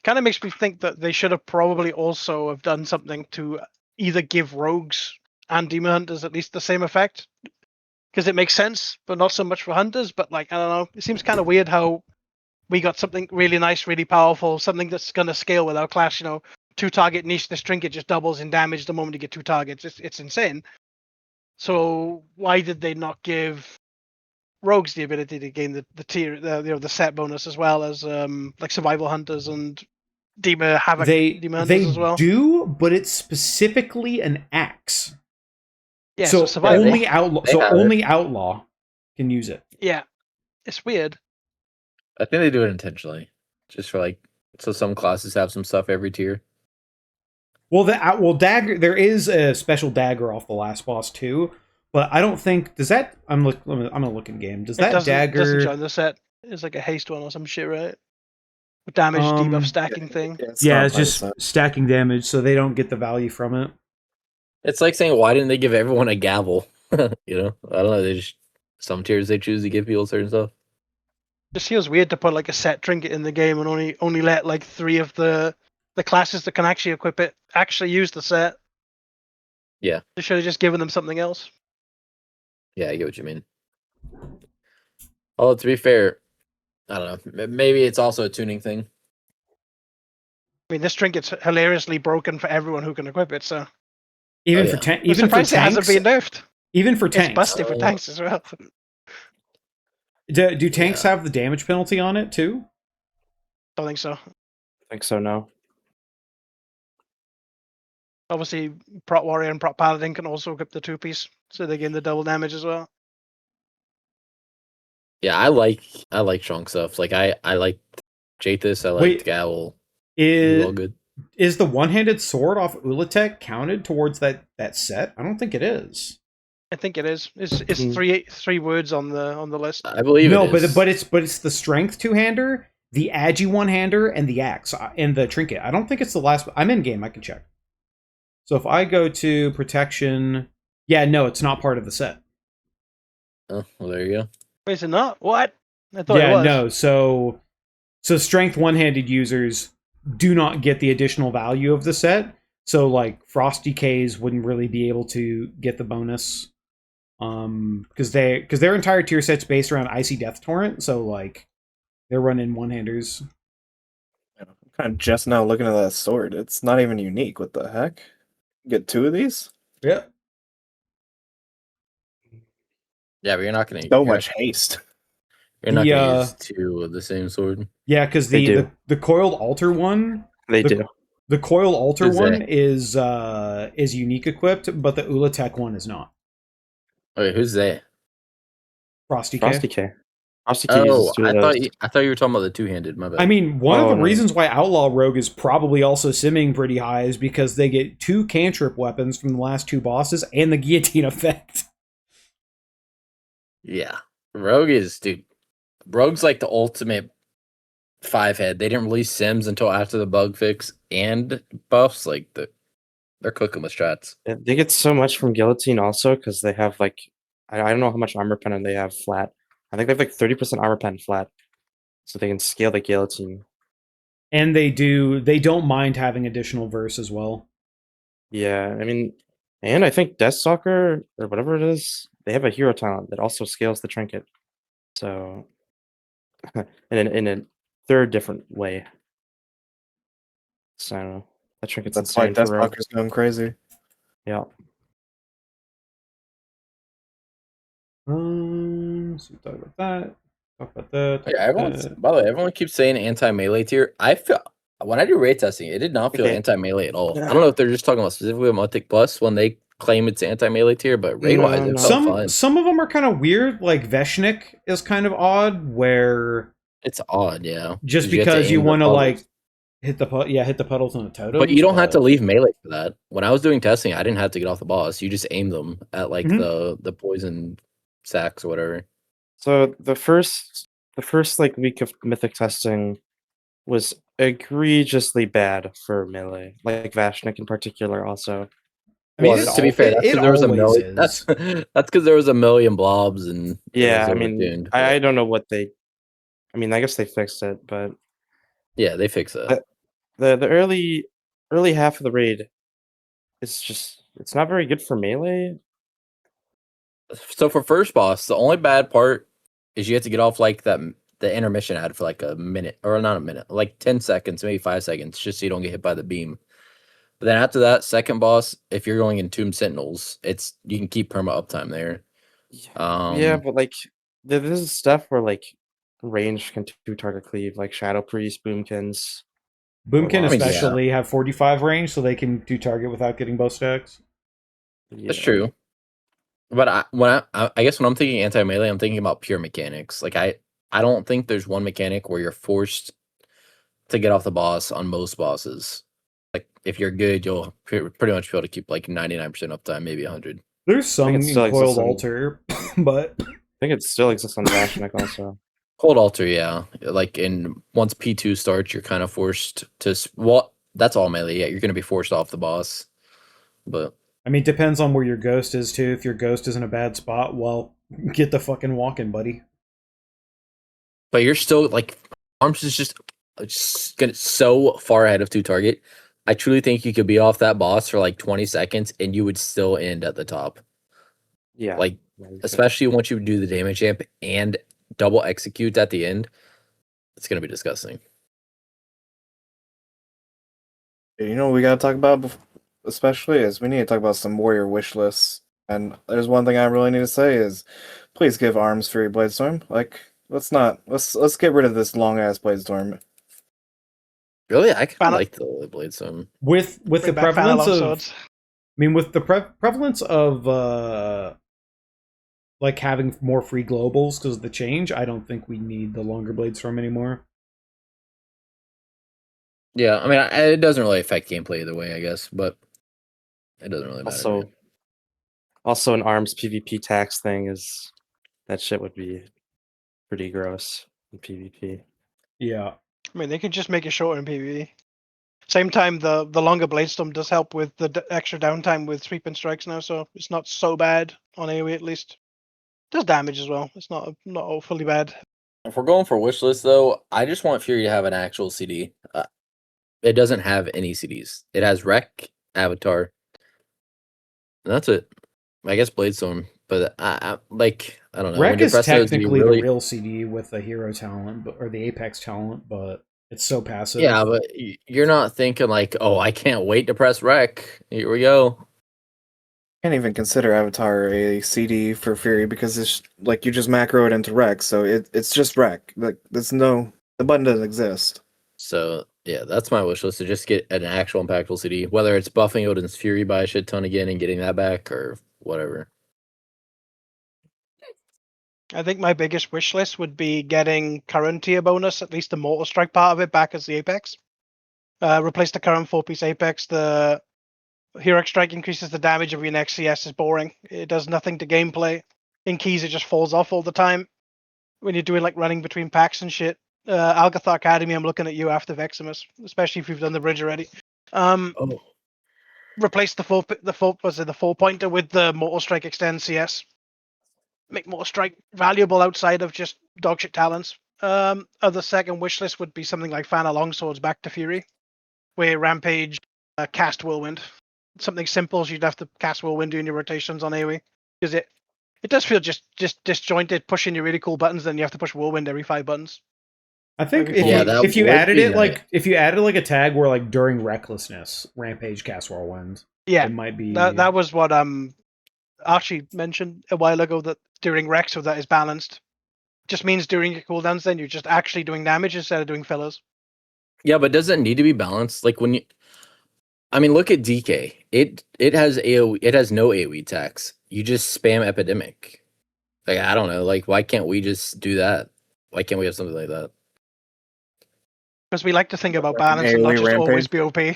Speaker 3: Kind of makes me think that they should have probably also have done something to either give rogues and demon hunters at least the same effect, because it makes sense, but not so much for hunters. But like, I don't know, it seems kind of weird how we got something really nice, really powerful, something that's going to scale with our class. 2-target niche. This trinket just doubles in damage the moment you get 2 targets. It's insane. So why did they not give rogues the ability to gain the tier, the set bonus, as well as like survival hunters and demon havoc demon hunters as well?
Speaker 1: Do, but it's specifically an axe.
Speaker 3: Yeah,
Speaker 1: so
Speaker 3: survival.
Speaker 1: only outlaw.
Speaker 6: They
Speaker 1: So
Speaker 6: have it.
Speaker 1: only outlaw can use it.
Speaker 3: Yeah, it's weird.
Speaker 6: I think they do it intentionally. Just for like so some classes have some stuff every tier.
Speaker 1: Well, dagger. There is a special dagger off the last boss too, but I don't think does that. I'm gonna look in game. Does
Speaker 3: It
Speaker 1: that
Speaker 3: doesn't
Speaker 1: dagger?
Speaker 3: join the set. It's like a haste one or some shit, right? With damage debuff stacking thing.
Speaker 4: It's
Speaker 1: Yeah,
Speaker 4: not
Speaker 1: it's
Speaker 4: part of
Speaker 1: just
Speaker 4: the set.
Speaker 1: stacking damage, so they don't get the value from it.
Speaker 6: It's like saying, why didn't they give everyone a gavel? I don't know. They just some tiers they choose to give people certain stuff.
Speaker 3: Just feels weird to put like a set trinket in the game and only let like 3 of the classes that can actually equip it actually use the set.
Speaker 6: Yeah.
Speaker 3: They should have just given them something else.
Speaker 6: Yeah, I get what you mean. Although to be fair, I don't know. Maybe it's also a tuning thing.
Speaker 3: I mean, this trinket's hilariously broken for everyone who can equip it, so
Speaker 1: Even
Speaker 6: Oh,
Speaker 1: for
Speaker 6: yeah.
Speaker 3: I'm
Speaker 1: even for
Speaker 3: surprised it
Speaker 1: tanks,
Speaker 3: hasn't been nerfed.
Speaker 1: even for
Speaker 3: It's
Speaker 1: tanks.
Speaker 3: busted for tanks as well.
Speaker 1: Do tanks
Speaker 6: Yeah.
Speaker 1: have the damage penalty on it too?
Speaker 3: Don't think so.
Speaker 5: I think so. No.
Speaker 3: Obviously, Prot Warrior and Prot Paladin can also equip the 2-piece, so they gain the double damage as well.
Speaker 6: Yeah, I like strong stuff. Like I like Jathis, I like
Speaker 1: Wait,
Speaker 6: Gavel. It's all
Speaker 1: Is
Speaker 6: good.
Speaker 1: is the one-handed sword off Ulatek counted towards that set? I don't think it is.
Speaker 3: I think it is. It's
Speaker 5: Hmm.
Speaker 3: three words on the list.
Speaker 6: I believe
Speaker 1: No,
Speaker 6: it is.
Speaker 1: but it's the strength two-hander, the agi one-hander, and the axe and the trinket. I don't think it's the last. I'm in game. I can check. So if I go to protection, yeah, no, it's not part of the set.
Speaker 6: Oh, well, there you go.
Speaker 3: Wait, is it not? What? I thought it
Speaker 1: Yeah,
Speaker 3: was.
Speaker 1: no. So strength one-handed users do not get the additional value of the set. So like Frost DKs wouldn't really be able to get the bonus. Because their entire tier set's based around Icy Death Torrent, so like they're running one-handers.
Speaker 4: I'm kind of just now looking at that sword. It's not even unique. What the heck? Get 2 of these?
Speaker 1: Yeah.
Speaker 6: Yeah, but you're not gonna
Speaker 4: So much haste.
Speaker 6: You're not
Speaker 1: The,
Speaker 6: gonna use 2 of the same sword.
Speaker 1: Yeah, because
Speaker 5: They do.
Speaker 1: the coiled altar one,
Speaker 5: They
Speaker 1: the,
Speaker 5: do.
Speaker 1: the coiled altar
Speaker 6: Who's
Speaker 1: one
Speaker 6: that?
Speaker 1: is unique equipped, but the Ulatek one is not.
Speaker 6: Okay, who's that?
Speaker 1: Frosty K.
Speaker 5: Frosty K. Frosty K
Speaker 6: Oh,
Speaker 5: uses 2
Speaker 6: I
Speaker 5: of
Speaker 6: thought
Speaker 5: those.
Speaker 6: I thought you were talking about the two-handed. My bad.
Speaker 1: I mean, one of
Speaker 5: Oh,
Speaker 1: the
Speaker 5: no.
Speaker 1: reasons why Outlaw Rogue is probably also simming pretty high is because they get 2 cantrip weapons from the last 2 bosses and the guillotine effect.
Speaker 6: yeah, Rogue's like the ultimate 5-head. They didn't release Sims until after the bug fix and buffs. Like they're cooking with strats.
Speaker 5: They get so much from Guillotine also because they have like I don't know how much armor pen they have flat. I think they have like 30% armor pen flat, so they can scale the guillotine.
Speaker 1: And they don't mind having additional verse as well.
Speaker 5: Yeah, I mean, and I think Deathstalker or whatever it is, they have a hero talent that also scales the trinket. So, in a third different way. So I don't know. That trinket's
Speaker 4: That's why
Speaker 5: insane for Rogue.
Speaker 4: Deathstalker's going crazy.
Speaker 5: Yeah.
Speaker 1: So we talk about that. Talk about that.
Speaker 6: Yeah, everyone's, by the way, everyone keeps saying anti-melee tier. I feel when I do raid testing, it did not feel
Speaker 5: Okay.
Speaker 6: anti-melee at all. I don't know if they're just talking about specifically Mythic Plus when they claim it's anti-melee tier, but raid-wise,
Speaker 5: No,
Speaker 6: it
Speaker 5: no.
Speaker 6: felt fine.
Speaker 1: Some of them are kind of weird. Like Veshnik is kind of odd, where
Speaker 6: It's odd, yeah.
Speaker 1: just
Speaker 6: 'Cause you have
Speaker 1: because you
Speaker 6: aim the
Speaker 1: want to
Speaker 6: puddles.
Speaker 1: like hit the puddles on the totems.
Speaker 6: But you don't have to leave melee for that. When I was doing testing, I didn't have to get off the boss. You just aim them at like the poison sacks or whatever.
Speaker 5: So the first like week of mythic testing was egregiously bad for melee, like Vashnik in particular. Also,
Speaker 1: I mean,
Speaker 6: Well, to be fair, that's
Speaker 1: it
Speaker 6: because there was a
Speaker 1: always
Speaker 6: million.
Speaker 1: is.
Speaker 6: That's because there was a million blobs and it
Speaker 5: yeah,
Speaker 6: was
Speaker 5: I mean,
Speaker 6: overtuned,
Speaker 5: I
Speaker 6: but
Speaker 5: don't know what they. I mean, I guess they fixed it, but
Speaker 6: yeah, they fix it.
Speaker 5: the early half of the raid is just it's not very good for melee.
Speaker 6: So for first boss, the only bad part is you have to get off like the intermission ad for like a minute or not a minute, like 10 seconds, maybe 5 seconds, just so you don't get hit by the beam. But then after that, second boss, if you're going in Tomb Sentinels, you can keep perma uptime there.
Speaker 5: Yeah, but like this is stuff where like range can two target cleave, like Shadow Priest, Boomkins.
Speaker 1: Boomkin
Speaker 5: I mean, yeah.
Speaker 1: especially have 45 range, so they can do target without getting bow stacks.
Speaker 6: That's true. But I guess when I'm thinking anti-melee, I'm thinking about pure mechanics. Like I don't think there's one mechanic where you're forced to get off the boss on most bosses. Like if you're good, you'll pretty much be able to keep like 99% uptime, maybe 100.
Speaker 1: There's some
Speaker 5: it still
Speaker 1: in Coiled
Speaker 5: exists on-
Speaker 1: Altar, but
Speaker 5: I think it still exists on Vashnik also.
Speaker 6: Cold Altar, yeah. Like once P2 starts, you're kind of forced to. Well, that's all melee. Yeah, you're going to be forced off the boss. But
Speaker 1: I mean, depends on where your ghost is too. If your ghost is in a bad spot, well, get the fucking walking, buddy.
Speaker 6: But you're still like arms is just so far ahead of 2 target. I truly think you could be off that boss for like 20 seconds and you would still end at the top.
Speaker 5: Yeah,
Speaker 6: Like
Speaker 5: yeah, you could.
Speaker 6: especially once you do the damage amp and double execute at the end, it's gonna be disgusting.
Speaker 4: You know what we gotta talk about, especially is we need to talk about some warrior wish lists. And there's one thing I really need to say is, please give Arms Fury Bladestorm. Like, let's get rid of this long ass Bladestorm.
Speaker 6: Really, I kind
Speaker 3: Fan-
Speaker 6: of like the blade some.
Speaker 1: With the
Speaker 3: Bring back
Speaker 1: prevalence
Speaker 3: Fanalon
Speaker 1: of,
Speaker 3: swords.
Speaker 1: I mean, with the prevalence of like having more free globals because of the change, I don't think we need the longer blades from anymore.
Speaker 6: Yeah, I mean, it doesn't really affect gameplay either way, I guess, but it doesn't really matter. to me.
Speaker 5: Also an arms PvP tax thing is that shit would be pretty gross in PvP.
Speaker 1: Yeah.
Speaker 3: I mean, they could just make it shorter in PvE. Same time, the longer Bladestorm does help with the extra downtime with sweeping strikes now, so it's not so bad on AoE at least. Does damage as well. It's not awfully bad.
Speaker 6: If we're going for wish list, though, I just want Fury to have an actual CD. It doesn't have any CDs. It has Rec, Avatar, and that's it. I guess Bladestorm, but I don't know.
Speaker 1: Wreck is
Speaker 6: Depressed Nose, do you
Speaker 1: technically
Speaker 6: really-
Speaker 1: the real CD with the hero talent, or the Apex talent, but it's so passive.
Speaker 6: Yeah, but you're not thinking like, oh, I can't wait to press Rec. Here we go.
Speaker 4: Can't even consider Avatar a CD for Fury because it's like you just macro it into Rec, so it's just Rec. Like the button doesn't exist.
Speaker 6: So yeah, that's my wish list to just get an actual impactful CD, whether it's buffing Odin's Fury by a shit ton again and getting that back or whatever.
Speaker 3: I think my biggest wish list would be getting current tier bonus, at least the Mortal Strike part of it, back as the Apex. Replace the current 4-piece Apex. The Hero Strike increases the damage of your next CS is boring. It does nothing to gameplay. In keys, it just falls off all the time. When you're doing like running between packs and shit. Algathar Academy, I'm looking at you after Veximus, especially if you've done the bridge already. Replace the 4-pointer with the Mortal Strike Extend CS. make Mortal Strike valuable outside of just dogshit talents. Other second wish list would be something like Fan of Longswords back to Fury, where Rampage cast Whirlwind. Something simple, so you'd have to cast Whirlwind doing your rotations on AoE. Because it does feel just disjointed, pushing your really cool buttons, then you have to push Whirlwind every 5 buttons.
Speaker 1: I think
Speaker 3: Maybe
Speaker 1: if
Speaker 3: four.
Speaker 1: you,
Speaker 6: that
Speaker 1: if you
Speaker 6: would
Speaker 1: added
Speaker 6: be
Speaker 1: it
Speaker 6: nice.
Speaker 1: if you added like a tag where like during recklessness, Rampage cast Whirlwind,
Speaker 3: Yeah,
Speaker 1: it might be
Speaker 3: that was what Archie mentioned a while ago, that during Rec, so that is balanced. Just means during your cooldowns, then you're just actually doing damage instead of doing fillers.
Speaker 6: Yeah, but does it need to be balanced? Like when you, I mean, look at DK. It has AoE. It has no AoE tax. You just spam Epidemic. Like I don't know. Like why can't we just do that? Why can't we have something like that?
Speaker 3: Because we like to think about
Speaker 4: Like an
Speaker 3: balance and not
Speaker 4: AoE
Speaker 3: just always
Speaker 4: Rampage?
Speaker 3: be OP.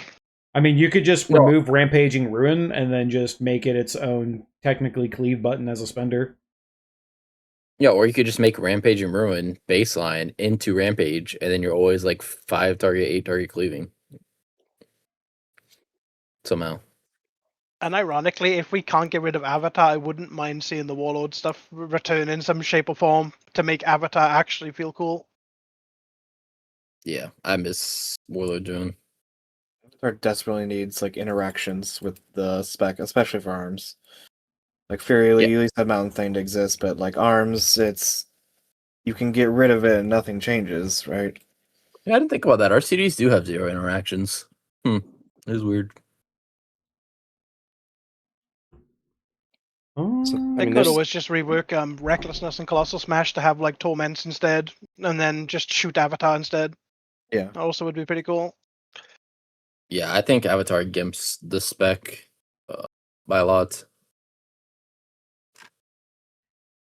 Speaker 1: I mean, you could just
Speaker 6: Well-
Speaker 1: remove Rampaging Ruin and then just make it its own technically cleave button as a spender.
Speaker 6: Yeah, or you could just make Rampage and Ruin baseline into Rampage, and then you're always like 5 target, 8 target cleaving. Somehow.
Speaker 3: And ironically, if we can't get rid of Avatar, I wouldn't mind seeing the Warlord stuff return in some shape or form to make Avatar actually feel cool.
Speaker 6: Yeah, I miss Warlord doing.
Speaker 4: Or desperately needs like interactions with the spec, especially for arms. Like Fury,
Speaker 6: Yeah.
Speaker 4: you at least have Mountain Thing to exist, but like arms, it's you can get rid of it and nothing changes, right?
Speaker 6: Yeah, I didn't think about that. Our CDs do have 0 interactions. It is weird.
Speaker 5: So,
Speaker 1: Oh,
Speaker 3: They
Speaker 5: mean,
Speaker 3: could
Speaker 5: there's-
Speaker 3: always just rework Recklessness and Colossal Smash to have like Torments instead, and then just shoot Avatar instead.
Speaker 4: Yeah.
Speaker 3: That also would be pretty cool.
Speaker 6: Yeah, I think Avatar gimps the spec by a lot.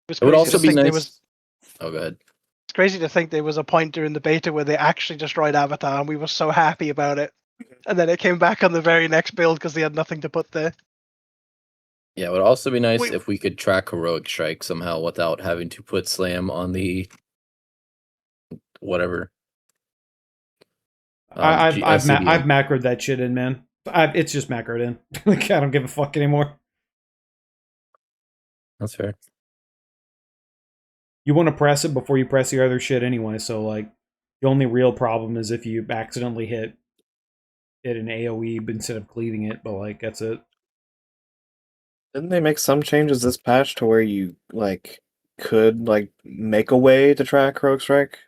Speaker 3: It
Speaker 6: It would
Speaker 3: crazy
Speaker 6: also
Speaker 3: to
Speaker 6: be
Speaker 3: think
Speaker 6: nice.
Speaker 3: there was.
Speaker 6: Oh, go ahead.
Speaker 3: It's crazy to think there was a point during the beta where they actually destroyed Avatar, and we were so happy about it. And then it came back on the very next build because they had nothing to put there.
Speaker 6: Yeah, it would also be nice
Speaker 3: Wait.
Speaker 6: if we could track Heroic Strike somehow without having to put Slam on the whatever.
Speaker 1: I've
Speaker 6: CDM.
Speaker 1: macroed that shit in, man. It's just macroed in. Like, I don't give a fuck anymore.
Speaker 6: That's fair.
Speaker 1: You want to press it before you press the other shit anyway. So like, the only real problem is if you accidentally hit an AOE instead of cleaving it. But like, that's it.
Speaker 4: Didn't they make some changes this patch to where you like could like make a way to track Rogue Strike?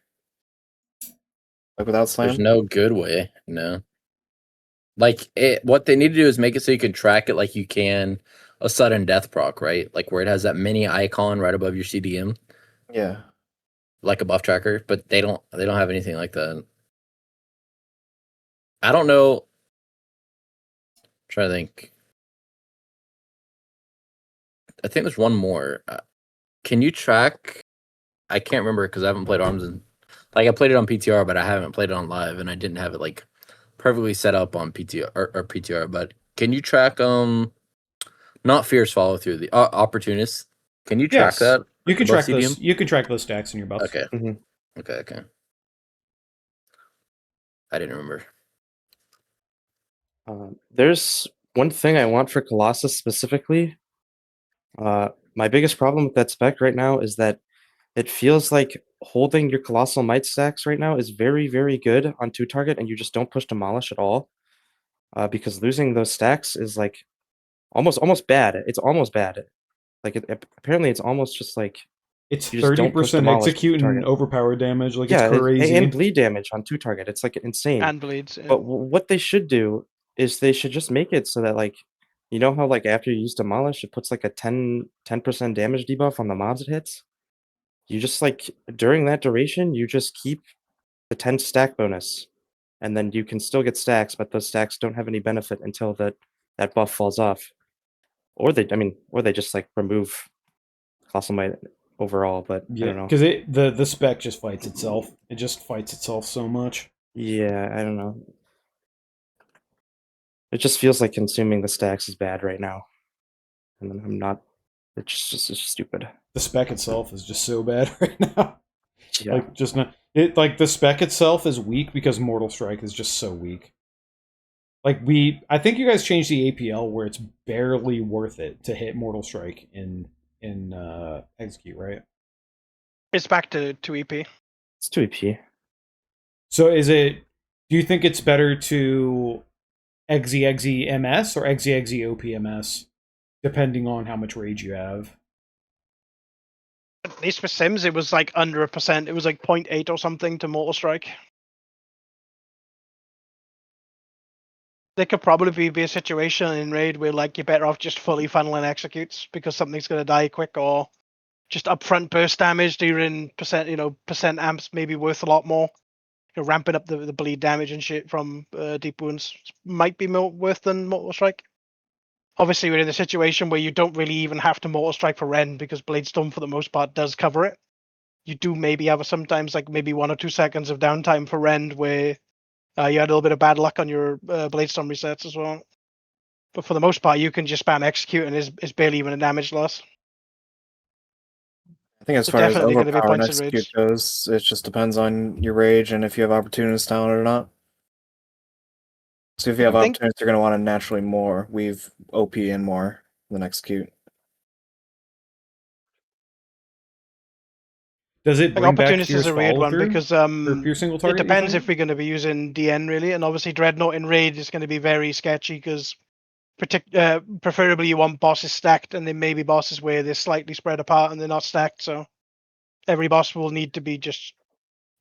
Speaker 4: Like without slam?
Speaker 6: There's no good way. No. Like what they need to do is make it so you can track it like you can a sudden death proc, right? Like where it has that mini icon right above your CDM,
Speaker 4: Yeah.
Speaker 6: like a buff tracker. But they don't have anything like that. I don't know. I'm trying to think. I think there's one more. Can you track? I can't remember because I haven't played Arms and like I played it on PTR, but I haven't played it on live, and I didn't have it like perfectly set up on PTR or PTR. But can you track not fierce follow through the opportunist? Can you track
Speaker 1: Yes.
Speaker 6: that?
Speaker 1: You can
Speaker 6: above
Speaker 1: track those.
Speaker 6: CDM?
Speaker 1: You can track those stacks in your buffs.
Speaker 6: Okay.
Speaker 5: Mhm.
Speaker 6: Okay. I didn't remember.
Speaker 5: There's one thing I want for Colossus specifically. My biggest problem with that spec right now is that it feels like holding your Colossal Might stacks right now is very, very good on 2-target, and you just don't push Demolish at all. Because losing those stacks is like almost bad. It's almost bad. Like apparently it's almost just like
Speaker 1: It's
Speaker 5: you just don't push
Speaker 1: 30%
Speaker 5: Demolish
Speaker 1: execute and
Speaker 5: target.
Speaker 1: overpower damage. Like,
Speaker 5: yeah,
Speaker 1: it's crazy.
Speaker 5: and bleed damage on 2-target. It's like insane.
Speaker 3: And bleeds. Yeah.
Speaker 5: But what they should do is they should just make it so that like you know how like after you use Demolish, it puts like a 10% damage debuff on the mobs it hits. You just like during that duration, you just keep the 10 stack bonus, and then you can still get stacks, but those stacks don't have any benefit until that buff falls off. Or they just like remove Colossal Might overall. But I
Speaker 1: Yeah,
Speaker 5: don't know.
Speaker 1: because the spec just fights itself. It just fights itself so much.
Speaker 5: Yeah, I don't know. It just feels like consuming the stacks is bad right now, and then I'm not. It's just stupid.
Speaker 1: The spec itself is just so bad right now.
Speaker 5: Yeah.
Speaker 1: Like, just not it. Like, the spec itself is weak because Mortal Strike is just so weak. Like, I think you guys changed the APL where it's barely worth it to hit Mortal Strike in in execute, right?
Speaker 3: It's back to 2 EP.
Speaker 5: It's 2 EP.
Speaker 1: So is it? Do you think it's better to exi MS or exi OPMS, depending on how much rage you have?
Speaker 3: At least for Sims, it was like under 1%. It was like 0.8 or something to Mortal Strike. There could probably be a situation in Raid where like you're better off just fully funneling executes because something's going to die quick, or just upfront burst damage during percent amps maybe worth a lot more. Ramping up the bleed damage and shit from deep wounds might be more worth than Mortal Strike. Obviously, we're in a situation where you don't really even have to Mortal Strike for Rend because Blade Storm for the most part does cover it. You do maybe have sometimes like maybe 1 or 2 seconds of downtime for Rend where you had a little bit of bad luck on your Blade Storm resets as well. But for the most part, you can just spam execute and it's barely even a damage loss.
Speaker 4: I think as
Speaker 3: So
Speaker 4: far as
Speaker 3: definitely gonna be
Speaker 4: overpower and
Speaker 3: points in
Speaker 4: execute
Speaker 3: rage.
Speaker 4: goes, it just depends on your rage and if you have opportunist talent or not. So if you have
Speaker 3: I think-
Speaker 4: opportunist, you're going to want to naturally more weave OP in more than execute.
Speaker 1: Does it
Speaker 3: Like
Speaker 1: bring back
Speaker 3: Opportunist is
Speaker 1: fierce
Speaker 3: a weird one
Speaker 1: follow-through
Speaker 3: because
Speaker 1: for pure single
Speaker 3: it
Speaker 1: target? you
Speaker 3: depends
Speaker 1: think?
Speaker 3: if we're going to be using DN really, and obviously Dreadnought in Raid is going to be very sketchy because preferably you want bosses stacked, and then maybe bosses where they're slightly spread apart and they're not stacked. So every boss will need to be just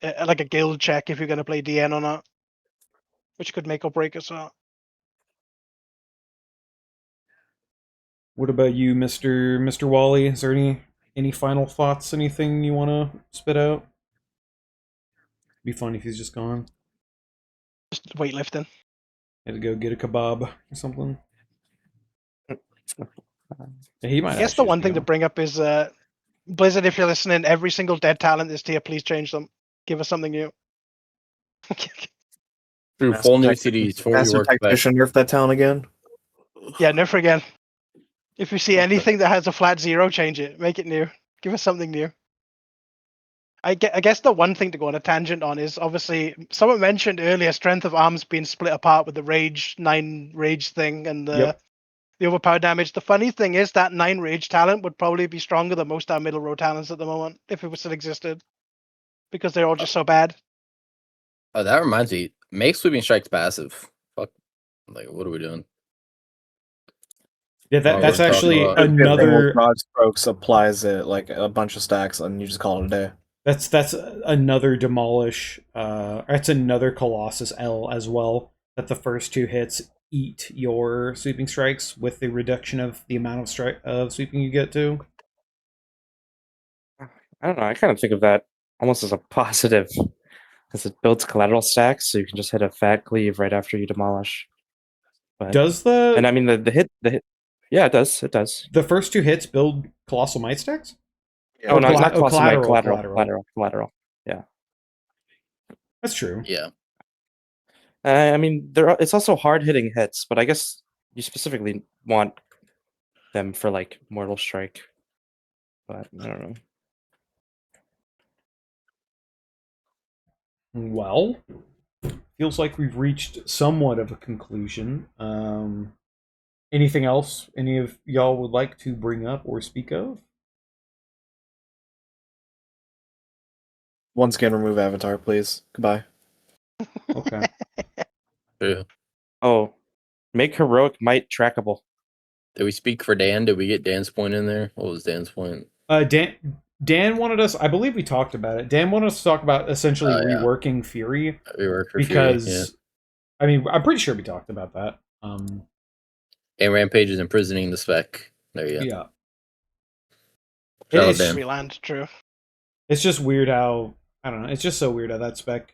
Speaker 3: like a guild check if you're going to play DN or not, which could make or break us. So
Speaker 1: What about you, Mr. Walhe? Is there any final thoughts? Anything you want to spit out? Be fun if he's just gone.
Speaker 3: just weightlifting.
Speaker 1: Had to go get a kebab or something. Yeah, he might.
Speaker 3: I guess the
Speaker 1: actually
Speaker 3: one
Speaker 1: just
Speaker 3: thing
Speaker 1: go.
Speaker 3: to bring up is Blizzard. If you're listening, every single dead talent this tier, please change them. Give us something new.
Speaker 6: Through full new CDs for
Speaker 4: Master
Speaker 6: your work back.
Speaker 4: Tactician nerf that talent again.
Speaker 3: Yeah, nerf again. If you see anything that has a flat 0, change it. Make it new. Give us something new. I guess the one thing to go on a tangent on is obviously someone mentioned earlier strength of arms being split apart with the rage 9 rage thing and the overpower damage. The funny thing is that 9 rage talent would probably be stronger than most of our middle row talents at the moment if it was still existed, because they're all just so bad.
Speaker 6: Oh, that reminds me. Make sweeping strikes passive. Fuck. Like, what are we doing?
Speaker 1: Yeah,
Speaker 6: While
Speaker 1: that's
Speaker 6: we're talking
Speaker 1: actually
Speaker 6: about-
Speaker 1: another.
Speaker 4: Broad strokes applies it like a bunch of stacks, and you just call it a day.
Speaker 1: That's another demolish. That's another Colossus L as well. That the first 2 hits eat your sweeping strikes with the reduction of the amount of sweeping you get to.
Speaker 5: I don't know. I kind of think of that almost as a positive, because it builds collateral stacks, so you can just hit a fat cleave right after you demolish. But,
Speaker 1: Does
Speaker 5: and I mean the hit, yeah, it does. It does.
Speaker 1: the first 2 hits build Colossal Might stacks?
Speaker 5: Oh no, it's not
Speaker 1: collateral,
Speaker 5: collateral. Yeah.
Speaker 1: That's true.
Speaker 6: Yeah.
Speaker 5: I mean, it's also hard hitting hits, but I guess you specifically want them for like Mortal Strike. But I don't know.
Speaker 1: Well, feels like we've reached somewhat of a conclusion. Anything else any of y'all would like to bring up or speak of?
Speaker 4: Once again, remove avatar, please. Goodbye.
Speaker 1: Okay.
Speaker 6: Yeah.
Speaker 5: Oh, make heroic might trackable.
Speaker 6: Did we speak for Dan? Did we get Dan's point in there? What was Dan's point?
Speaker 1: Dan wanted us. I believe we talked about it. Dan wanted us to talk about essentially
Speaker 6: Oh, yeah.
Speaker 1: reworking Fury
Speaker 6: We worked for
Speaker 1: because,
Speaker 6: Fury, yeah.
Speaker 1: I mean, I'm pretty sure we talked about that.
Speaker 6: And Rampage is imprisoning the spec. There you go.
Speaker 1: Yeah.
Speaker 6: Shout out
Speaker 1: It's,
Speaker 6: Dan.
Speaker 3: Reland, true.
Speaker 1: it's just weird how, I don't know, it's just so weird how that spec,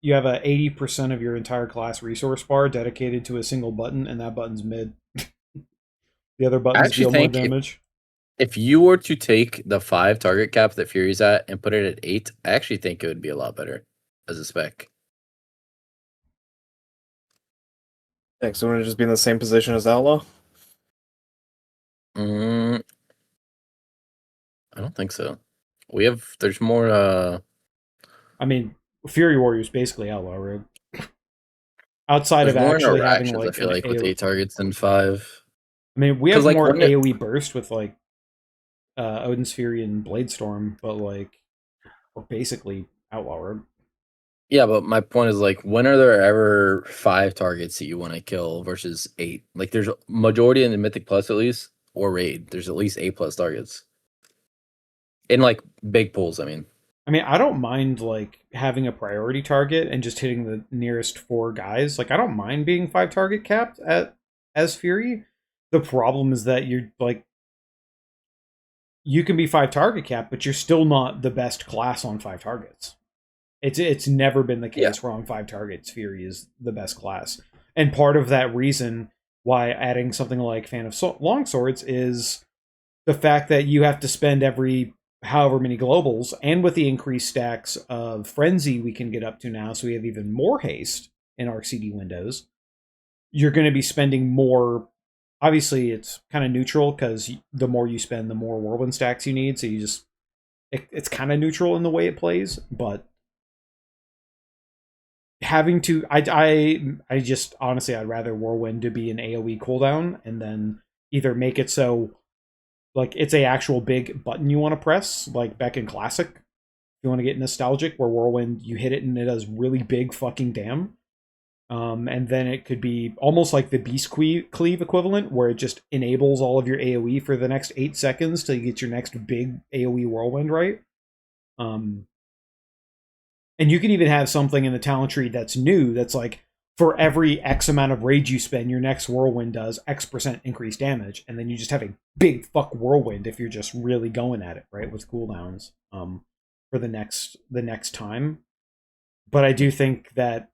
Speaker 1: you have a 80% of your entire class resource bar dedicated to a single button, and that button's mid. The other buttons
Speaker 6: actually
Speaker 1: deal more
Speaker 6: think
Speaker 1: damage.
Speaker 6: If you were to take the 5 target cap that Fury's at and put it at 8, I actually think it would be a lot better as a spec.
Speaker 4: Thanks. So, want to just be in the same position as Outlaw?
Speaker 6: I don't think so. There's more,
Speaker 1: I mean, Fury Warrior is basically Outlaw Rogue. Outside
Speaker 6: there's
Speaker 1: of
Speaker 6: more
Speaker 1: actually having
Speaker 6: interactions,
Speaker 1: like
Speaker 6: I feel
Speaker 1: an
Speaker 6: like, with
Speaker 1: AoE
Speaker 6: 8 targets than 5.
Speaker 1: I mean, we have
Speaker 6: 'Cause, like,
Speaker 1: more
Speaker 6: wouldn't it-
Speaker 1: AoE burst with like Odin's Fury and Bladestorm, but like we're basically Outlaw Road.
Speaker 6: Yeah, but my point is like, when are there ever 5 targets that you want to kill versus 8? Like, there's a majority in the Mythic Plus at least, or Raid. There's at least 8+ targets in like big pools. I mean,
Speaker 1: I don't mind like having a priority target and just hitting the nearest 4 guys. Like I don't mind being 5 target capped at as Fury. The problem is that you're like you can be 5 target capped, but you're still not the best class on 5 targets. It's never been the case where on 5 targets Fury is the best class. And part of that reason why adding something like Fan of Longswords is the fact that you have to spend every however many globals, and with the increased stacks of Frenzy we can get up to now, so we have even more haste in our CD windows, you're going to be spending more. Obviously, it's kind of neutral because the more you spend, the more Whirlwind stacks you need, so you just... It's kind of neutral in the way it plays, but having to... I just, honestly, I'd rather Whirlwind to be an AoE cooldown, and then either make it so like it's a actual big button you want to press, like back in Classic. If you want to get nostalgic, where Whirlwind, you hit it and it does really big fucking damn. And then it could be almost like the Beast Cleave equivalent, where it just enables all of your AoE for the next 8 seconds till you get your next big AoE Whirlwind, right? And you can even have something in the talent tree that's new, that's like, for every X amount of rage you spend, your next Whirlwind does X% increased damage, and then you just have a big fuck Whirlwind if you're just really going at it, right, with cooldowns for the next time. But I do think that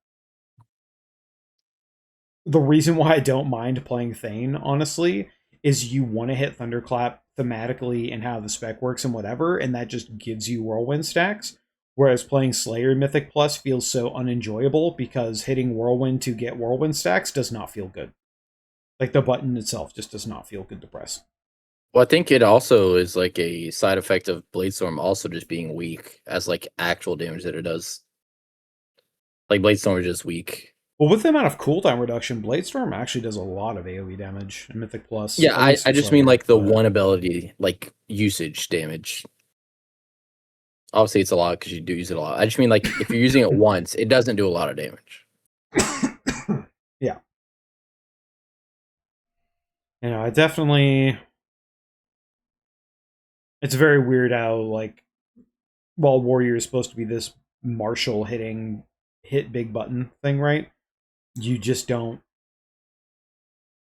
Speaker 1: the reason why I don't mind playing Thane, honestly, is you want to hit Thunderclap thematically and how the spec works and whatever, and that just gives you Whirlwind stacks. Whereas playing Slayer Mythic Plus feels so unenjoyable because hitting Whirlwind to get Whirlwind stacks does not feel good. Like the button itself just does not feel good to press.
Speaker 6: well, I think it also is like a side effect of Bladestorm also just being weak as like actual damage that it does. Like Bladestorm is just weak.
Speaker 1: Well, with the amount of cooldown reduction, Bladestorm actually does a lot of AoE damage in Mythic Plus.
Speaker 6: Yeah, I just mean like the one ability, like usage damage. Obviously, it's a lot because you do use it a lot. I just mean like if you're using it once, it doesn't do a lot of damage.
Speaker 1: Yeah. You know, I definitely... It's very weird how, like, while Warrior is supposed to be this martial hit big button thing, right? You just don't...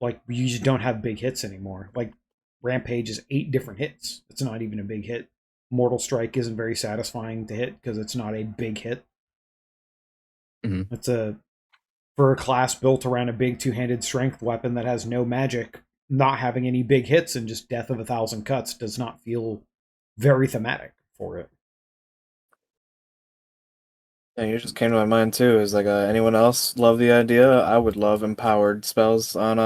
Speaker 1: Like, you just don't have big hits anymore. Like, Rampage is 8 different hits. It's not even a big hit. Mortal Strike isn't very satisfying to hit because it's not a big hit.
Speaker 6: Mm-hmm.
Speaker 1: It's for a class built around a big two-handed strength weapon that has no magic, not having any big hits and just death of 1,000 cuts does not feel very thematic for it.
Speaker 4: Yeah, you just came to my mind too. Is like anyone else love the idea? I would love empowered spells on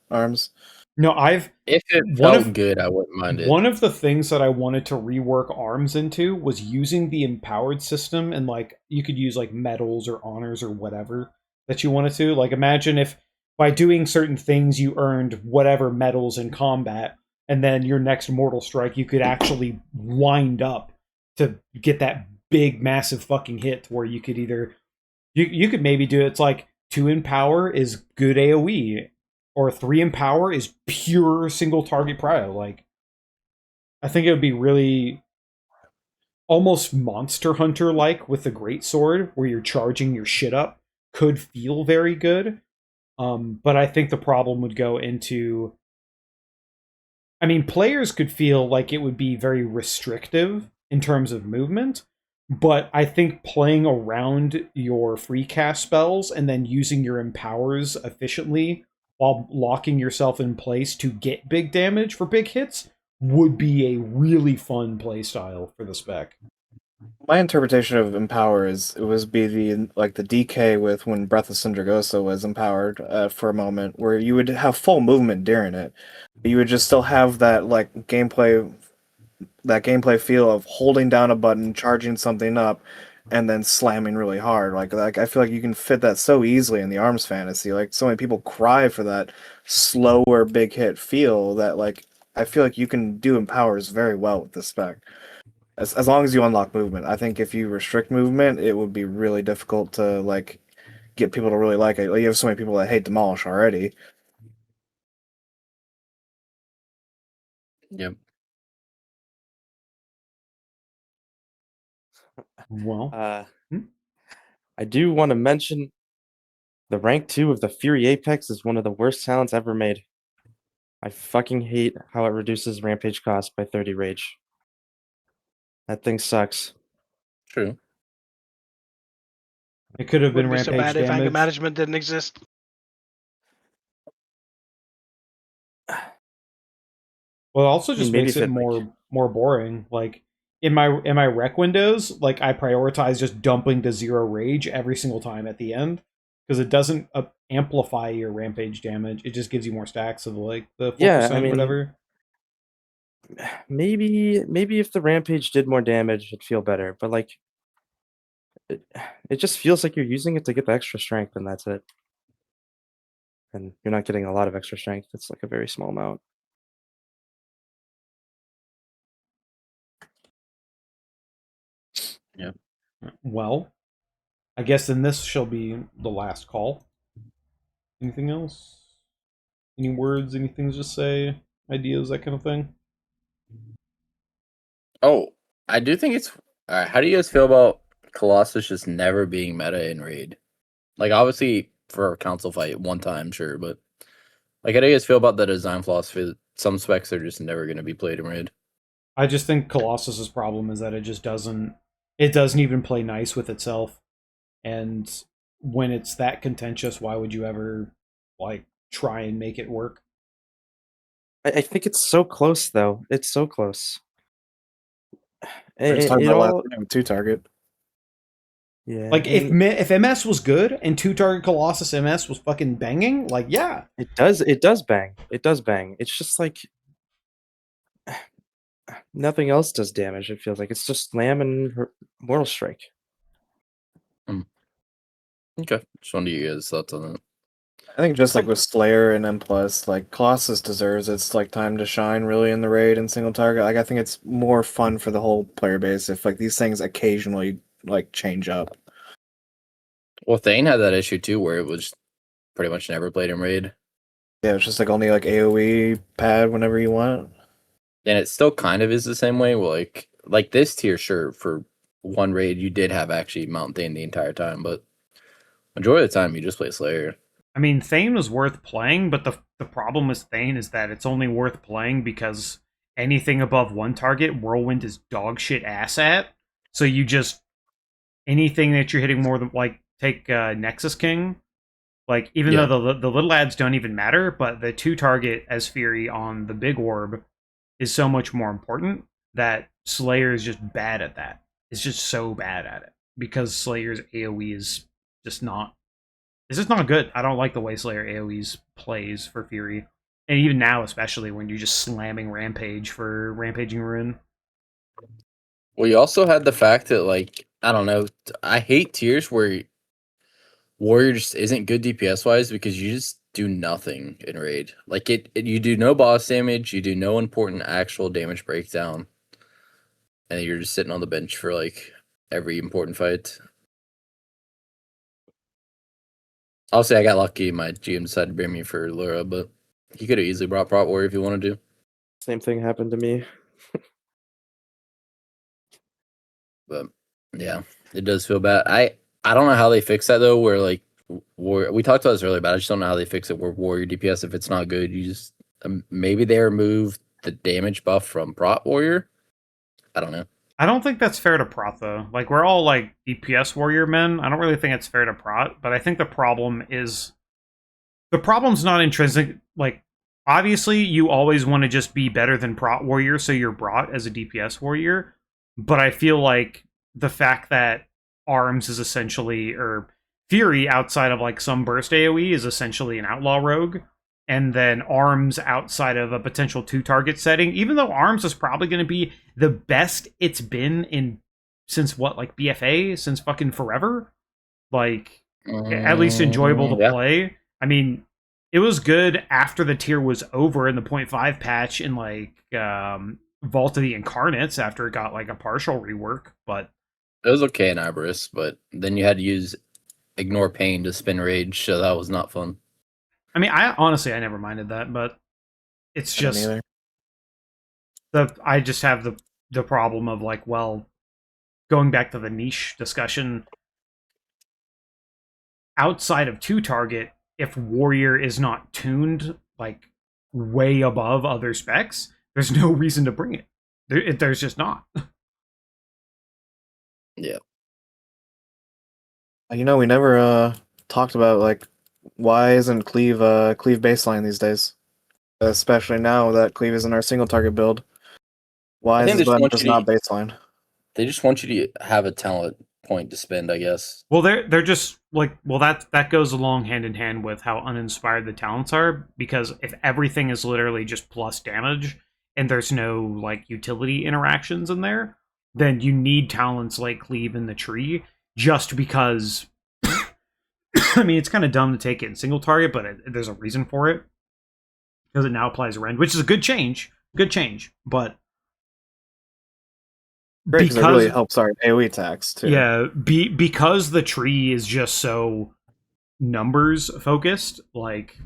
Speaker 4: arms.
Speaker 1: No,
Speaker 6: if it felt good, I wouldn't mind it.
Speaker 1: One of the things that I wanted to rework arms into was using the empowered system, and like you could use like medals or honors or whatever that you wanted to. Like imagine if by doing certain things you earned whatever medals in combat, and then your next Mortal Strike you could actually wind up to get that big massive fucking hit where you could either you could maybe do it's like 2 in power is good AoE, or 3 in power is pure single target prio. Like, I think it would be really almost Monster Hunter like with the Great Sword, where you're charging your shit up, could feel very good. But I think the problem would go into... I mean, players could feel like it would be very restrictive in terms of movement, but I think playing around your free cast spells and then using your empowers efficiently while locking yourself in place to get big damage for big hits would be a really fun playstyle for the spec.
Speaker 4: My interpretation of empower is it was be the DK with when Breath of Sindragosa was empowered for a moment, where you would have full movement during it, but you would just still have that gameplay feel of holding down a button, charging something up, and then slamming really hard. Like I feel like you can fit that so easily in the arms fantasy. Like so many people cry for that slower big hit feel that I feel like you can do empowers very well with this spec. As long as you unlock movement. I think if you restrict movement, it would be really difficult to like get people to really like it. Like, you have so many people that hate Demolish already.
Speaker 6: Yep.
Speaker 1: Well,
Speaker 5: I do want to mention the rank 2 of the Fury Apex is one of the worst talents ever made. I fucking hate how it reduces rampage cost by 30 rage. That thing sucks.
Speaker 6: True.
Speaker 1: it could have been
Speaker 3: Wouldn't be so
Speaker 1: rampage
Speaker 3: bad if anger
Speaker 1: damage.
Speaker 3: management didn't exist.
Speaker 1: Well, it also
Speaker 5: I mean,
Speaker 1: just
Speaker 5: maybe
Speaker 1: makes
Speaker 5: if
Speaker 1: it
Speaker 5: it, like-
Speaker 1: more boring. Like in my rec windows, like I prioritize just dumping to 0 rage every single time at the end because it doesn't amplify your rampage damage. It just gives you more stacks of like the 4%
Speaker 5: Yeah, I mean-
Speaker 1: whatever.
Speaker 5: maybe if the rampage did more damage, it'd feel better. But like, it just feels like you're using it to get the extra strength, and that's it. And you're not getting a lot of extra strength. It's like a very small amount.
Speaker 1: Well, I guess then this shall be the last call. Anything else? Any words? Anything to say? Ideas? That kind of thing.
Speaker 6: Oh, I do think it's. How do you guys feel about Colossus just never being meta in raid? Like, obviously, for a council fight, one time, sure, but like, how do you guys feel about the design philosophy that some specs are just never going to be played in raid?
Speaker 1: I just think Colossus's problem is that it just doesn't even play nice with itself. And when it's that contentious, why would you ever like try and make it work?
Speaker 5: I think it's so close, though. It's so close.
Speaker 4: We were just
Speaker 5: It,
Speaker 4: talking
Speaker 5: it
Speaker 4: about
Speaker 5: all,
Speaker 4: last time with 2-target.
Speaker 5: yeah.
Speaker 1: Like if
Speaker 5: and
Speaker 1: if MS was good and 2-target Colossus MS was fucking banging, like yeah,
Speaker 5: it does bang. It does bang. It's just like nothing else does damage. It feels like it's just slam and mortal strike.
Speaker 6: Okay, just wanted to get your guys' thoughts on that.
Speaker 4: I think just like with Slayer and M+, like Colossus deserves its like time to shine really in the raid and single target. Like I think it's more fun for the whole player base if like these things occasionally like change up.
Speaker 6: Well, Thane had that issue too, where it was pretty much never played in raid,
Speaker 4: Yeah, it's just like only like AoE pad whenever you want.
Speaker 6: and it still kind of is the same way. Well, like this tier, sure, for one raid you did have actually Mount Thane the entire time, but majority of the time you just play Slayer.
Speaker 1: I mean Thane was worth playing, but the problem with Thane is that it's only worth playing because anything above 1 target, Whirlwind is dog shit ass at. So you just anything that you're hitting more than like take Nexus King. Like even
Speaker 6: Yeah.
Speaker 1: though the little ads don't even matter, but the 2-target as Fury on the big orb is so much more important that Slayer is just bad at that. It's just so bad at it because Slayer's AoE is just not. It's just not good. I don't like the way Slayer AoE's plays for Fury, and even now, especially when you're just slamming Rampage for Rampaging Ruin.
Speaker 6: Well, you also had the fact that, like, I don't know, I hate tiers where Warrior just isn't good DPS wise because you just do nothing in raid. Like you do no boss damage, you do no important actual damage breakdown, and you're just sitting on the bench for like every important fight. I'll say I got lucky. My GM decided to bring me for Lura, but he could have easily brought Prot Warrior if he wanted to.
Speaker 5: Same thing happened to me.
Speaker 6: But yeah, it does feel bad. I don't know how they fix that though. Where like Warrior, we talked about this earlier, but I just don't know how they fix it. Where Warrior DPS, if it's not good, you just maybe they remove the damage buff from Prot Warrior. I don't know.
Speaker 1: I don't think that's fair to Prot though. Like we're all like DPS warrior men. I don't really think it's fair to Prot, but I think the problem's not intrinsic. Like obviously, you always want to just be better than Prot warrior, so you're brought as a DPS warrior. But I feel like the fact that Arms is essentially or Fury outside of like some burst AoE is essentially an outlaw rogue. And then Arms outside of a potential 2-target setting, even though Arms is probably going to be the best it's been in since what, like BFA, since fucking forever, like at least enjoyable to
Speaker 6: Yeah.
Speaker 1: play. I mean, it was good after the tier was over in the 0.5 patch in like Vault of the Incarnates after it got like a partial rework, but
Speaker 6: It was okay in Iberus, but then you had to use Ignore Pain to spin Rage, so that was not fun.
Speaker 1: I mean, I honestly I never minded that, but it's
Speaker 4: I didn't
Speaker 1: just
Speaker 4: either.
Speaker 1: I just have the problem of like, well, going back to the niche discussion, outside of 2 target, if Warrior is not tuned like way above other specs, there's no reason to bring it. There's just not.
Speaker 6: Yeah.
Speaker 4: You know, we never talked about like why isn't Cleave baseline these days? Especially now that Cleave is in our single target build. Why
Speaker 6: I
Speaker 4: is
Speaker 6: think
Speaker 4: this
Speaker 6: they just
Speaker 4: button
Speaker 6: want
Speaker 4: just
Speaker 6: you to-
Speaker 4: not baseline?
Speaker 6: They just want you to have a talent point to spend, I guess.
Speaker 1: Well, they're just like, well, that goes along hand in hand with how uninspired the talents are, because if everything is literally just plus damage and there's no like utility interactions in there, then you need talents like Cleave in the tree just because. I mean, it's kind of dumb to take it in single target, but there's a reason for it because it now applies rend, which is a good change, but
Speaker 4: Great, because it really helps our AoE attacks too.
Speaker 1: Yeah, because the tree is just so numbers focused, like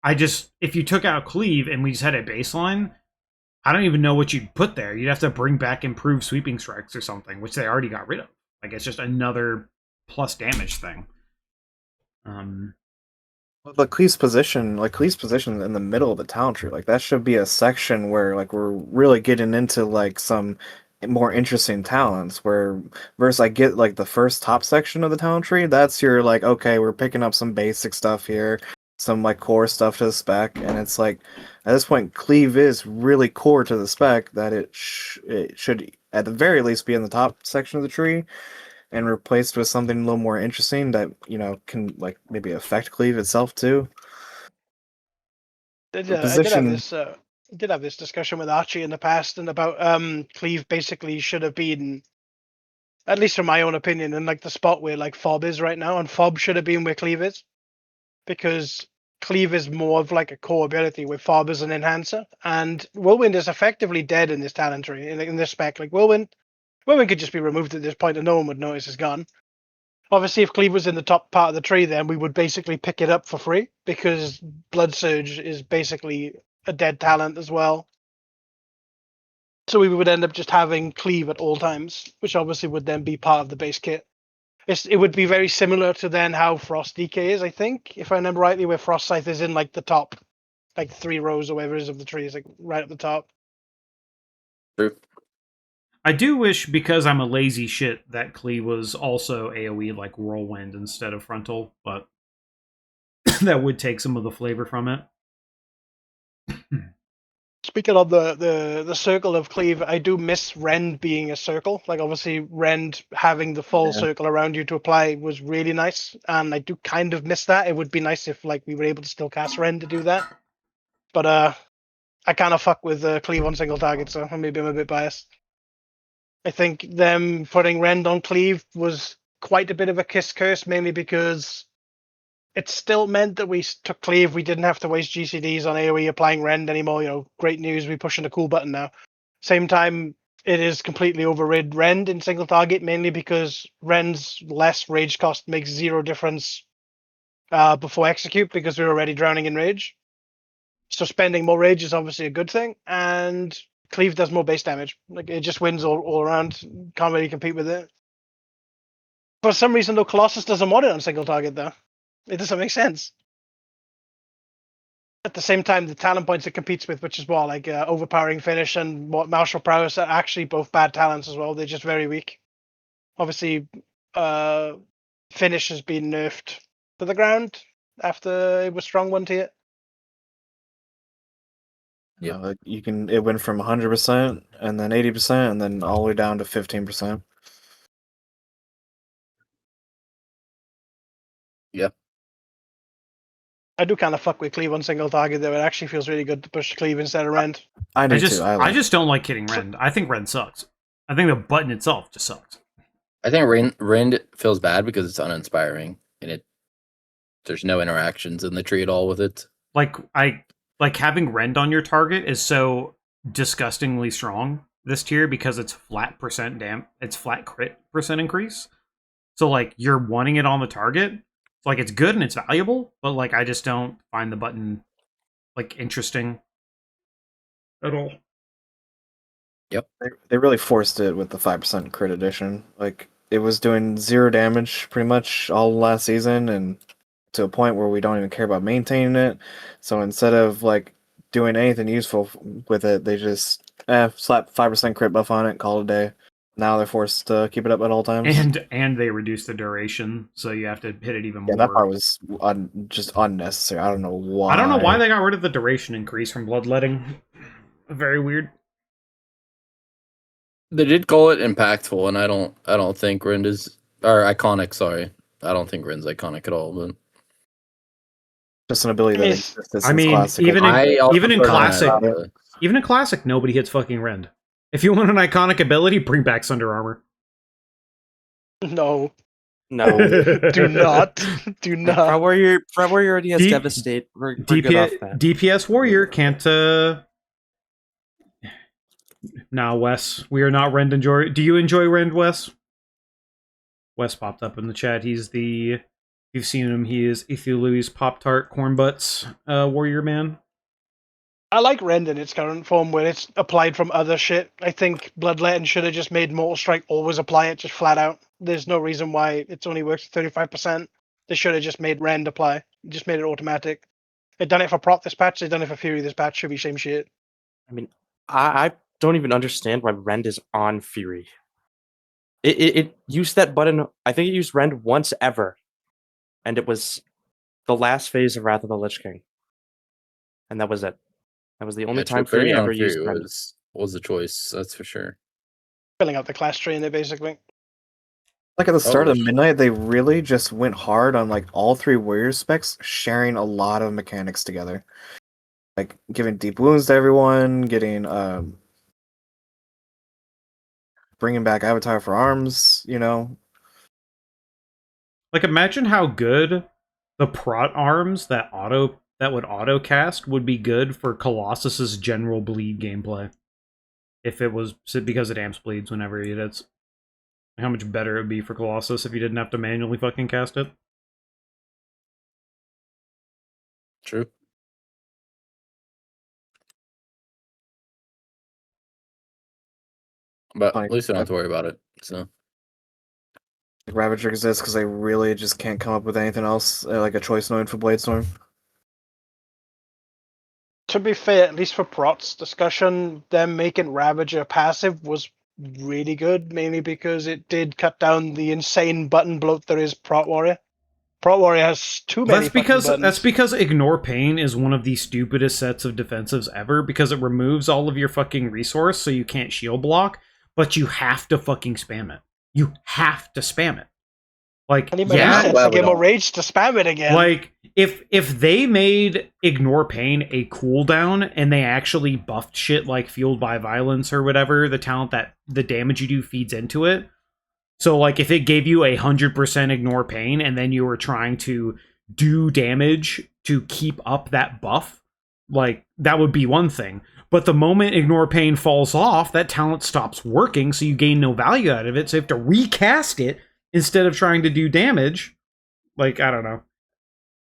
Speaker 1: if you took out Cleave and we just had a baseline, I don't even know what you'd put there. You'd have to bring back improved sweeping strikes or something, which they already got rid of. Like it's just another plus damage thing.
Speaker 4: But Cleave's position in the middle of the talent tree, like that should be a section where like we're really getting into like some more interesting talents. Where versus I get like the first top section of the talent tree, that's your like okay, we're picking up some basic stuff here, some like core stuff to the spec, and it's like at this point, Cleave is really core to the spec that it should at the very least be in the top section of the tree. And replaced with something a little more interesting that, you know, can like maybe affect Cleave itself too.
Speaker 3: I did have this discussion with Archie in the past, and about Cleave basically should have been, at least from my own opinion, in like the spot where like Fob is right now, and Fob should have been where Cleave is, because Cleave is more of like a core ability, where Fob is an enhancer, and Whirlwind is effectively dead in this talent tree in this spec. Like Whirlwind could just be removed at this point, and no one would notice it's gone. Obviously, if Cleave was in the top part of the tree, then we would basically pick it up for free, because Blood Surge is basically a dead talent as well. So we would end up just having Cleave at all times, which obviously would then be part of the base kit. It would be very similar to then how Frost DK is, I think, if I remember rightly, where Frost Scythe is in like the top, like 3 rows or whatever it is of the trees, like right at the top.
Speaker 6: True.
Speaker 1: I do wish, because I'm a lazy shit, that Cleave was also AoE like Whirlwind instead of Frontal, but that would take some of the flavor from it.
Speaker 3: Speaking of the circle of Cleave, I do miss Rend being a circle. Like obviously Rend having the full circle around you to apply was really nice, and I do kind of miss that. It would be nice if like we were able to still cast Rend to do that. But I kind of fuck with Cleave on single target, so maybe I'm a bit biased. I think them putting Rend on Cleave was quite a bit of a kiss curse, mainly because it still meant that we took Cleave. We didn't have to waste GCDs on AoE applying Rend anymore. You know, great news. We're pushing a cool button now. Same time, it is completely overrid Rend in single target, mainly because Rend's less rage cost makes 0 difference before execute, because we're already drowning in rage. So spending more rage is obviously a good thing, and Cleave does more base damage. Like it just wins all around. Can't really compete with it. For some reason, though, Colossus doesn't want it on single target, though. It doesn't make sense. At the same time, the talent points it competes with, which is what, like overpowering finish and what martial prowess, are actually both bad talents as well. They're just very weak. Obviously, finish has been nerfed to the ground after it was strong 1 tier.
Speaker 6: Yeah.
Speaker 4: It went from 100% and then 80% and then all the way down to 15%.
Speaker 6: Yeah.
Speaker 3: I do kind of fuck with Cleave on single target, though. It actually feels really good to push Cleave instead of Rend.
Speaker 4: I do too.
Speaker 1: I just don't like hitting Rend. I think Rend sucks. I think the button itself just sucks.
Speaker 6: I think Rend feels bad because it's uninspiring, and there's no interactions in the tree at all with it.
Speaker 1: Like having rend on your target is so disgustingly strong this tier because it's flat it's flat crit percent increase. So like you're wanting it on the target. So like it's good and it's valuable, but like I just don't find the button like interesting at all.
Speaker 6: Yep.
Speaker 4: They really forced it with the 5% crit edition. Like it was doing 0 damage pretty much all last season, and to a point where we don't even care about maintaining it. So instead of like doing anything useful with it, they just slap 5% crit buff on it, call it a day. Now they're forced to keep it up at all times.
Speaker 1: And they reduce the duration, so you have to hit it even more.
Speaker 4: That part was just unnecessary. I don't know why.
Speaker 1: I don't know why they got rid of the duration increase from bloodletting. Very weird.
Speaker 6: They did call it impactful, and I don't think Rend is iconic. Sorry, I don't think Rend's iconic at all. But
Speaker 4: just an ability that exists since classic.
Speaker 1: even in classic,
Speaker 6: that,
Speaker 1: even in classic, nobody hits fucking Rend. If you want an iconic ability, bring back Sunder Armor.
Speaker 3: No.
Speaker 5: No.
Speaker 3: Do not. Do not.
Speaker 5: Front Warrior already has Devastate. We're good off that.
Speaker 1: DPS Warrior can't. Nah, Wes. We are not Rend enjoy. Do you enjoy Rend, Wes? Wes popped up in the chat. He's the. You've seen him. He is Ithului's Pop Tart Corn Butts warrior man.
Speaker 3: I like Rend in its current form where it's applied from other shit. I think Bloodletting should have just made Mortal Strike always apply it, just flat out. There's no reason why it's only works 35%. They should have just made Rend apply. Just made it automatic. They've done it for Prot this patch, they've done it for Fury this patch, should be same shit.
Speaker 5: I mean, I don't even understand why Rend is on Fury. It used that button, I think it used Rend once ever. And it was the last phase of Wrath of the Lich King. And that was it. That was the only time Fury ever used Rend.
Speaker 6: Was the choice, that's for sure.
Speaker 3: Filling out the class tree in there, basically.
Speaker 4: Like at the start of Midnight, they really just went hard on like all 3 warrior specs, sharing a lot of mechanics together. Like giving deep wounds to everyone, getting bringing back Avatar for arms, you know.
Speaker 1: Like imagine how good the Prot arms that would auto cast would be good for Colossus's general bleed gameplay. If it was because it amps bleeds whenever he hits. How much better it would be for Colossus if you didn't have to manually fucking cast it.
Speaker 6: True. But at least I don't have to worry about it. So
Speaker 4: Ravager exists because they really just can't come up with anything else, like a choice node for Bladestorm.
Speaker 3: To be fair, at least for Prot's discussion, them making Ravager passive was really good, mainly because it did cut down the insane button bloat there is Prot Warrior. Prot Warrior has too many buttons.
Speaker 1: That's because Ignore Pain is one of the stupidest sets of defensives ever, because it removes all of your fucking resource so you can't shield block, but you have to fucking spam it. You have to spam it. Like,
Speaker 3: to get more rage to spam it again.
Speaker 1: Like, if they made Ignore Pain a cooldown and they actually buffed shit like Fueled by Violence or whatever, the talent that the damage you do feeds into it. So, like, if it gave you 100% Ignore Pain and then you were trying to do damage to keep up that buff, like, that would be one thing. But the moment Ignore Pain falls off, that talent stops working, so you gain no value out of it, so you have to recast it instead of trying to do damage. Like, I don't know.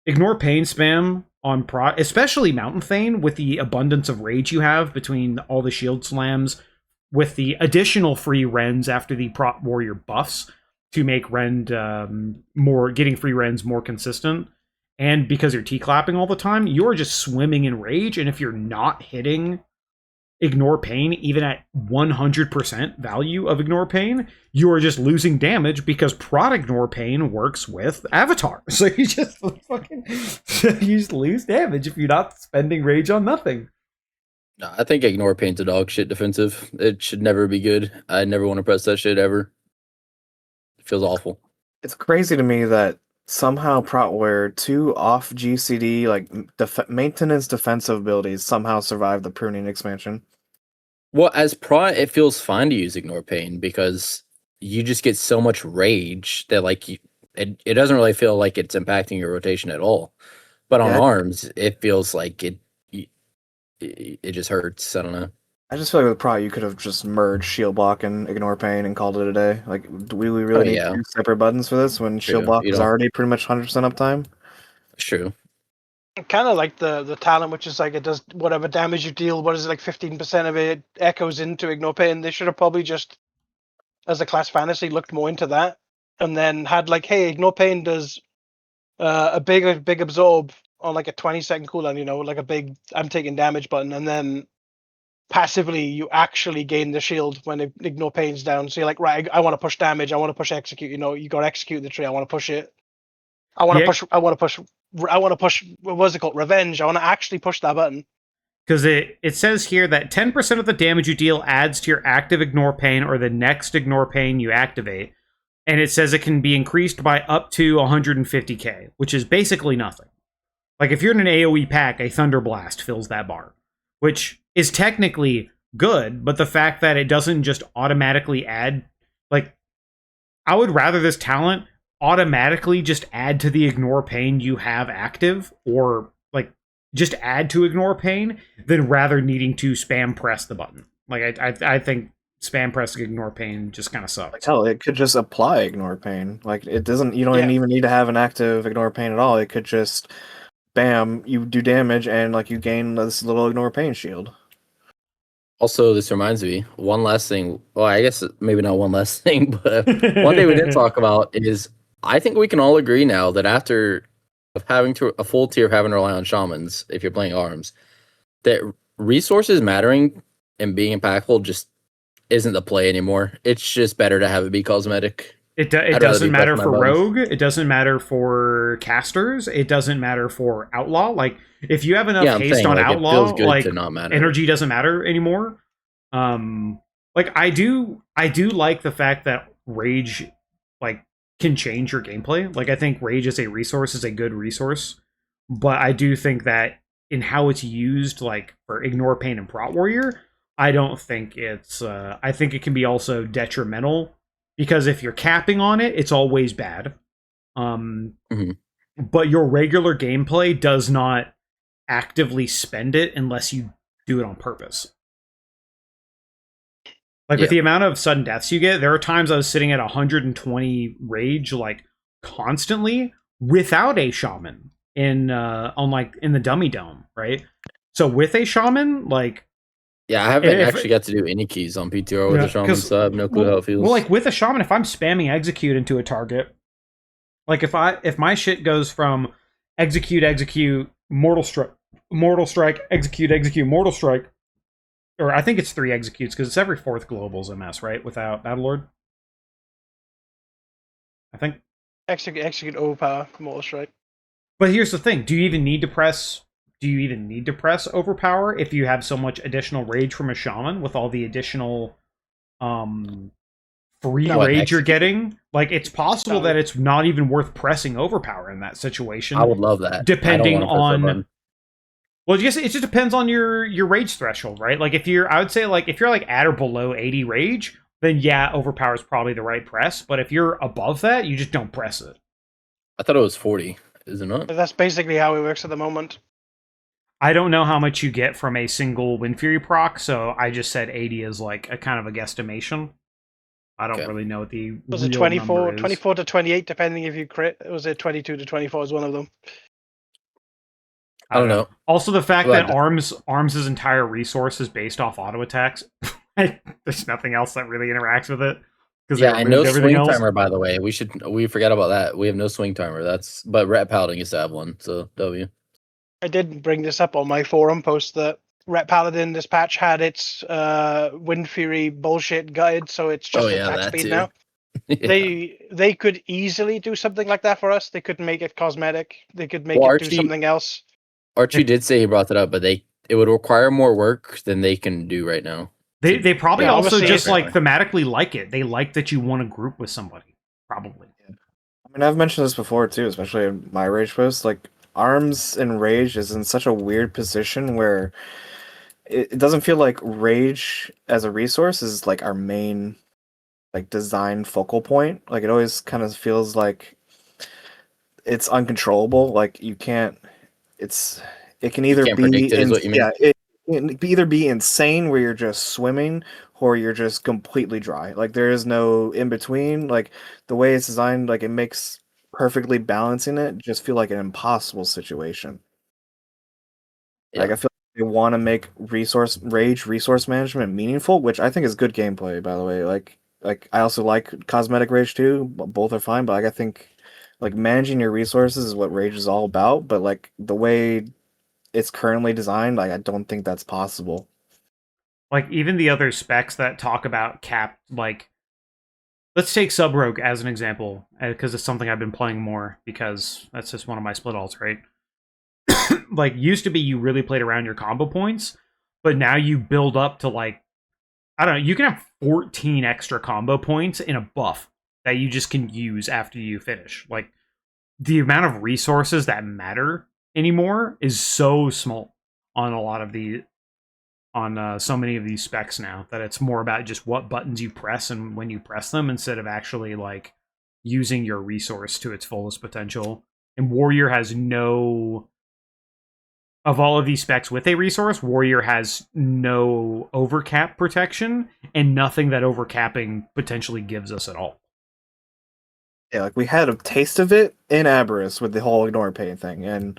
Speaker 1: Ignore Pain spam on Prot, especially Mountain Thane, with the abundance of rage you have between all the shield slams, with the additional free Rends after the Prot Warrior buffs to make Rend getting free Rends more consistent. And because you're T-clapping all the time, you're just swimming in rage, and if you're not hitting Ignore Pain, even at 100% value of Ignore Pain, you are just losing damage because Prot Ignore Pain works with Avatar. So you just fucking you just lose damage if you're not spending rage on nothing.
Speaker 6: No, I think Ignore Pain's a dog shit defensive. It should never be good. I never want to press that shit ever. It feels awful.
Speaker 4: It's crazy to me that somehow Protware 2 off GCD like maintenance defensive abilities somehow survive the pruning expansion.
Speaker 6: Well, as Prot, it feels fine to use Ignore Pain because you just get so much rage that like it doesn't really feel like it's impacting your rotation at all. But on
Speaker 4: Yeah.
Speaker 6: arms, it feels like it just hurts. I don't know.
Speaker 4: I just feel like with Pro, you could have just merged Shield Block and Ignore Pain and called it a day. Like, do we really need
Speaker 6: yeah.
Speaker 4: 2 separate buttons for this when
Speaker 6: True.
Speaker 4: Shield Block
Speaker 6: You
Speaker 4: is
Speaker 6: don't-
Speaker 4: already pretty much 100% uptime?
Speaker 6: It's true.
Speaker 3: Kind of like the talent, which is like it does whatever damage you deal. What is it, like 15% of it echoes into Ignore Pain? They should have probably just, as a class fantasy, looked more into that, and then had like, hey, Ignore Pain does a big absorb on like a 20-second cooldown. You know, like a big I'm taking damage button, and then passively you actually gain the shield when Ignore Pain's down. So you're like, right, I want to push damage. I want to push execute. You know, you got to execute the tree. I want to push it. I want to
Speaker 1: Yeah.
Speaker 3: push. I want to push. I want to push. What was it called? Revenge. I want to actually push that button.
Speaker 1: Because it says here that 10% of the damage you deal adds to your active Ignore Pain or the next Ignore Pain you activate. And it says it can be increased by up to 150k, which is basically nothing. Like, if you're in an AoE pack, a Thunder Blast fills that bar, which is technically good, but the fact that it doesn't just automatically add, like, I would rather this talent automatically just add to the Ignore Pain you have active, or, like, just add to Ignore Pain, than rather needing to spam press the button. Like, I think spam pressing Ignore Pain just kind of sucks.
Speaker 4: Like, hell, it could just apply Ignore Pain. Like, it doesn't, you don't
Speaker 3: Yeah.
Speaker 4: even need to have an active Ignore Pain at all. It could just, bam, you do damage and, like, you gain this little Ignore Pain shield.
Speaker 6: Also, this reminds me, one last thing. Well, I guess maybe not one last thing, but one thing we didn't talk about is I think we can all agree now that after of having to a full tier of having to rely on shamans, if you're playing arms, that resources mattering and being impactful just isn't the play anymore. It's just better to have it be cosmetic.
Speaker 1: It
Speaker 6: rather
Speaker 1: doesn't
Speaker 6: be
Speaker 1: matter
Speaker 6: pressing
Speaker 1: for
Speaker 6: my buttons.
Speaker 1: rogue. It doesn't matter for casters. It doesn't matter for outlaw. Like, if you have enough
Speaker 6: Yeah, I'm
Speaker 1: haste
Speaker 6: saying,
Speaker 1: on
Speaker 6: like, it
Speaker 1: outlaw,
Speaker 6: feels good
Speaker 1: like,
Speaker 6: to not matter.
Speaker 1: energy doesn't matter anymore. Like, I do like the fact that rage, like, can change your gameplay. Like, I think rage as a resource is a good resource, but I do think that in how it's used, like, for Ignore Pain and Prot Warrior, I don't think it's I think it can be also detrimental, because if you're capping on it, it's always bad. But your regular gameplay does not actively spend it unless you do it on purpose. Like, with the amount of sudden deaths you get, there are times I was sitting at 120 rage, like, constantly without a shaman in in the dummy dome, right? So with a shaman, like,
Speaker 6: Yeah, I haven't
Speaker 1: if-
Speaker 6: actually got to do any keys on PTR with
Speaker 1: Yeah,
Speaker 6: the shaman,
Speaker 1: 'cause-
Speaker 6: so I have no clue how it feels.
Speaker 1: well, like, with a shaman, if I'm spamming execute into a target, like, if my shit goes from execute, mortal strike, execute, mortal strike, or I think it's 3 executes, because it's every 4th global's a mess, right? Without Battlelord, I think.
Speaker 3: Execute overpower, mortal strike.
Speaker 1: But here's the thing: do you even need to press overpower if you have so much additional rage from a shaman with all the additional free
Speaker 3: No,
Speaker 1: rage you're
Speaker 6: execute.
Speaker 1: getting? Like, it's possible
Speaker 3: No.
Speaker 1: that it's not even worth pressing overpower in that situation.
Speaker 6: I would love that.
Speaker 1: Depending
Speaker 6: I don't wanna press that
Speaker 1: on-
Speaker 6: button.
Speaker 1: Well, it just depends on your rage threshold, right? Like, I would say, like, if you're like at or below 80 rage, then yeah, overpower is probably the right press. But if you're above that, you just don't press it.
Speaker 6: I thought it was 40. Is it not?
Speaker 3: But that's basically how it works at the moment.
Speaker 1: I don't know how much you get from a single Wind Fury proc, so I just said 80 is like a kind of a guesstimation. I don't
Speaker 6: Okay.
Speaker 1: really know what the
Speaker 3: Was it
Speaker 1: real
Speaker 3: 24,
Speaker 1: number is.
Speaker 3: 24 to 28, depending if you crit? Was it 22 to 24 is one of them?
Speaker 6: I don't know.
Speaker 1: Also, the fact
Speaker 6: Well,
Speaker 1: that Arms' entire resource is based off auto attacks. There's nothing else that really interacts with it.
Speaker 6: Yeah, and no
Speaker 1: everything
Speaker 6: swing
Speaker 1: else.
Speaker 6: timer, by the way. We forgot about that. We have no swing timer. But Rat Paladin used to have one, so W.
Speaker 3: I did bring this up on my forum post that Ret Paladin this patch had its Wind Fury bullshit guide, so it's just attack
Speaker 6: that
Speaker 3: speed
Speaker 6: too.
Speaker 3: now.
Speaker 6: Yeah.
Speaker 3: They could easily do something like that for us. They could make it cosmetic. They could make
Speaker 6: Well,
Speaker 3: it do
Speaker 6: Archie-
Speaker 3: something else.
Speaker 6: Archie did say he brought that up, but it would require more work than they can do right now.
Speaker 1: They probably
Speaker 3: Yeah,
Speaker 1: also
Speaker 3: obviously,
Speaker 1: just like
Speaker 6: apparently.
Speaker 1: thematically like it. They like that you want to group with somebody. Probably.
Speaker 4: I mean, I've mentioned this before too, especially in my rage post. Like, arms and rage is in such a weird position where it doesn't feel like rage as a resource is like our main like design focal point. Like, it always kind of feels like it's uncontrollable. Like you can't. It can either
Speaker 6: can't
Speaker 4: be
Speaker 6: predict it, is what you mean?
Speaker 4: yeah, it can either be insane where you're just swimming or you're just completely dry. Like there is no in between. Like the way it's designed, like it makes perfectly balancing it just feel like an impossible situation. Like
Speaker 6: Yeah.
Speaker 4: I feel like they want to make resource management meaningful, which I think is good gameplay, by the way. Like I also like cosmetic rage too. Both are fine, but like I think like managing your resources is what rage is all about. But like the way it's currently designed, like I don't think that's possible.
Speaker 1: Like even the other specs that talk about cap, like let's take Sub Rogue as an example, because it's something I've been playing more because that's just one of my split alts, right? Like used to be you really played around your combo points, but now you build up to like I don't know, you can have 14 extra combo points in a buff that you just can use after you finish. Like the amount of resources that matter anymore is so small on a lot of the on so many of these specs now that it's more about just what buttons you press and when you press them instead of actually like using your resource to its fullest potential. And Warrior has no of all of these specs with a resource, Warrior has no overcap protection and nothing that overcapping potentially gives us at all.
Speaker 4: Yeah, like we had a taste of it in Aberrus with the whole ignore pain thing, and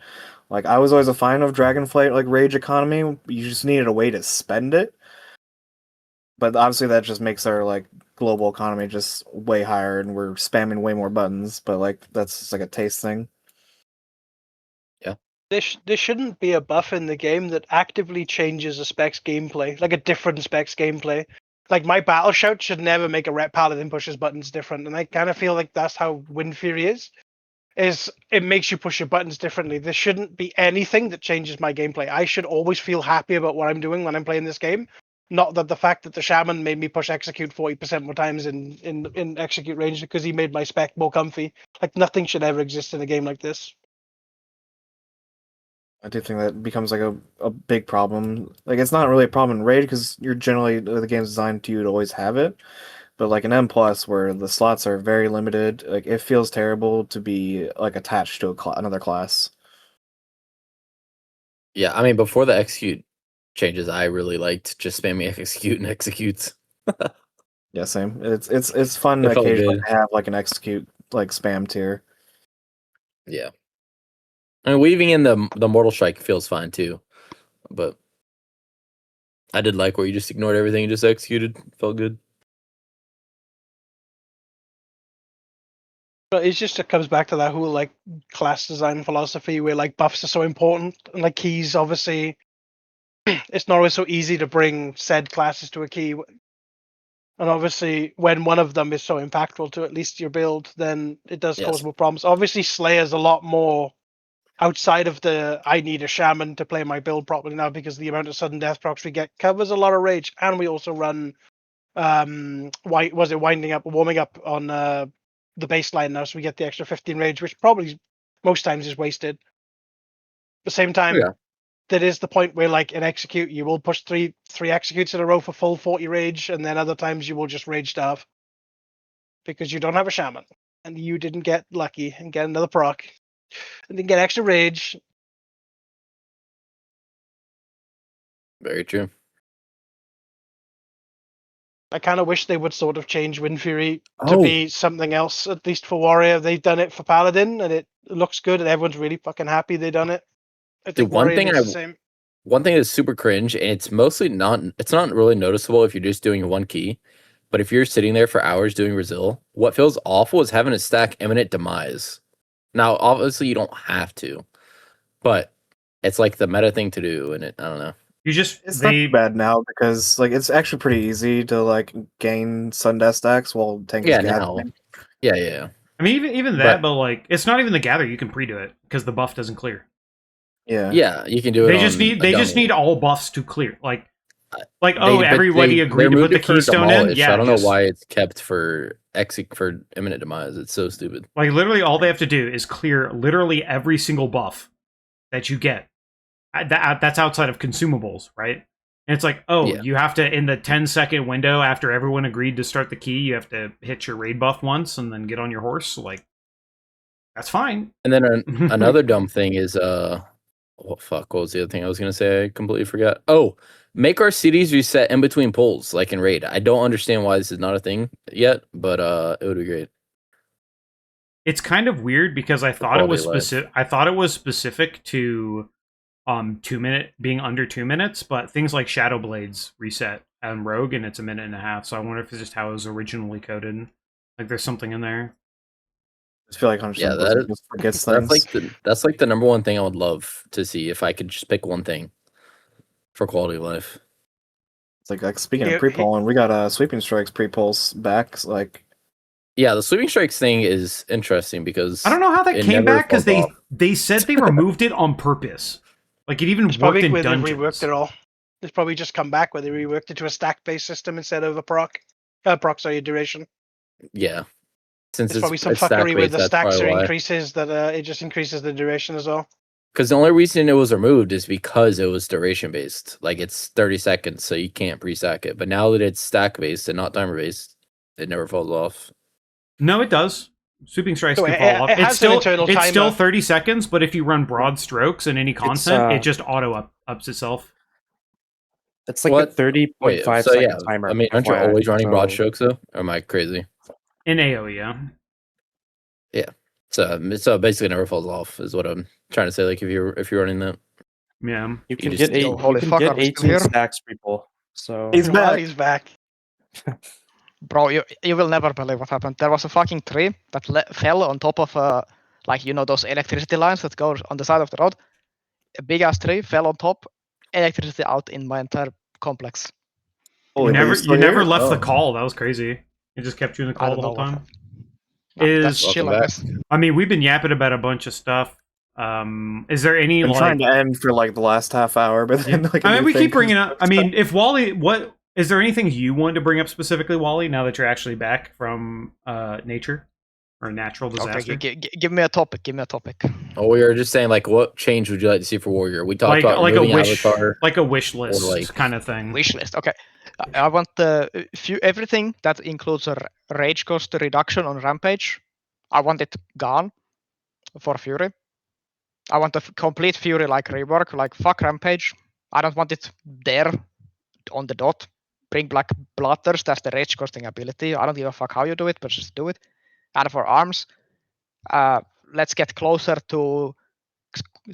Speaker 4: like I was always a fan of Dragonflight like rage economy. You just needed a way to spend it, but obviously that just makes our like global economy just way higher, and we're spamming way more buttons. But like that's just like a taste thing.
Speaker 3: There shouldn't be a buff in the game that actively changes a spec's gameplay, like a different spec's gameplay. Like my battle shout should never make a rep paladin pushes buttons different, and I kind of feel like that's how Wind Fury is it makes you push your buttons differently. There shouldn't be anything that changes my gameplay. I should always feel happy about what I'm doing when I'm playing this game. Not that the fact that the shaman made me push execute 40% more times in execute range because he made my spec more comfy. Like nothing should ever exist in a game like this.
Speaker 4: I do think that becomes like a big problem. Like it's not really a problem in raid because you're generally the game's designed to you to always have it. But like an M plus where the slots are very limited, like it feels terrible to be like attached to another class.
Speaker 6: Yeah, I mean, before the execute changes, I really liked just spamming execute and executes.
Speaker 4: Yeah, same. It's fun
Speaker 6: It felt
Speaker 4: occasionally
Speaker 6: good.
Speaker 4: to have like an execute like spam tier.
Speaker 6: Yeah. I mean, weaving in the Mortal Strike feels fine too, but I did like where you just ignored everything and just executed. Felt good.
Speaker 3: But it comes back to that whole like class design philosophy where like buffs are so important and like keys obviously it's not always so easy to bring said classes to a key. And obviously when one of them is so impactful to at least your build, then it does cause
Speaker 6: Yes.
Speaker 3: more problems. Obviously Slayer's a lot more outside of the I need a shaman to play my build properly now because the amount of sudden death procs we get covers a lot of rage, and we also run warming up on the baseline now, so we get the extra 15 rage, which probably most times is wasted. At the same time,
Speaker 6: Yeah.
Speaker 3: there is the point where like in execute you will push three executes in a row for full 40 rage, and then other times you will just rage starve because you don't have a shaman and you didn't get lucky and get another proc and then get extra rage.
Speaker 6: Very true.
Speaker 3: I kind of wish they would sort of change Wind Fury to
Speaker 4: Oh.
Speaker 3: be something else, at least for Warrior. They've done it for Paladin, and it looks good, and everyone's really fucking happy they done it. I think
Speaker 6: one
Speaker 3: Warrior
Speaker 6: thing
Speaker 3: needs the same.
Speaker 6: One thing is super cringe, and it's mostly not. It's not really noticeable if you're just doing one key, but if you're sitting there for hours doing Brazil, what feels awful is having to stack Imminent Demise. Now, obviously, you don't have to, but it's like the meta thing to do, and I don't know.
Speaker 1: You just
Speaker 4: It's not too bad now because like it's actually pretty easy to like gain Sundeath stacks while Tank is gathering.
Speaker 6: Yeah.
Speaker 1: I mean, even that, but like, it's not even the gather. You can pre-do it because the buff doesn't clear.
Speaker 4: Yeah,
Speaker 6: you can do it.
Speaker 1: They just need all buffs to clear. Like
Speaker 6: everybody
Speaker 1: agreed to put the keystone in. Yeah,
Speaker 6: I don't know why it's kept for Imminent Demise. It's so stupid.
Speaker 1: Like literally, all they have to do is clear literally every single buff that you get. That's outside of consumables, right? And it's like, you have to, in the 10-second window after everyone agreed to start the key, you have to hit your raid buff once and then get on your horse. Like, That's fine.
Speaker 6: And then another dumb thing is what was the other thing I was gonna say? I completely forgot. Oh, make our cities reset in between polls, like in raid. I don't understand why this is not a thing yet, but it would be great.
Speaker 1: It's kind of weird because I thought it was specific. I thought it was specific to 2 minute being under 2 minutes, but things like Shadow Blades reset on Rogue and it's a minute and a half. So I wonder if it's just how it was originally coded. Like there's something in there.
Speaker 4: I just feel like 100% just forgets things.
Speaker 6: That's like the number one thing I would love to see if I could just pick one thing for quality of life.
Speaker 4: It's like speaking of pre-polling, we got Sweeping Strikes pre-polls back. So like,
Speaker 6: yeah, the Sweeping Strikes thing is interesting because
Speaker 1: I don't know how that came back because they said they removed it on purpose. Like it even worked in dungeons.
Speaker 3: They reworked it all. It's probably just come back where they reworked it to a stack-based system instead of a duration.
Speaker 6: Yeah.
Speaker 3: Since it's probably some fuckery with the stacks increases that it just increases the duration as well.
Speaker 6: Because the only reason it was removed is because it was duration based. Like it's 30 seconds, so you can't pre-stack it. But now that it's stack based and not timer based, it never falls off.
Speaker 1: No, it does. Sweeping Strikes can fall off. It's still 30 seconds, but if you run broad strokes in any content, it just ups itself.
Speaker 5: It's like a 30.5 second timer.
Speaker 6: I mean, aren't you always running broad strokes though? Or am I crazy?
Speaker 1: In AoE, yeah.
Speaker 6: Yeah. So basically never falls off is what I'm trying to say. Like if you're running that.
Speaker 1: Yeah.
Speaker 5: You can get 18 stacks, people. So
Speaker 3: he's back.
Speaker 7: Bro, you will never believe what happened. There was a fucking tree that fell on top of those electricity lines that go on the side of the road. A big ass tree fell on top, electricity out in my entire complex.
Speaker 1: You never left the call. That was crazy. It just kept you in the call the whole time.
Speaker 7: That's chill, I guess.
Speaker 1: I mean, we've been yapping about a bunch of stuff. Is there any
Speaker 4: I'm trying to end for like the last half hour, but then
Speaker 1: we keep bringing up. I mean, if Walhe, what is there anything you wanted to bring up specifically, Walhe? Now that you're actually back from nature or natural disaster,
Speaker 7: okay, give me a topic.
Speaker 6: Oh, we were just saying like, what change would you like to see for Warrior? We talked about
Speaker 1: like
Speaker 6: a
Speaker 1: wish list kind of thing.
Speaker 7: Wish list, okay. I want everything that includes a rage cost reduction on Rampage. I want it gone for Fury. I want a complete Fury rework, like fuck Rampage. I don't want it there on the dot. Bring Black Bloodthirst as the rage costing ability. I don't give a fuck how you do it, but just do it. And for arms, let's get closer to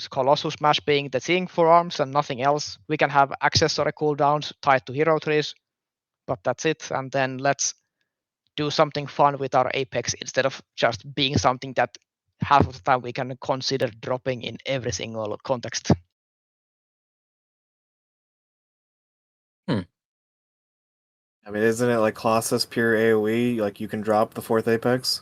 Speaker 7: Colossus Smash being the thing for arms and nothing else. We can have accessory cooldowns tied to hero trees, but that's it. And then let's do something fun with our Apex instead of just being something that half of the time we can consider dropping in every single context.
Speaker 4: I mean, isn't it like Colossus pure AoE? Like you can drop the 4th Apex?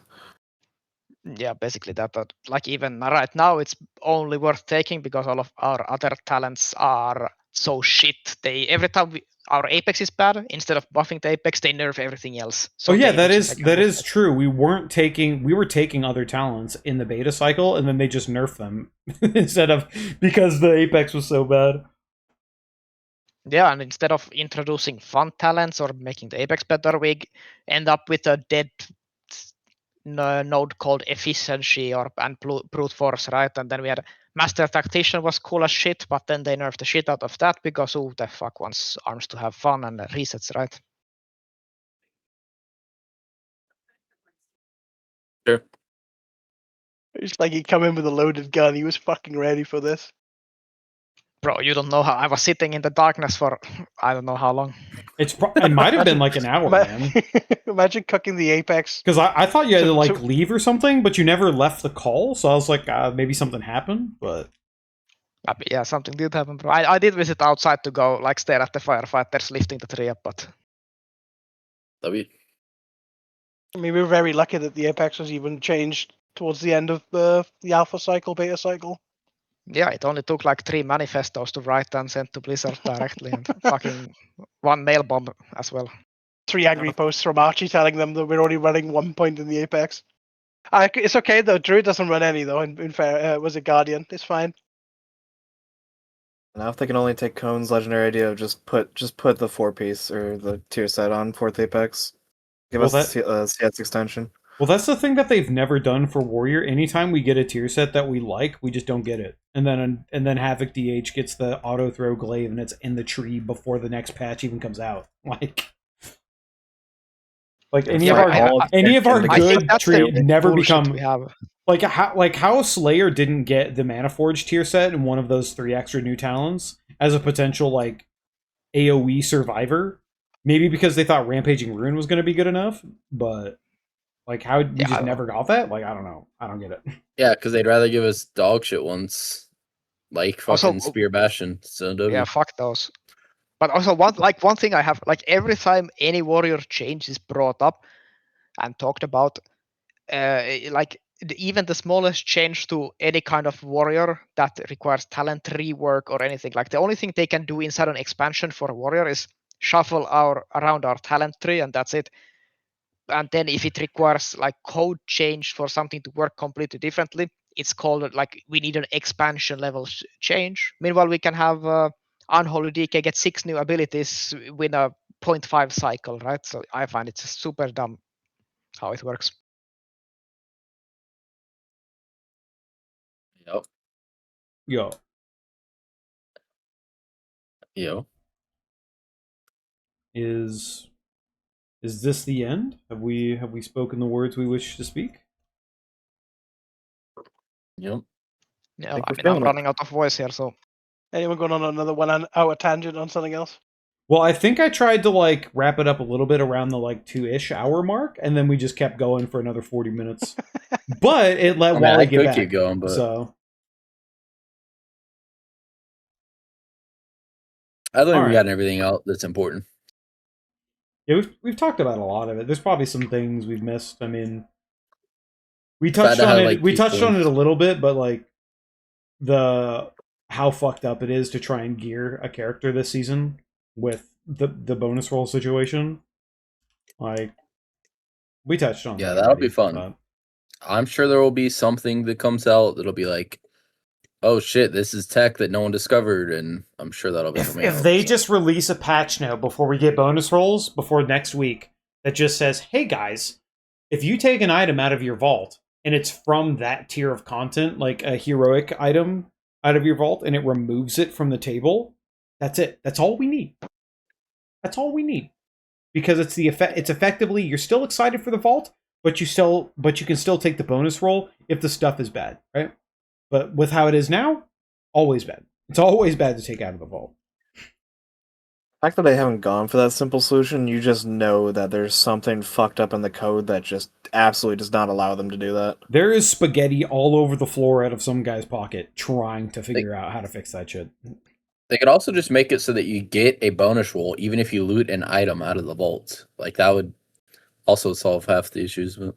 Speaker 7: Yeah, basically that. But like even right now, it's only worth taking because all of our other talents are so shit. Every time our Apex is bad, instead of buffing the Apex, they nerf everything else. So
Speaker 1: that is true. We were taking other talents in the beta cycle, and then they just nerfed them instead of because the Apex was so bad.
Speaker 7: Yeah, and instead of introducing fun talents or making the Apex better, we end up with a dead node called efficiency and brute force, right? And then we had Master Tactician was cool as shit, but then they nerfed the shit out of that because who the fuck wants arms to have fun and resets, right?
Speaker 6: Sure.
Speaker 3: It's like he come in with a loaded gun. He was fucking ready for this.
Speaker 7: Bro, you don't know how I was sitting in the darkness for I don't know how long.
Speaker 1: It might have been like an hour, man.
Speaker 3: Imagine cooking the Apex.
Speaker 1: Because I thought you had to leave or something, but you never left the call. So I was like, maybe something happened, but
Speaker 7: yeah, something did happen, bro. I did visit outside to go stare at the firefighters lifting the tree up, but
Speaker 3: I mean, we were very lucky that the Apex was even changed towards the end of the alpha cycle, beta cycle.
Speaker 7: Yeah, it only took 3 manifestos to write and send to Blizzard directly, and fucking 1 mail bomb as well.
Speaker 3: 3 angry posts from Archie telling them that we're only running 1 point in the Apex. It's okay though. Druid doesn't run any though. In fair, was it Guardian? It's fine.
Speaker 4: Now if they can only take Cone's legendary idea of just put the 4-piece or the tier set on 4th Apex, give us a CS extension.
Speaker 1: Well, that's the thing that they've never done for Warrior. Anytime we get a tier set that we like, we just don't get it. And then Havoc DH gets the auto throw glaive and it's in the tree before the next patch even comes out. Like any of our
Speaker 3: I think
Speaker 1: good
Speaker 3: that's
Speaker 1: tree
Speaker 3: the
Speaker 1: never
Speaker 3: bullshit
Speaker 1: become
Speaker 3: we have.
Speaker 1: like how Slayer didn't get the Mana Forge tier set and one of those 3 extra new talents as a potential like AoE survivor. Maybe because they thought Rampaging Ruin was going to be good enough, but like how we just never got that? Like I don't know. I don't get it.
Speaker 6: Yeah, because they'd rather give us dog shit ones, like fucking Spear Bastion. So
Speaker 7: Yeah, fuck those. But also one thing I have, like every time any warrior change is brought up and talked about, like even the smallest change to any kind of warrior that requires talent rework or anything, like the only thing they can do inside an expansion for a warrior is shuffle around our talent tree, and that's it. And then if it requires like code change for something to work completely differently, it's called like we need an expansion level change. Meanwhile, we can have Unholy DK get 6 new abilities with a 0.5 cycle, right? So I find it's super dumb how it works.
Speaker 6: Yep.
Speaker 1: Yo. Is this the end? Have we spoken the words we wish to speak?
Speaker 6: Yep.
Speaker 7: Yeah, I mean, I'm running out of voice here, so.
Speaker 3: Anyone going on another 1 hour tangent on something else?
Speaker 1: Well, I think I tried to like wrap it up a little bit around the like 2-ish hour mark, and then we just kept going for another 40 minutes. But it let Wally get back.
Speaker 6: Keep going, but
Speaker 1: so
Speaker 6: I think we got everything out that's important.
Speaker 1: Yeah, we've talked about a lot of it. There's probably some things we've missed. I mean, we touched on it. We touched on it a little bit, but like how fucked up it is to try and gear a character this season with the bonus roll situation. Like we touched on.
Speaker 6: Yeah, that'll be fun. But I'm sure there will be something that comes out that'll be like, oh shit, this is tech that no one discovered, and I'm sure that'll be
Speaker 1: if they just release a patch note before we get bonus rolls before next week that just says, hey guys, if you take an item out of your vault and it's from that tier of content, like a heroic item out of your vault, and it removes it from the table, that's it. That's all we need. That's all we need. Because it's effectively you're still excited for the vault, but you can still take the bonus roll if the stuff is bad, right? But with how it is now, always bad. It's always bad to take out of the vault.
Speaker 4: The fact that they haven't gone for that simple solution, you just know that there's something fucked up in the code that just absolutely does not allow them to do that.
Speaker 1: There is spaghetti all over the floor out of some guy's pocket trying to figure out how to fix that shit.
Speaker 6: They could also just make it so that you get a bonus roll even if you loot an item out of the vault. Like that would also solve half the issues. But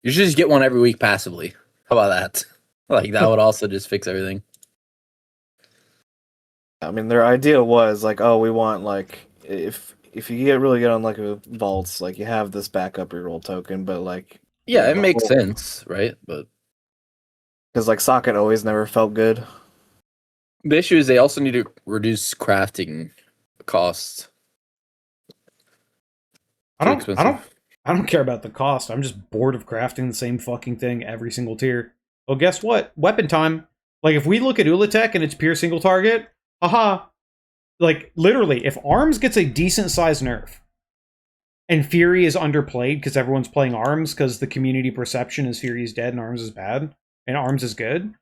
Speaker 6: you should just get one every week passively. How about that? Like that would also just fix everything.
Speaker 4: I mean, their idea was like, oh, we want like if you get really good on like a vaults, like you have this backup reroll token, but like
Speaker 6: yeah, it makes sense, right? But
Speaker 4: because like socket always never felt good.
Speaker 6: The issue is they also need to reduce crafting costs.
Speaker 1: I don't care about the cost. I'm just bored of crafting the same fucking thing every single tier. Well, guess what? Weapon time. Like if we look at Ulatech and it's pure single target, like literally, if Arms gets a decent sized nerf and Fury is underplayed because everyone's playing Arms because the community perception is Fury is dead and Arms is bad and Arms is good,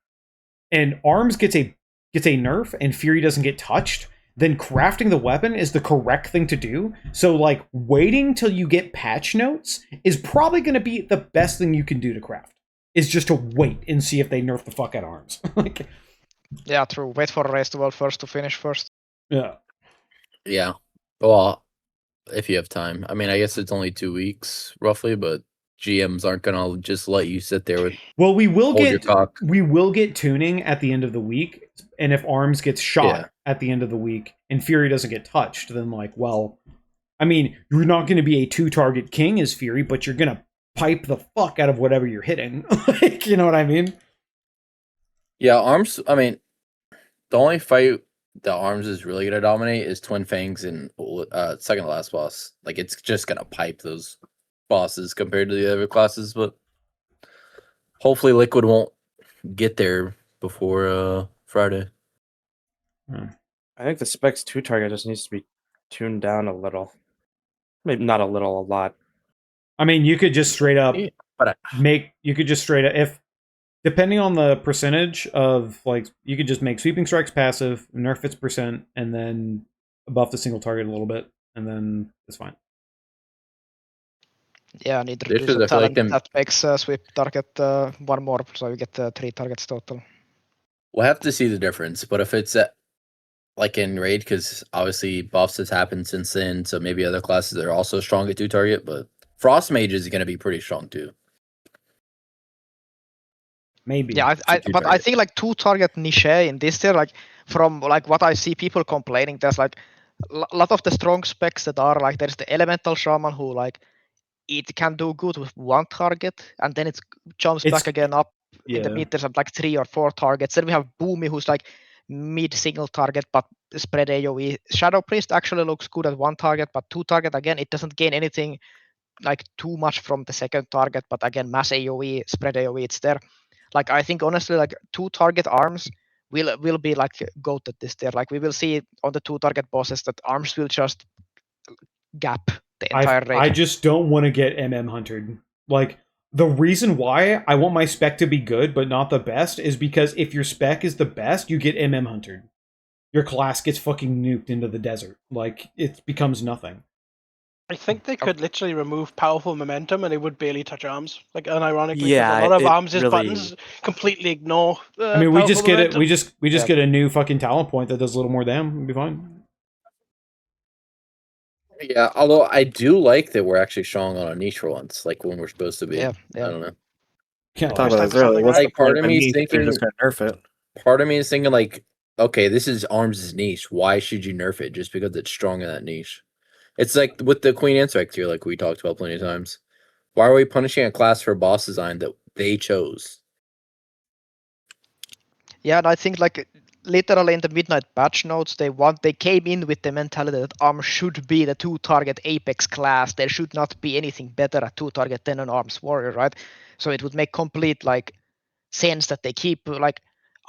Speaker 1: and Arms gets a nerf and Fury doesn't get touched, then crafting the weapon is the correct thing to do. So like waiting till you get patch notes is probably going to be the best thing you can do to craft. Is just to wait and see if they nerf the fuck out Arms. Like,
Speaker 7: yeah, true. Wait for Race to World first to finish first.
Speaker 1: Yeah.
Speaker 6: Yeah. Well, if you have time. I mean, I guess it's only 2 weeks roughly, but GMs aren't gonna just let you sit there with.
Speaker 1: Well, we will get tuning at the end of the week, and if Arms gets shot at the end of the week and Fury doesn't get touched, then like, well, I mean, you're not going to be a 2-target king as Fury, but you're gonna pipe the fuck out of whatever you're hitting. Like, you know what I mean?
Speaker 6: Yeah, Arms. I mean, the only fight the arms is really gonna dominate is Twin Fangs and second to last boss. Like it's just gonna pipe those bosses compared to the other classes, but hopefully Liquid won't get there before Friday.
Speaker 5: I think the specs 2 target just needs to be tuned down a little. Maybe not a little, a lot.
Speaker 1: I mean, you could just straight up
Speaker 6: Yeah, but
Speaker 1: if depending on the percentage of like, you could just make sweeping strikes passive, nerf its percent, and then buff the single target a little bit, and then it's fine.
Speaker 7: Yeah, I need to
Speaker 6: This
Speaker 7: do
Speaker 6: is,
Speaker 7: some
Speaker 6: I feel like
Speaker 7: talent
Speaker 6: them-
Speaker 7: that makes sweep target one more, so you get 3 targets total.
Speaker 6: we'll have to see the difference. But if it's like in raid, because obviously buffs has happened since then, so maybe other classes are also strong at 2 target. But Frost Mage is gonna be pretty strong too.
Speaker 1: Maybe.
Speaker 7: Yeah,
Speaker 6: a two
Speaker 7: but I
Speaker 6: target.
Speaker 7: think like 2 target niche in this tier, like from like what I see people complaining, there's like a lot of the strong specs that are like there's the elemental shaman who like it can do good with 1 target and then it jumps back again up in the
Speaker 1: Yeah.
Speaker 7: mid. There's like 3 or 4 targets. Then we have Boomy who's like mid single target but spread AoE. Shadow Priest actually looks good at 1 target, but 2 target again it doesn't gain anything like too much from the second target, but again mass AoE, spread AoE, it's there. Like I think honestly like 2 target arms will be like goat at this tier. Like we will see on the 2 target bosses that arms will just gap the entire raid.
Speaker 1: I just don't want to get hunted. Like, the reason why I want my spec to be good but not the best is because if your spec is the best, you get hunted. Your class gets fucking nuked into the desert. Like, it becomes nothing.
Speaker 3: I think they could literally remove powerful momentum and it would barely touch arms. Like unironically, because
Speaker 5: Yeah,
Speaker 3: a lot of
Speaker 5: it
Speaker 3: arms'
Speaker 5: really-
Speaker 3: buttons completely ignore.
Speaker 1: I mean, we just
Speaker 3: powerful
Speaker 1: get
Speaker 3: momentum.
Speaker 1: we just
Speaker 5: Yeah.
Speaker 1: get a new fucking talent point that does a little more damage. It'll be fine.
Speaker 6: Yeah, although I do like that we're actually strong on a niche for once, like when we're supposed to be.
Speaker 7: Yeah.
Speaker 6: I don't know.
Speaker 1: Yeah,
Speaker 4: Talk
Speaker 3: First
Speaker 4: about
Speaker 3: time
Speaker 4: this
Speaker 3: for
Speaker 4: earlier.
Speaker 3: something,
Speaker 4: What's
Speaker 3: right?
Speaker 4: the
Speaker 6: Like, part
Speaker 4: point
Speaker 6: of
Speaker 4: of
Speaker 6: me is
Speaker 4: niche if you're
Speaker 6: thinking-
Speaker 4: just gonna nerf it?
Speaker 6: Part of me is thinking like, okay, this is arms' niche. Why should you nerf it just because it's strong in that niche? It's like with the Queen Insect here, like we talked about plenty of times. Why are we punishing a class for boss design that they chose?
Speaker 7: Yeah, and I think like literally in the midnight patch notes, they came in with the mentality that arms should be the 2 target apex class. There should not be anything better at 2 target than an arms warrior, right? So it would make complete like sense that they keep like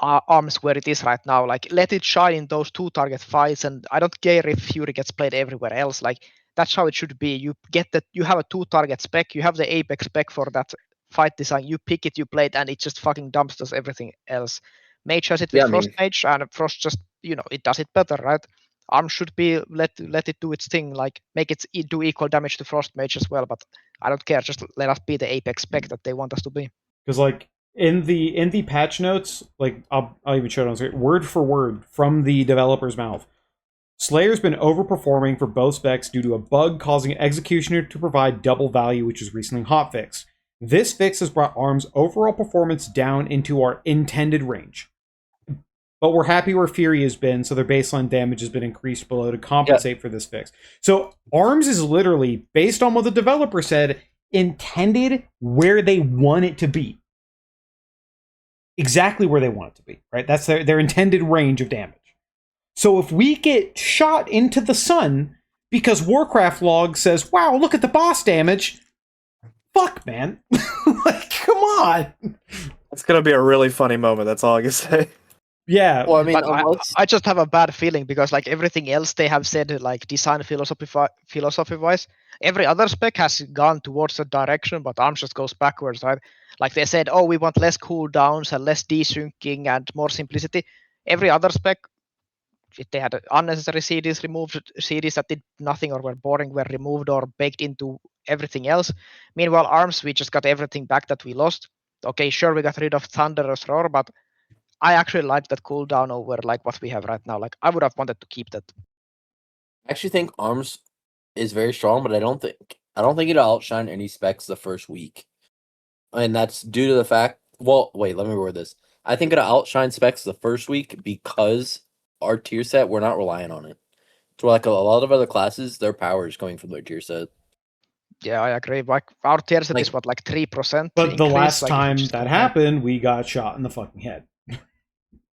Speaker 7: arms where it is right now. Like let it shine in those 2 target fights, and I don't care if Fury gets played everywhere else. Like that's how it should be. You get that you have a 2 target spec, you have the apex spec for that fight design. You pick it, you play it, and it just fucking dumpsters everything else. Mage has it with
Speaker 6: Yeah, I
Speaker 7: Frost
Speaker 6: mean-
Speaker 7: Mage, and Frost just it does it better, right? Arm should be let it do its thing, like make it do equal damage to Frost Mage as well. But I don't care. Just let us be the apex spec that they want us to be.
Speaker 1: because like in the patch notes, like I'll even show it on screen, word for word from the developer's mouth. Slayer's been overperforming for both specs due to a bug causing Executioner to provide double value, which was recently hotfixed. This fix has brought ARM's overall performance down into our intended range. But we're happy where Fury has been, so their baseline damage has been increased below to compensate for this fix. So ARMS is literally, based on what the developer said, intended where they want it to be. Exactly where they want it to be, right? That's their intended range of damage. So if we get shot into the sun because Warcraft log says, wow, look at the boss damage, fuck, man. Like, come on.
Speaker 4: It's gonna be a really funny moment. That's all I can say.
Speaker 1: Yeah.
Speaker 6: Well, I mean,
Speaker 7: But
Speaker 6: unless
Speaker 7: I just have a bad feeling because like everything else they have said, like design philosophy wise, every other spec has gone towards that direction, but arms just goes backwards, right? Like they said, oh, we want less cooldowns and less desyncing and more simplicity. Every other spec, if they had unnecessary CDs removed, CDs that did nothing or were boring were removed or baked into everything else. Meanwhile, arms, we just got everything back that we lost. Okay, sure, we got rid of Thunderous Roar, but I actually like that cooldown over like what we have right now. Like I would have wanted to keep that.
Speaker 6: I actually think arms is very strong, but I don't think it'll outshine any specs the first week. And that's due to the fact well, wait, let me word this. I think it'll outshine specs the first week because our tier set, we're not relying on it. So like a lot of other classes, their power is coming from their tier set.
Speaker 7: Yeah, I agree. Like our tier set is
Speaker 6: Like-
Speaker 7: what, like 3%?
Speaker 1: But the
Speaker 7: increase?
Speaker 1: last
Speaker 7: Like, if you
Speaker 1: time
Speaker 7: just
Speaker 1: that
Speaker 7: compare-
Speaker 1: happened, we got shot in the fucking head.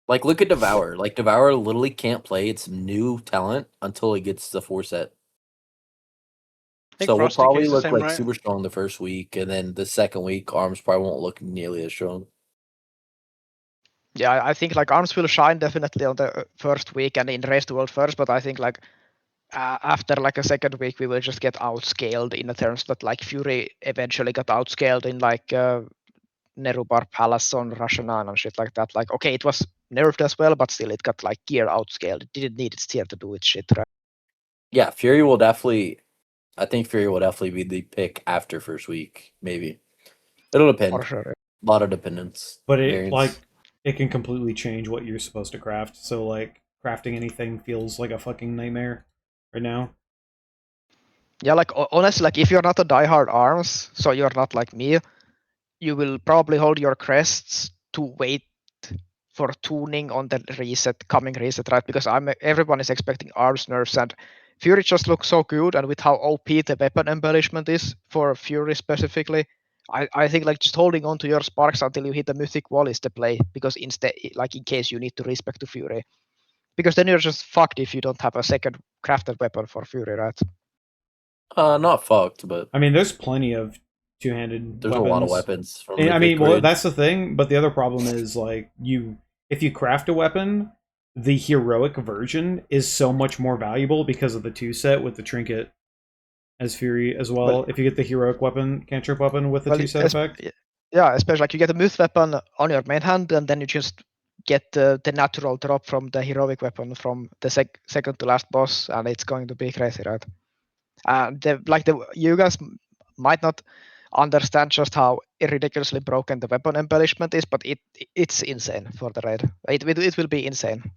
Speaker 6: Like, look at Devour. Like, Devour literally can't play its new talent until it gets the 4 set.
Speaker 3: I think
Speaker 6: So we'll
Speaker 3: Frosty
Speaker 6: probably
Speaker 3: is the
Speaker 6: look
Speaker 3: same,
Speaker 6: like
Speaker 3: right?
Speaker 6: super strong the first week, and then the second week, arms probably won't look nearly as strong.
Speaker 7: Yeah, I think like arms will shine definitely on the first week and in race to world first, but I think like after like a second week we will just get outscaled in the terms that like Fury eventually got outscaled in like Nerubar Palace on Rashanan and shit like that. Like okay, it was nerfed as well, but still it got like gear outscaled. It didn't need its tier to do its shit, right?
Speaker 6: Yeah, Fury will definitely. I think Fury will definitely be the pick after first week. Maybe it'll depend.
Speaker 7: For sure.
Speaker 6: A lot of dependence.
Speaker 1: But it
Speaker 6: variance.
Speaker 1: like it can completely change what you're supposed to craft. So like crafting anything feels like a fucking nightmare right now.
Speaker 7: Yeah, like honestly, like if you're not a diehard arms, so you're not like me, you will probably hold your crests to wait for tuning on the coming reset, right? Because everyone is expecting arms nerfs, and Fury just looks so good, and with how OP the weapon embellishment is for Fury specifically, I think like just holding on to your sparks until you hit the mythic wall is the play, because instead, like in case you need to respec to Fury, because then you're just fucked if you don't have a second crafted weapon for Fury, right?
Speaker 6: Not fucked, but
Speaker 1: I mean, there's plenty of two-handed
Speaker 6: there's
Speaker 1: weapons.
Speaker 6: a lot of weapons. From
Speaker 1: And, I
Speaker 6: Mythic
Speaker 1: mean, well,
Speaker 6: grade.
Speaker 1: that's the thing. But the other problem is like if you craft a weapon, the heroic version is so much more valuable because of the 2 set with the trinket as Fury as well. If you get the heroic weapon, cantrip weapon with the 2 set effect.
Speaker 7: Yeah, especially like you get a myth weapon on your main hand, and then you just get the natural drop from the heroic weapon from the second to last boss, and it's going to be crazy, right? You guys might not understand just how ridiculously broken the weapon embellishment is, but it's insane for the raid. It will be insane,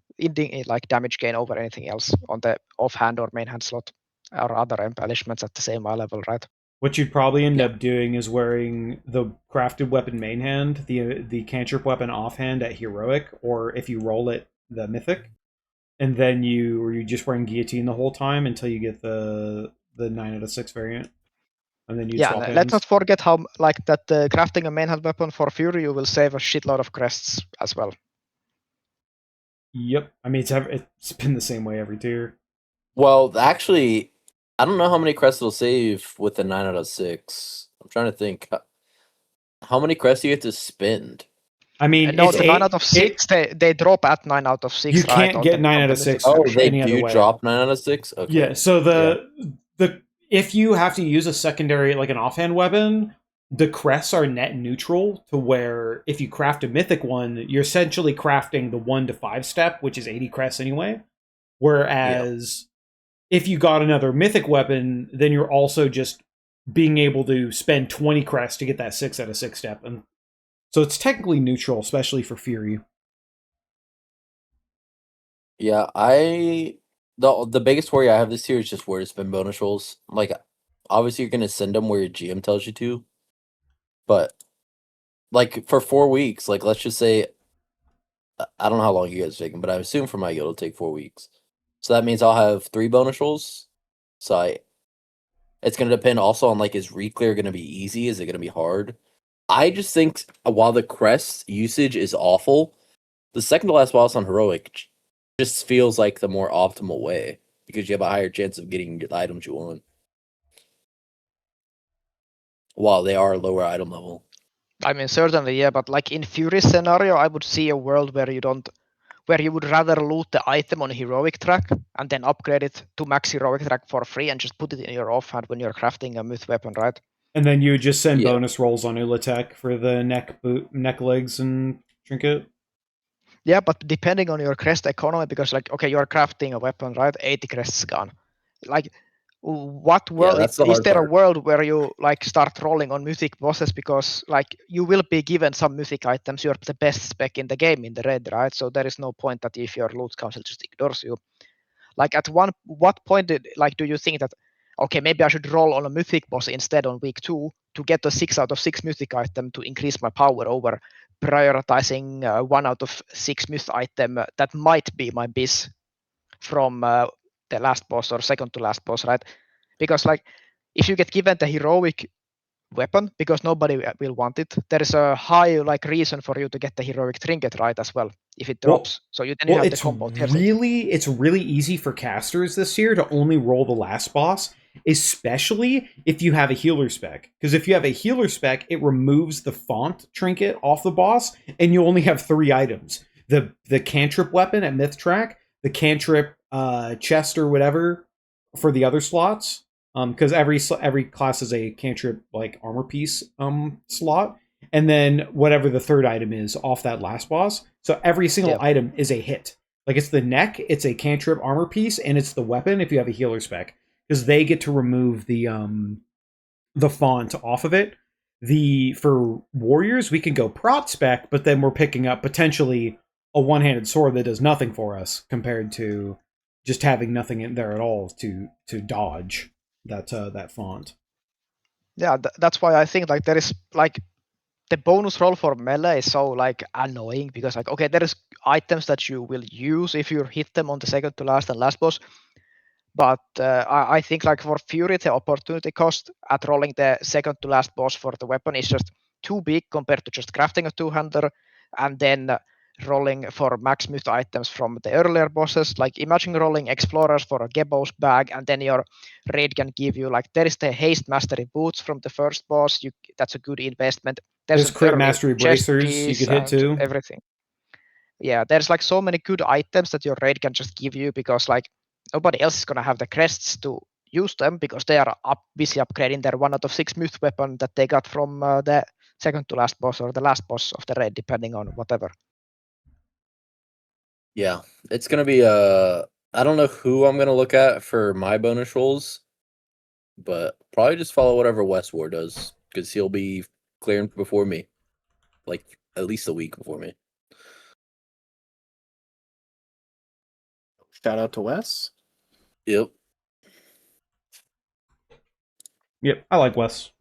Speaker 7: like damage gain over anything else on the offhand or main hand slot or other embellishments at the same level, right?
Speaker 1: What you'd probably end
Speaker 7: Yeah.
Speaker 1: up doing is wearing the crafted weapon main hand, the cantrip weapon offhand at heroic, or if you roll it, the mythic, and then you just wearing guillotine the whole time until you get the 9 out of 6 variant, and then you swap hands.
Speaker 7: Let's not forget how like that crafting a main hand weapon for Fury, you will save a shitload of crests as well.
Speaker 1: Yep, I mean it's been the same way every tier.
Speaker 6: Well, actually, I don't know how many crests it'll save with the 9 out of 6. I'm trying to think. How many crests do you have to spend?
Speaker 1: I mean,
Speaker 7: No,
Speaker 1: it's
Speaker 7: the 9 out of 6, they drop at 9 out of 6.
Speaker 1: You
Speaker 7: right,
Speaker 1: can't get 9 out of 6.
Speaker 6: Oh, they
Speaker 1: any other
Speaker 6: do
Speaker 1: way.
Speaker 6: drop 9 out of 6? Okay.
Speaker 1: Yeah, so the if you have to use a secondary, like an offhand weapon, the crests are net neutral to where if you craft a mythic one, you're essentially crafting the 1 to 5 step, which is 80 crests anyway. Whereas if you got another mythic weapon, then you're also just being able to spend 20 crests to get that 6 out of 6 step. And so it's technically neutral, especially for Fury.
Speaker 6: Yeah, the biggest worry I have this year is just where to spend bonus rolls. Like, obviously you're gonna send them where your GM tells you to, but like for 4 weeks, like let's just say, I don't know how long you guys are taking, but I assume for my guild it'll take 4 weeks. So that means I'll have 3 bonus rolls. So it's gonna depend also on like, is reclear gonna be easy? Is it gonna be hard? I just think while the crest usage is awful, the second to last boss on heroic just feels like the more optimal way because you have a higher chance of getting the items you want while they are lower item level.
Speaker 7: I mean, certainly, yeah, but like in Fury scenario, I would see a world where you would rather loot the item on heroic track and then upgrade it to max heroic track for free and just put it in your offhand when you're crafting a myth weapon, right?
Speaker 1: And then you would just send
Speaker 6: Yeah.
Speaker 1: bonus rolls on Ulatek for the neck, legs, and trinket.
Speaker 7: Yeah, but depending on your crest economy, because like, okay, you're crafting a weapon, right? 80 crests gone. Like, what world
Speaker 6: that's the
Speaker 7: is
Speaker 6: hard
Speaker 7: there
Speaker 6: part.
Speaker 7: a world where you like start rolling on mythic bosses because like you will be given some mythic items, you're the best spec in the game in the raid, right? So there is no point that if your loot council just ignores you. Like at what point do you think that okay, maybe I should roll on a mythic boss instead on week 2 to get a 6 out of 6 mythic item to increase my power over prioritizing 1 out of 6 myth item that might be my biz from the last boss or second to last boss, right? Because like if you get given the heroic weapon because nobody will want it. There is a high like reason for you to get the heroic trinket right as well if it
Speaker 1: Well-
Speaker 7: drops. So you then you
Speaker 1: Well,
Speaker 7: have the
Speaker 1: it's
Speaker 7: combo tier six.
Speaker 1: it's really easy for casters this year to only roll the last boss, especially if you have a healer spec. Because if you have a healer spec, it removes the font trinket off the boss, and you only have 3 items: the cantrip weapon at Myth Track, the cantrip chest or whatever for the other slots. Because every class is a cantrip like armor piece slot, and then whatever the third item is off that last boss. So every single
Speaker 7: Yep.
Speaker 1: item is a hit. Like it's the neck, it's a cantrip armor piece, and it's the weapon if you have a healer spec, because they get to remove the font off of it. For warriors, we can go prot spec, but then we're picking up potentially a one-handed sword that does nothing for us compared to just having nothing in there at all to dodge that font.
Speaker 7: Yeah, that's why I think like there is like the bonus roll for melee is so like annoying because like okay, there is items that you will use if you hit them on the second to last and last boss. But I think like for Fury, the opportunity cost at rolling the second to last boss for the weapon is just too big compared to just crafting a two-hander and then rolling for max myth items from the earlier bosses. Like imagine rolling explorers for a Gebbo's bag and then your raid can give you like there is the haste mastery boots from the first boss. That's a good investment.
Speaker 1: There's
Speaker 7: an
Speaker 1: crit
Speaker 7: early
Speaker 1: mastery
Speaker 7: chest
Speaker 1: bracers you
Speaker 7: piece
Speaker 1: could hit
Speaker 7: and
Speaker 1: too.
Speaker 7: everything. Yeah, there's like so many good items that your raid can just give you because like nobody else is gonna have the crests to use them because they are busy upgrading their 1 out of 6 myth weapon that they got from the second to last boss or the last boss of the raid, depending on whatever.
Speaker 6: Yeah, it's gonna be I don't know who I'm gonna look at for my bonus rolls, but probably just follow whatever West War does because he'll be clearing before me, like at least a week before me.
Speaker 4: Shout out to Wes.
Speaker 6: Yep.
Speaker 1: Yep, I like Wes.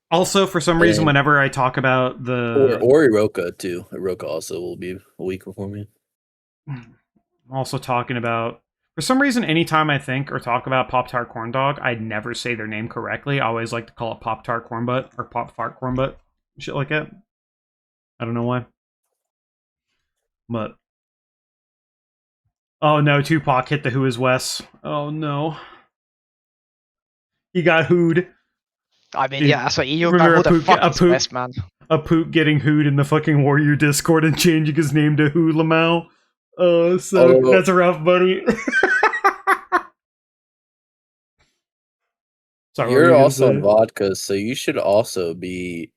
Speaker 1: Also, for some reason,
Speaker 6: And-
Speaker 1: whenever I talk about the
Speaker 6: Or Iroka too. Iroka also will be a week before me.
Speaker 1: I'm also talking about, for some reason, anytime I think or talk about Pop Tart Corn Dog, I never say their name correctly. I always like to call it Pop Tart Corn Butt or Pop Fart Corn Butt, shit like that. I don't know why, but oh no, Tupac hit the Who Is Wes. Oh no, he got hooed.
Speaker 7: I mean,
Speaker 1: Dude,
Speaker 7: yeah, so you
Speaker 1: remember
Speaker 7: who the
Speaker 1: Apook-
Speaker 7: fuck is
Speaker 1: Apook-
Speaker 7: West, man?
Speaker 1: A poop getting hooed in the fucking Warrior Discord and changing his name to Who Lamau. Oh, so
Speaker 6: Oh.
Speaker 1: that's rough, buddy. Sorry, what were
Speaker 6: You're
Speaker 1: you gonna
Speaker 6: also
Speaker 1: say?
Speaker 6: on vodka, so you should also be.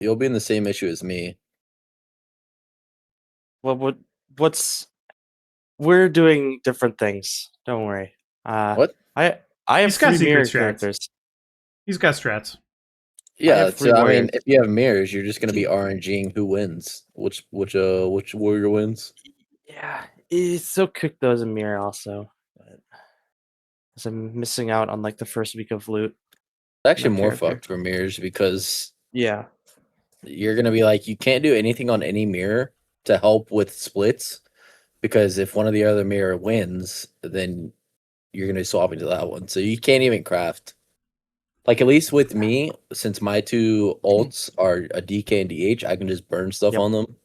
Speaker 6: You'll be in the same issue as me.
Speaker 5: Well, we're doing different things. Don't worry.
Speaker 6: What?
Speaker 5: I have
Speaker 1: He's got
Speaker 5: 3
Speaker 1: secret
Speaker 5: mirror
Speaker 1: strats.
Speaker 5: characters.
Speaker 1: He's got strats.
Speaker 6: Yeah,
Speaker 5: have 3
Speaker 6: so I mean,
Speaker 5: warriors.
Speaker 6: if you have mirrors, you're just gonna be RNGing who wins, which warrior wins.
Speaker 5: Yeah, it's so quick though as a mirror also. But as I'm missing out on like the first week of loot.
Speaker 6: It's actually
Speaker 5: My
Speaker 6: more
Speaker 5: character.
Speaker 6: fucked for mirrors because
Speaker 5: Yeah.
Speaker 6: you're gonna be like, you can't do anything on any mirror to help with splits because if one of the other mirror wins, then you're gonna swap into that one. So you can't even craft. Like at least with me, since my 2 ults are a DK and DH, I can just burn stuff
Speaker 5: Yep.
Speaker 6: on them.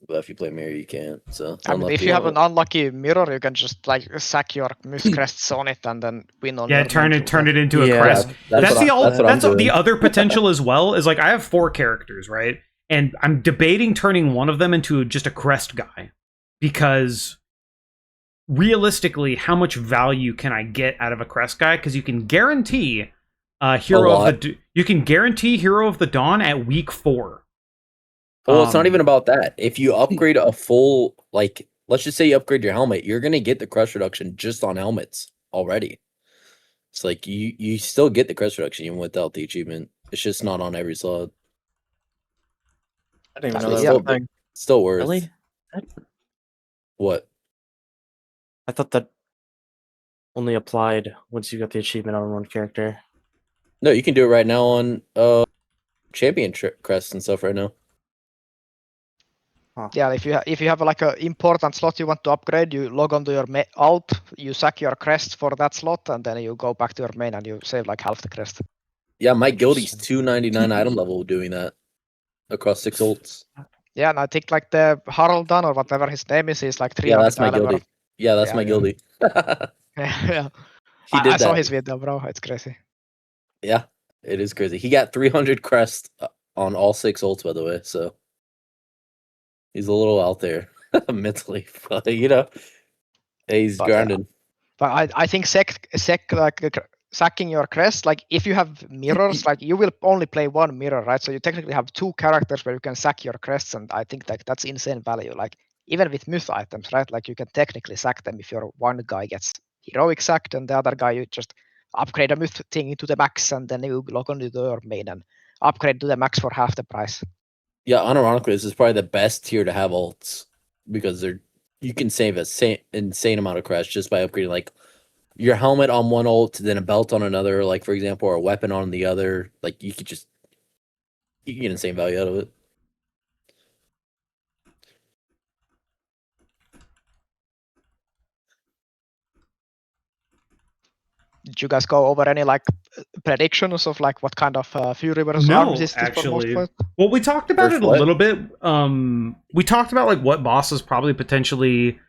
Speaker 6: But if you play mirror, you can't. So
Speaker 7: I mean, if you have an unlucky mirror, you can just like sack your myth crests on it and then win on
Speaker 1: Yeah,
Speaker 7: your
Speaker 1: turn
Speaker 7: mantle.
Speaker 1: it into a
Speaker 5: Yeah.
Speaker 1: crest. That's
Speaker 6: what I'm
Speaker 1: that's the
Speaker 6: doing.
Speaker 1: other potential as well. Is like I have 4 characters, right? And I'm debating turning one of them into just a crest guy because realistically, how much value can I get out of a crest guy? Because you can guarantee you can guarantee Hero of the Dawn at week 4.
Speaker 6: Well, it's not
Speaker 1: Um,
Speaker 6: even about that. If you upgrade a full, like, let's just say you upgrade your helmet, you're gonna get the crush reduction just on helmets already. It's like you still get the crush reduction even without the achievement. It's just not on every slot.
Speaker 4: I didn't even
Speaker 6: So
Speaker 4: know
Speaker 6: it's
Speaker 4: that was
Speaker 6: still,
Speaker 4: a thing.
Speaker 6: still worth
Speaker 5: Really?
Speaker 6: what?
Speaker 5: I thought that only applied once you got the achievement on one character.
Speaker 6: No, you can do it right now on champion crests and stuff right now.
Speaker 7: Yeah, if you have like a important slot you want to upgrade, you log onto your alt, you sack your crest for that slot, and then you go back to your main and you save like half the crest.
Speaker 6: Yeah, my guildie's 299 item level doing that across 6 ults.
Speaker 7: Yeah, and I think like the Haraldan or whatever his name is like 300
Speaker 6: Yeah, that's my
Speaker 7: item or-
Speaker 6: guildie. Yeah, that's
Speaker 7: Yeah,
Speaker 6: my
Speaker 7: yeah.
Speaker 6: guildie.
Speaker 7: yeah.
Speaker 6: He did
Speaker 7: I saw
Speaker 6: that.
Speaker 7: his video, bro. It's crazy.
Speaker 6: Yeah, it is crazy. He got 300 crest on all 6 ults, by the way. So he's a little out there mentally, but you know, he's
Speaker 7: But,
Speaker 6: grinding.
Speaker 7: But I think sec like sacking your crest, like if you have mirrors, like you will only play one mirror, right? So you technically have 2 characters where you can sack your crests, and I think like that's insane value. Like even with myth items, right? Like you can technically sack them if your one guy gets heroic sacked and the other guy you just upgrade a myth thing into the max, and then you log on to your main and upgrade to the max for half the price.
Speaker 6: Yeah, unironically, this is probably the best tier to have ults because you can save a insane amount of crest just by upgrading like your helmet on one ult, then a belt on another, like for example, or a weapon on the other. Like you can get insane value out of it.
Speaker 7: Did you guys go over any like predictions of like what kind of Fury versus
Speaker 1: No,
Speaker 7: Arms is this for most
Speaker 1: actually.
Speaker 7: players?
Speaker 1: Well, we talked about
Speaker 6: First
Speaker 1: it a
Speaker 6: what?
Speaker 1: little bit. We talked about like what boss is probably potentially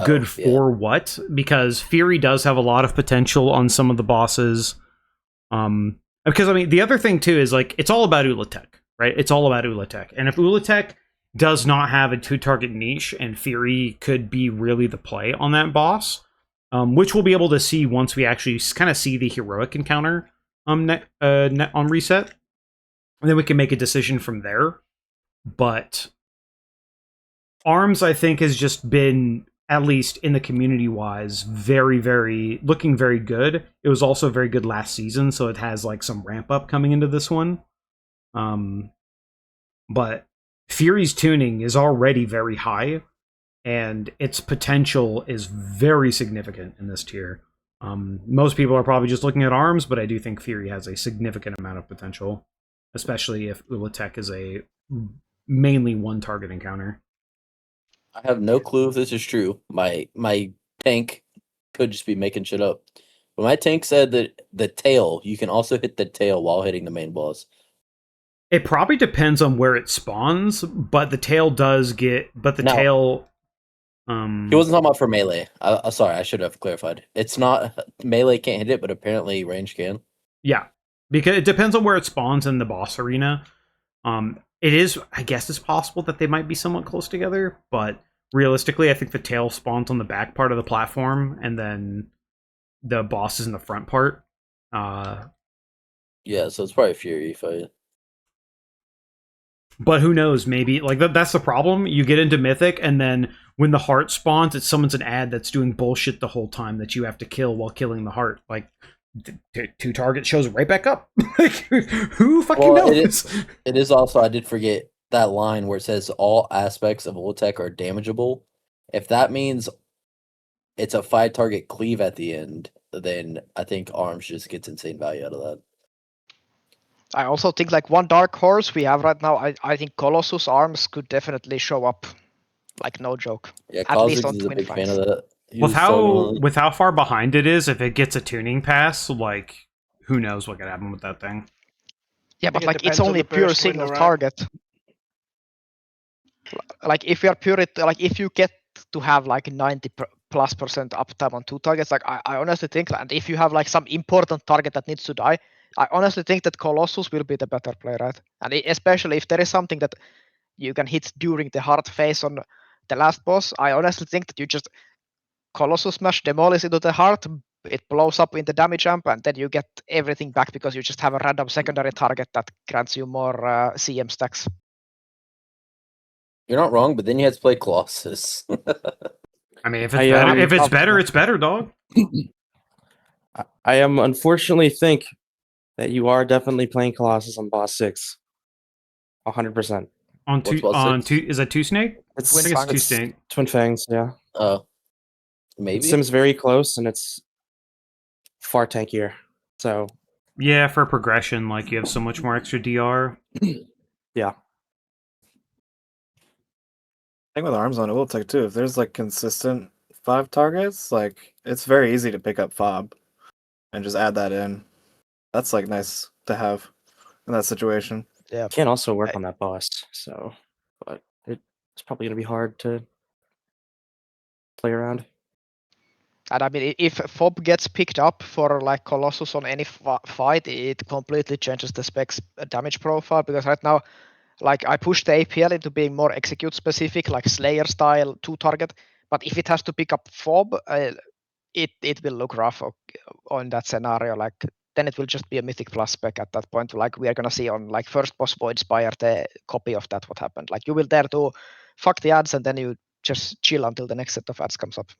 Speaker 1: good
Speaker 6: Oh, yeah.
Speaker 1: for what, because Fury does have a lot of potential on some of the bosses. Because I mean, the other thing too is like it's all about Ulatek, right? It's all about Ulatek, and if Ulatek does not have a 2-target niche, and Fury could be really the play on that boss, which we'll be able to see once we actually kind of see the heroic encounter on reset, and then we can make a decision from there. But Arms, I think, has just been, at least in the community wise, very looking very good. It was also very good last season, so it has like some ramp up coming into this one. But Fury's tuning is already very high, and its potential is very significant in this tier. Most people are probably just looking at Arms, but I do think Fury has a significant amount of potential, especially if Ulatek is a mainly one target encounter.
Speaker 6: I have no clue if this is true. My tank could just be making shit up. But my tank said that the tail, you can also hit the tail while hitting the main boss.
Speaker 1: It probably depends on where it spawns, but the tail does get. But the
Speaker 6: No.
Speaker 1: tail.
Speaker 6: He wasn't talking about for melee. Sorry, I should have clarified. It's not melee can't hit it, but apparently range can.
Speaker 1: Yeah, because it depends on where it spawns in the boss arena. It is, I guess, it's possible that they might be somewhat close together, but realistically, I think the tail spawns on the back part of the platform, and then the boss is in the front part.
Speaker 6: Yeah, so it's probably Fury fight.
Speaker 1: But who knows? Maybe like that's the problem. You get into Mythic, and then when the heart spawns, it summons an ad that's doing bullshit the whole time that you have to kill while killing the heart. Like 2 targets shows right back up. Like who fucking knows?
Speaker 6: It is also, I did forget that line where it says all aspects of Ultech are damageable. If that means it's a 5-target cleave at the end, then I think Arms just gets insane value out of that.
Speaker 7: I also think like one dark horse we have right now, I think Colossus Arms could definitely show up. Like no joke.
Speaker 6: Yeah,
Speaker 7: At least
Speaker 6: Khazix
Speaker 7: on
Speaker 6: is a
Speaker 7: Twin
Speaker 6: big
Speaker 7: Flames.
Speaker 6: fan of that.
Speaker 1: With how far behind it is, if it gets a tuning pass, like who knows what could happen with that thing.
Speaker 7: Yeah, but
Speaker 3: It
Speaker 7: like it's
Speaker 3: depends on
Speaker 7: only
Speaker 3: the
Speaker 7: pure
Speaker 3: burst
Speaker 7: single
Speaker 3: window, right?
Speaker 7: target. Like if you're pure, like if you get to have like 90% uptime on 2 targets, like I honestly think, and if you have like some important target that needs to die, I honestly think that Colossus will be the better play, right? And especially if there is something that you can hit during the hard phase on the last boss, I honestly think that you just Colossus Smash demolish into the heart, it blows up in the damage amp, and then you get everything back because you just have a random secondary target that grants you more CM stacks.
Speaker 6: You're not wrong, but then you have to play Colossus.
Speaker 1: I mean, if it's better, it's better, dog.
Speaker 5: I am unfortunately think that you are definitely playing Colossus on boss 6. 100%.
Speaker 1: On
Speaker 6: What's
Speaker 1: two,
Speaker 6: boss
Speaker 1: on
Speaker 6: 6?
Speaker 1: two, is that 2 snake?
Speaker 5: It's,
Speaker 1: I think it's 2 snake.
Speaker 5: Twin Fangs, yeah.
Speaker 6: Maybe.
Speaker 5: It seems very close, and it's far tankier. So
Speaker 1: Yeah, for progression, like you have so much more extra DR.
Speaker 5: yeah.
Speaker 4: thing with arms on it will take too. If there's like consistent 5 targets, like it's very easy to pick up fob and just add that in. That's like nice to have in that situation.
Speaker 3: Yeah.
Speaker 5: Can also work on that boss, so but it's probably gonna be hard to play around.
Speaker 7: And I mean, if Fob gets picked up for like Colossus on any fight, it completely changes the specs damage profile, because right now, like I push the APL into being more execute specific, like Slayer style 2-target. But if it has to pick up Fob, it will look rough on that scenario. Like then it will just be a Mythic Plus spec at that point. Like we are gonna see on like first boss Void Spire the copy of that what happened. Like you will dare to fuck the ads and then you just chill until the next set of ads comes up.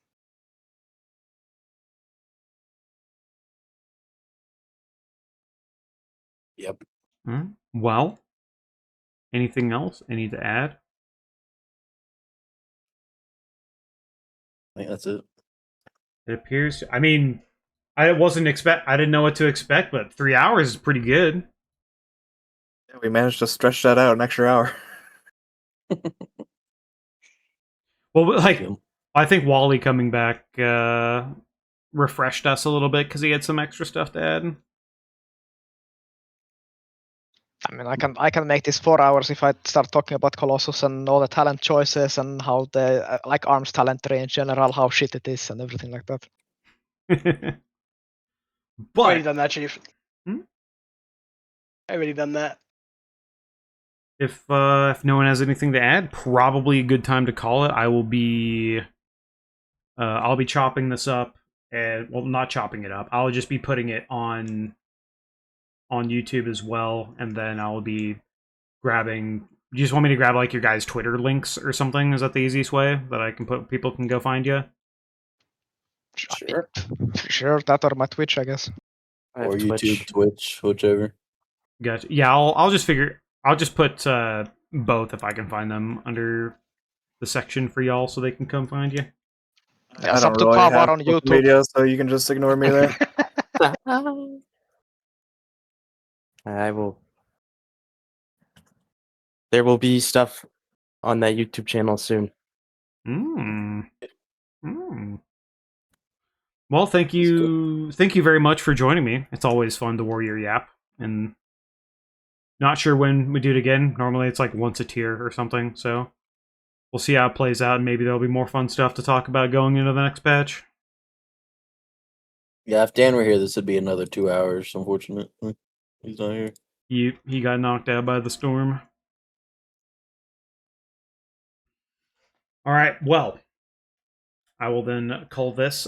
Speaker 6: Yep.
Speaker 1: Well, anything else I need to add?
Speaker 6: I think that's it.
Speaker 1: It appears. I mean, I didn't know what to expect, but 3 hours is pretty good.
Speaker 4: Yeah, we managed to stretch that out an extra hour.
Speaker 1: Well, like
Speaker 6: Yeah.
Speaker 1: I think Walhe coming back refreshed us a little bit because he had some extra stuff to add.
Speaker 7: I mean, I can make this 4 hours if I start talking about Colossus and all the talent choices and how the like arms talent tree in general, how shit it is and everything like that.
Speaker 3: Already
Speaker 1: But
Speaker 3: done that, Chief.
Speaker 1: Hmm?
Speaker 3: Already done that.
Speaker 1: if no one has anything to add, probably a good time to call it. I'll be chopping this up, and well, not chopping it up. I'll just be putting it on YouTube as well, and then I'll be grabbing. You just want me to grab like your guys' Twitter links or something? Is that the easiest way that I can put people can go find you?
Speaker 6: Sure.
Speaker 7: Sure, that or my Twitch, I guess.
Speaker 5: I have
Speaker 6: Or
Speaker 5: Twitch.
Speaker 6: YouTube, Twitch, whichever.
Speaker 1: Gotcha. Yeah, I'll just figure. I'll just put both if I can find them under the section for y'all, so they can come find you.
Speaker 7: Yeah,
Speaker 4: I
Speaker 7: it's
Speaker 4: don't
Speaker 7: up to
Speaker 4: really
Speaker 7: Pavar
Speaker 4: have
Speaker 7: on
Speaker 4: social
Speaker 7: YouTube.
Speaker 4: media, so you can just ignore me there.
Speaker 5: I will. There will be stuff on that YouTube channel soon.
Speaker 1: Well, thank you very much for joining me. It's always fun to Warrior Yap, and not sure when we do it again. Normally, it's like once a tier or something. So we'll see how it plays out, and maybe there'll be more fun stuff to talk about going into the next patch.
Speaker 6: Yeah, if Dan were here, this would be another 2 hours, unfortunately. He's not here.
Speaker 1: He got knocked out by the storm. All right. Well, I will then call this